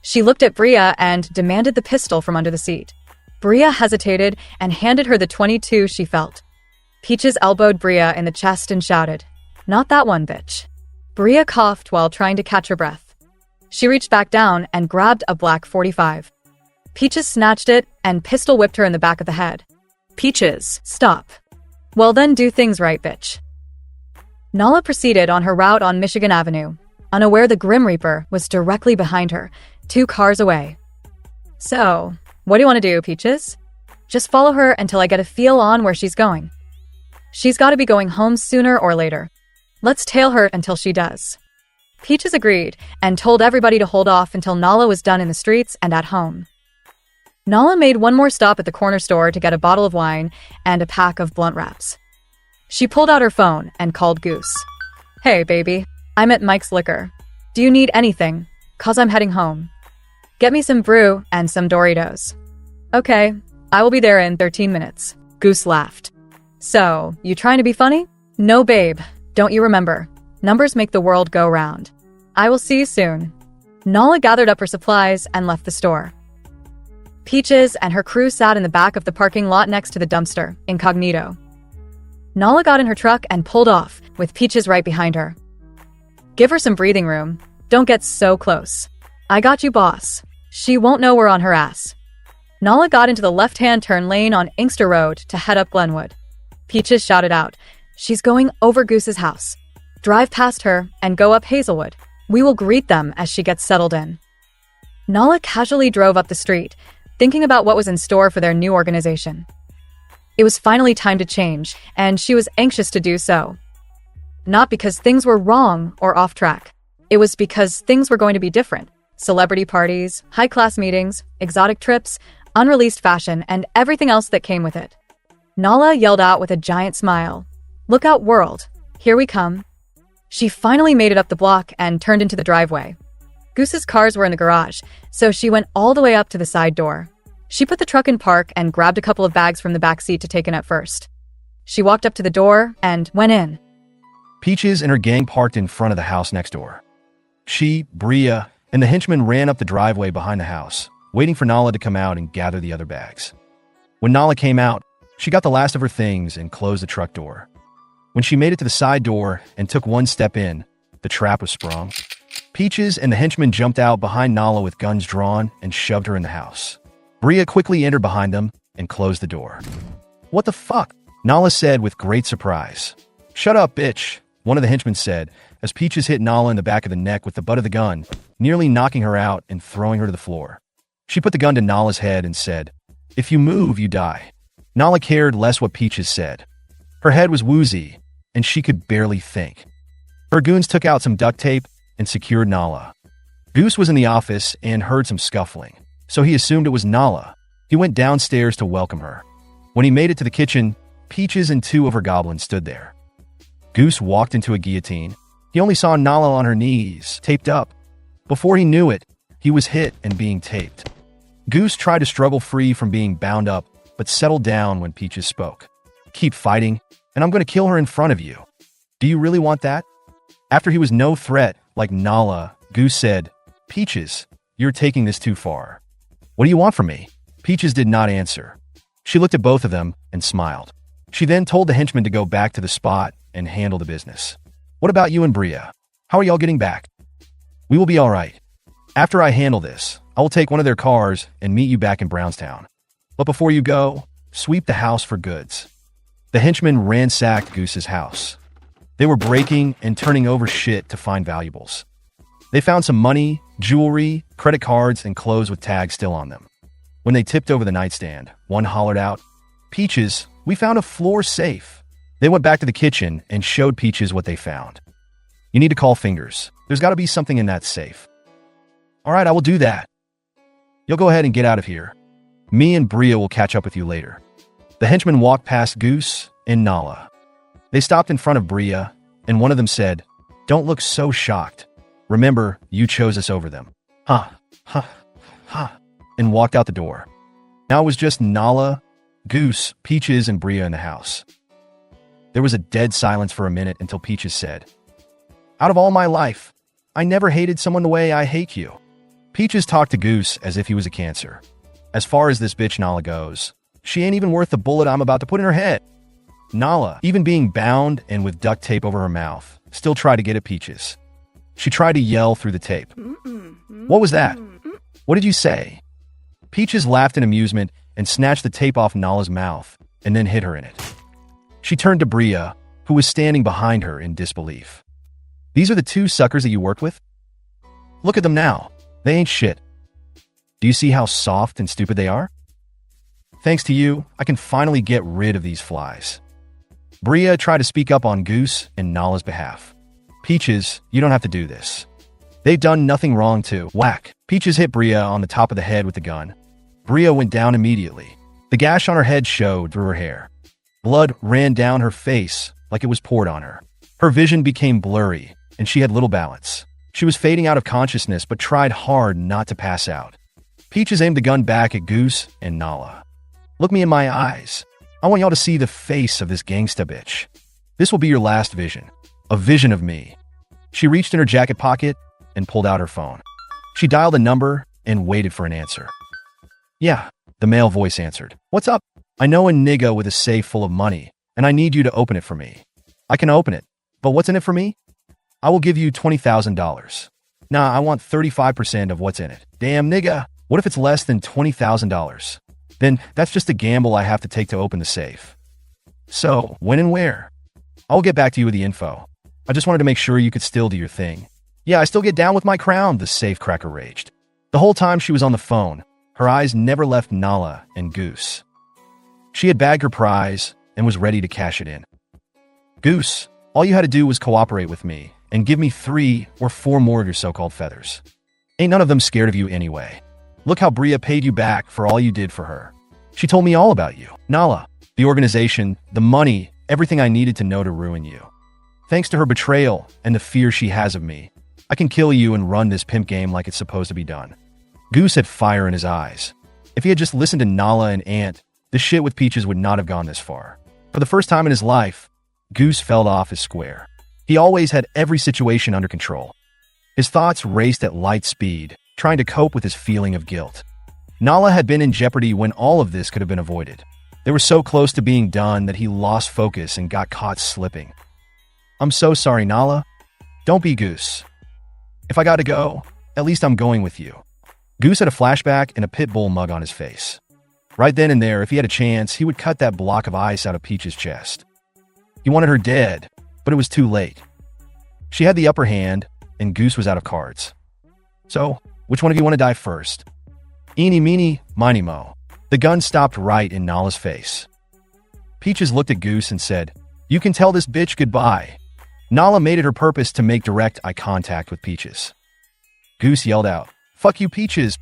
She looked at Bria and demanded the pistol from under the seat. Bria hesitated and handed her the .22 she felt. Peaches elbowed Bria in the chest and shouted, "Not that one, bitch." Bria coughed while trying to catch her breath. She reached back down and grabbed a black .45. Peaches snatched it and pistol whipped her in the back of the head. Peaches. "Stop." "Well then do things right, bitch." Nala proceeded on her route on Michigan Avenue, unaware the Grim Reaper was directly behind her, 2 cars away. "So, what do you want to do, Peaches?" "Just follow her until I get a feel on where she's going. She's got to be going home sooner or later. Let's tail her until she does." Peaches agreed and told everybody to hold off until Nala was done in the streets and at home. Nala made one more stop at the corner store to get a bottle of wine and a pack of blunt wraps. She pulled out her phone and called Goose. "Hey, baby, I'm at Mike's Liquor. Do you need anything? 'Cause I'm heading home. Get me some brew and some Doritos." "Okay, I will be there in 13 minutes. Goose laughed. "So, you trying to be funny?" "No, babe. Don't you remember? Numbers make the world go round. I will see you soon." Nala gathered up her supplies and left the store. Peaches and her crew sat in the back of the parking lot next to the dumpster, incognito. Nala got in her truck and pulled off, with Peaches right behind her. "Give her some breathing room. Don't get so close." "I got you, boss. She won't know we're on her ass." Nala got into the left-hand turn lane on Inkster Road to head up Glenwood. Peaches shouted out, "She's going over Goose's house. Drive past her and go up Hazelwood. We will greet them as she gets settled in." Nala casually drove up the street, thinking about what was in store for their new organization. It was finally time to change, and she was anxious to do so. Not because things were wrong or off track. It was because things were going to be different. Celebrity parties, high-class meetings, exotic trips, unreleased fashion, and everything else that came with it. Nala yelled out with a giant smile, "Look out, world. Here we come." She finally made it up the block and turned into the driveway. Goose's cars were in the garage, so she went all the way up to the side door. She put the truck in park and grabbed a couple of bags from the back seat to take in at first. She walked up to the door and went in. Peaches and her gang parked in front of the house next door. She, Bria, and the henchman ran up the driveway behind the house, waiting for Nala to come out and gather the other bags. When Nala came out, she got the last of her things and closed the truck door. When she made it to the side door and took one step in, the trap was sprung. Peaches and the henchman jumped out behind Nala with guns drawn and shoved her in the house. Bria quickly entered behind them and closed the door. "What the fuck?" Nala said with great surprise. "Shut up, bitch," one of the henchmen said, as Peaches hit Nala in the back of the neck with the butt of the gun, nearly knocking her out and throwing her to the floor. She put the gun to Nala's head and said, "If you move, you die." Nala cared less what Peaches said. Her head was woozy, and she could barely think. Her goons took out some duct tape and secured Nala. Goose was in the office and heard some scuffling, so he assumed it was Nala. He went downstairs to welcome her. When he made it to the kitchen, Peaches and 2 of her goblins stood there. Goose walked into a guillotine. He only saw Nala on her knees, taped up. Before he knew it, he was hit and being taped. Goose tried to struggle free from being bound up, but settled down when Peaches spoke. "Keep fighting, and I'm going to kill her in front of you. Do you really want that?" After he was no threat, like Nala, Goose said, "Peaches, you're taking this too far. What do you want from me?" Peaches did not answer. She looked at both of them and smiled. She then told the henchman to go back to the spot and handle the business. "What about you and Bria? How are y'all getting back?" "We will be all right. After I handle this, I will take one of their cars and meet you back in Brownstown. But before you go, sweep the house for goods." The henchmen ransacked Goose's house. They were breaking and turning over shit to find valuables. They found some money, jewelry, credit cards, and clothes with tags still on them. When they tipped over the nightstand, one hollered out, "Peaches, we found a floor safe." They went back to the kitchen and showed Peaches what they found. "You need to call Fingers. There's got to be something in that safe." "All right, I will do that. You'll go ahead and get out of here. Me and Bria will catch up with you later." The henchmen walked past Goose and Nala. They stopped in front of Bria, and one of them said, "Don't look so shocked. Remember, you chose us over them." "Huh, huh, huh," and walked out the door. Now it was just Nala, Goose, Peaches, and Bria in the house. There was a dead silence for a minute until Peaches said, "Out of all my life, I never hated someone the way I hate you." Peaches talked to Goose as if he was a cancer. "As far as this bitch Nala goes, she ain't even worth the bullet I'm about to put in her head." Nala, even being bound and with duct tape over her mouth, still tried to get at Peaches. She tried to yell through the tape. "What was that? What did you say?" Peaches laughed in amusement and snatched the tape off Nala's mouth and then hit her in it. She turned to Bria, who was standing behind her in disbelief. "These are the two suckers that you worked with? Look at them now. They ain't shit. Do you see how soft and stupid they are? Thanks to you, I can finally get rid of these flies." Bria tried to speak up on Goose and Nala's behalf. "Peaches, you don't have to do this. They've done nothing wrong too." Whack! Peaches hit Bria on the top of the head with the gun. Bria went down immediately. The gash on her head showed through her hair. Blood ran down her face like it was poured on her. Her vision became blurry, and she had little balance. She was fading out of consciousness but tried hard not to pass out. Peaches aimed the gun back at Goose and Nala. "Look me in my eyes. I want y'all to see the face of this gangsta bitch. This will be your last vision. A vision of me." She reached in her jacket pocket and pulled out her phone. She dialed a number and waited for an answer. "Yeah," the male voice answered. "What's up? I know a nigga with a safe full of money, and I need you to open it for me." "I can open it, but what's in it for me?" "I will give you $20,000. Nah, I want 35% of what's in it." "Damn, nigga. What if it's less than $20,000? Then that's just a gamble I have to take to open the safe." "So, when and where?" "I will get back to you with the info. I just wanted to make sure you could still do your thing." "Yeah, I still get down with my crown," the safe cracker raged. The whole time she was on the phone, her eyes never left Nala and Goose. She had bagged her prize and was ready to cash it in. "Goose, all you had to do was cooperate with me and give me 3 or 4 more of your so-called feathers. Ain't none of them scared of you anyway. Look how Bria paid you back for all you did for her. She told me all about you. Nala, the organization, the money, everything I needed to know to ruin you. Thanks to her betrayal and the fear she has of me, I can kill you and run this pimp game like it's supposed to be done." Goose had fire in his eyes. If he had just listened to Nala and Ant, the shit with Peaches would not have gone this far. For the first time in his life, Goose fell off his square. He always had every situation under control. His thoughts raced at light speed, trying to cope with his feeling of guilt. Nala had been in jeopardy when all of this could have been avoided. They were so close to being done that he lost focus and got caught slipping. "I'm so sorry, Nala. Don't be Goose. If I gotta go, at least I'm going with you." Goose had a flashback and a pit bull mug on his face. Right then and there, if he had a chance, he would cut that block of ice out of Peach's chest. He wanted her dead, but it was too late. She had the upper hand, and Goose was out of cards. "So, which one of you want to die first?" "Eeny, meeny, miny, mo." The gun stopped right in Nala's face. Peaches looked at Goose and said, "You can tell this bitch goodbye." Nala made it her purpose to make direct eye contact with Peaches. Goose yelled out, "Fuck you, Peaches.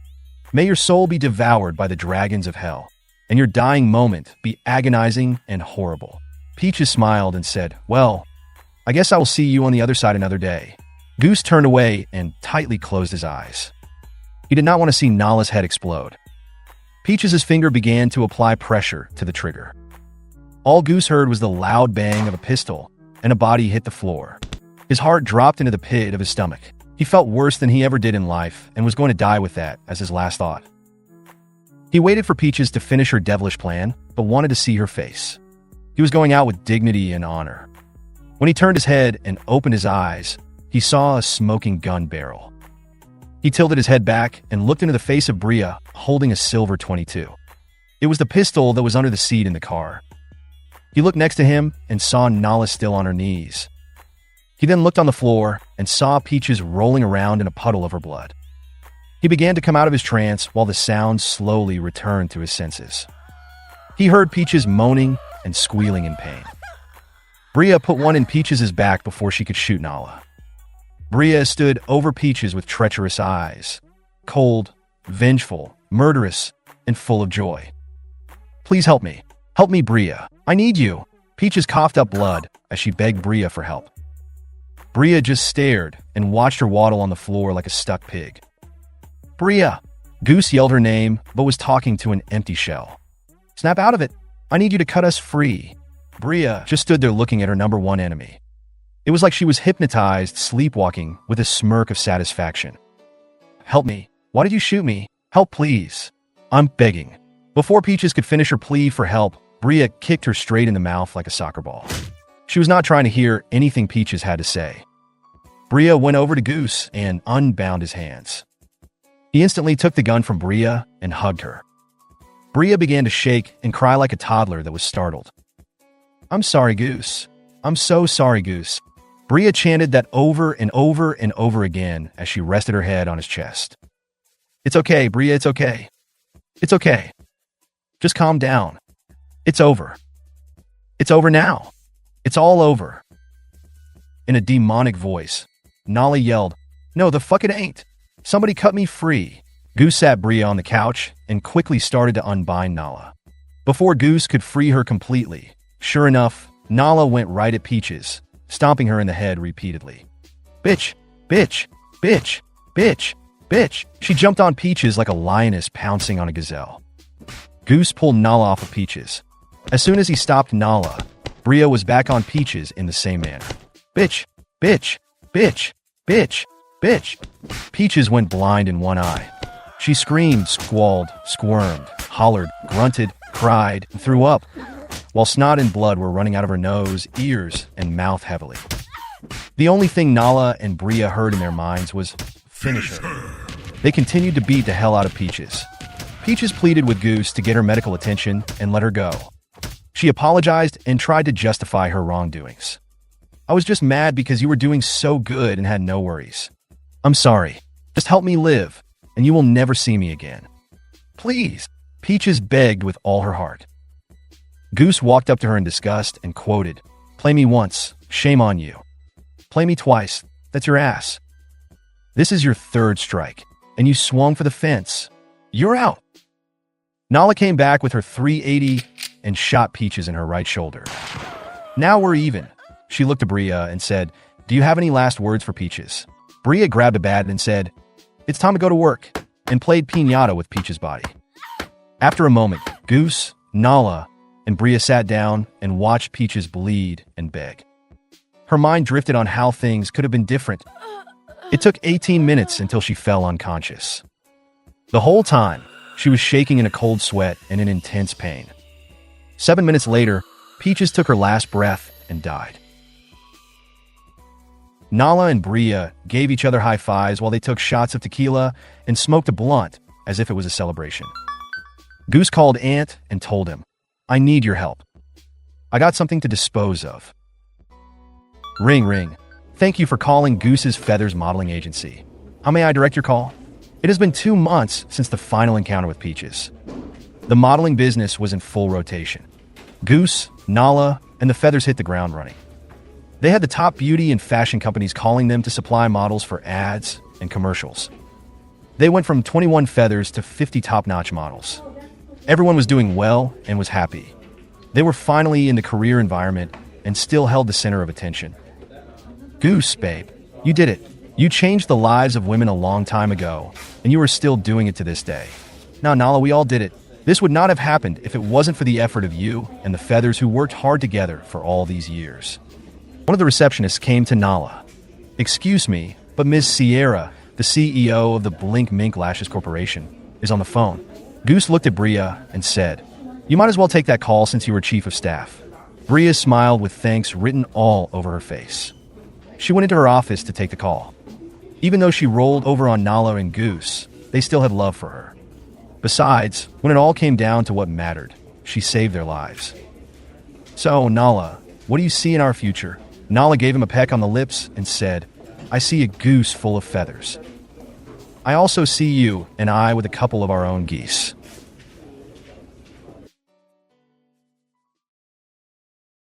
May your soul be devoured by the dragons of hell, and your dying moment be agonizing and horrible." Peaches smiled and said, "Well, I guess I will see you on the other side another day." Goose turned away and tightly closed his eyes. He did not want to see Nala's head explode. Peaches' finger began to apply pressure to the trigger. All Goose heard was the loud bang of a pistol, and a body hit the floor. His heart dropped into the pit of his stomach. He felt worse than he ever did in life and was going to die with that as his last thought. He waited for Peaches to finish her devilish plan, but wanted to see her face. He was going out with dignity and honor. When he turned his head and opened his eyes, he saw a smoking gun barrel. He tilted his head back and looked into the face of Bria, holding a silver .22. It was the pistol that was under the seat in the car. He looked next to him and saw Nala still on her knees. He then looked on the floor and saw Peaches rolling around in a puddle of her blood. He began to come out of his trance while the sounds slowly returned to his senses. He heard Peaches moaning and squealing in pain. Bria put one in Peaches' back before she could shoot Nala. Bria stood over Peaches with treacherous eyes, cold, vengeful, murderous, and full of joy. "Please help me. Help me, Bria. I need you." Peaches coughed up blood as she begged Bria for help. Bria just stared and watched her waddle on the floor like a stuck pig. "Bria!" Goose yelled her name, but was talking to an empty shell. "Snap out of it. I need you to cut us free." Bria just stood there looking at her number one enemy. It was like she was hypnotized, sleepwalking with a smirk of satisfaction. "Help me. Why did you shoot me? Help, please. I'm begging." Before Peaches could finish her plea for help, Bria kicked her straight in the mouth like a soccer ball. She was not trying to hear anything Peaches had to say. Bria went over to Goose and unbound his hands. He instantly took the gun from Bria and hugged her. Bria began to shake and cry like a toddler that was startled. "I'm sorry, Goose. I'm so sorry, Goose." Bria chanted that over and over and over again as she rested her head on his chest. "It's okay, Bria, it's okay. It's okay. Just calm down. It's over. It's over now. It's all over." In a demonic voice, Nala yelled, "No, the fuck it ain't. Somebody cut me free." Goose sat Bria on the couch and quickly started to unbind Nala. Before Goose could free her completely, sure enough, Nala went right at Peaches, stomping her in the head repeatedly. "Bitch, bitch, bitch, bitch, bitch." She jumped on Peaches like a lioness pouncing on a gazelle. Goose pulled Nala off of Peaches. As soon as he stopped Nala, Bria was back on Peaches in the same manner. "Bitch, bitch, bitch, bitch, bitch." Peaches went blind in one eye. She screamed, squalled, squirmed, hollered, grunted, cried, and threw up, while snot and blood were running out of her nose, ears, and mouth heavily. The only thing Nala and Bria heard in their minds was, "Finish her." They continued to beat the hell out of Peaches. Peaches pleaded with Goose to get her medical attention and let her go. She apologized and tried to justify her wrongdoings. "I was just mad because you were doing so good and had no worries. I'm sorry. Just help me live, and you will never see me again. Please." Peaches begged with all her heart. Goose walked up to her in disgust and quoted, "Play me once, shame on you. Play me twice, that's your ass. This is your third strike, and you swung for the fence. You're out." Nala came back with her .380 and shot Peaches in her right shoulder. "Now we're even." She looked at Bria and said, "Do you have any last words for Peaches?" Bria grabbed a bat and said, "It's time to go to work," and played piñata with Peaches' body. After a moment, Goose, Nala, and Bria sat down and watched Peaches bleed and beg. Her mind drifted on how things could have been different. It took 18 minutes until she fell unconscious. The whole time, she was shaking in a cold sweat and in intense pain. 7 minutes later, Peaches took her last breath and died. Nala and Bria gave each other high fives while they took shots of tequila and smoked a blunt as if it was a celebration. Goose called Ant and told him, "I need your help. I got something to dispose of." Ring, ring. Thank you for calling Goose's Feathers Modeling Agency. How may I direct your call? It has been 2 months since the final encounter with Peaches. The modeling business was in full rotation. Goose, Nala, and the Feathers hit the ground running. They had the top beauty and fashion companies calling them to supply models for ads and commercials. They went from 21 Feathers to 50 top-notch models. Everyone was doing well and was happy. They were finally in the career environment and still held the center of attention. Goose, babe, you did it. You changed the lives of women a long time ago, and you are still doing it to this day. Now, Nala, we all did it. This would not have happened if it wasn't for the effort of you and the Feathers who worked hard together for all these years. One of the receptionists came to Nala. "Excuse me, but Ms. Sierra, the CEO of the Blink Mink Lashes Corporation, is on the phone." Goose looked at Bria and said, "You might as well take that call since you were chief of staff." Bria smiled with thanks written all over her face. She went into her office to take the call. Even though she rolled over on Nala and Goose, they still had love for her. Besides, when it all came down to what mattered, she saved their lives. "So, Nala, what do you see in our future?" Nala gave him a peck on the lips and said, I see a goose full of feathers. I also see you and I with a couple of our own geese.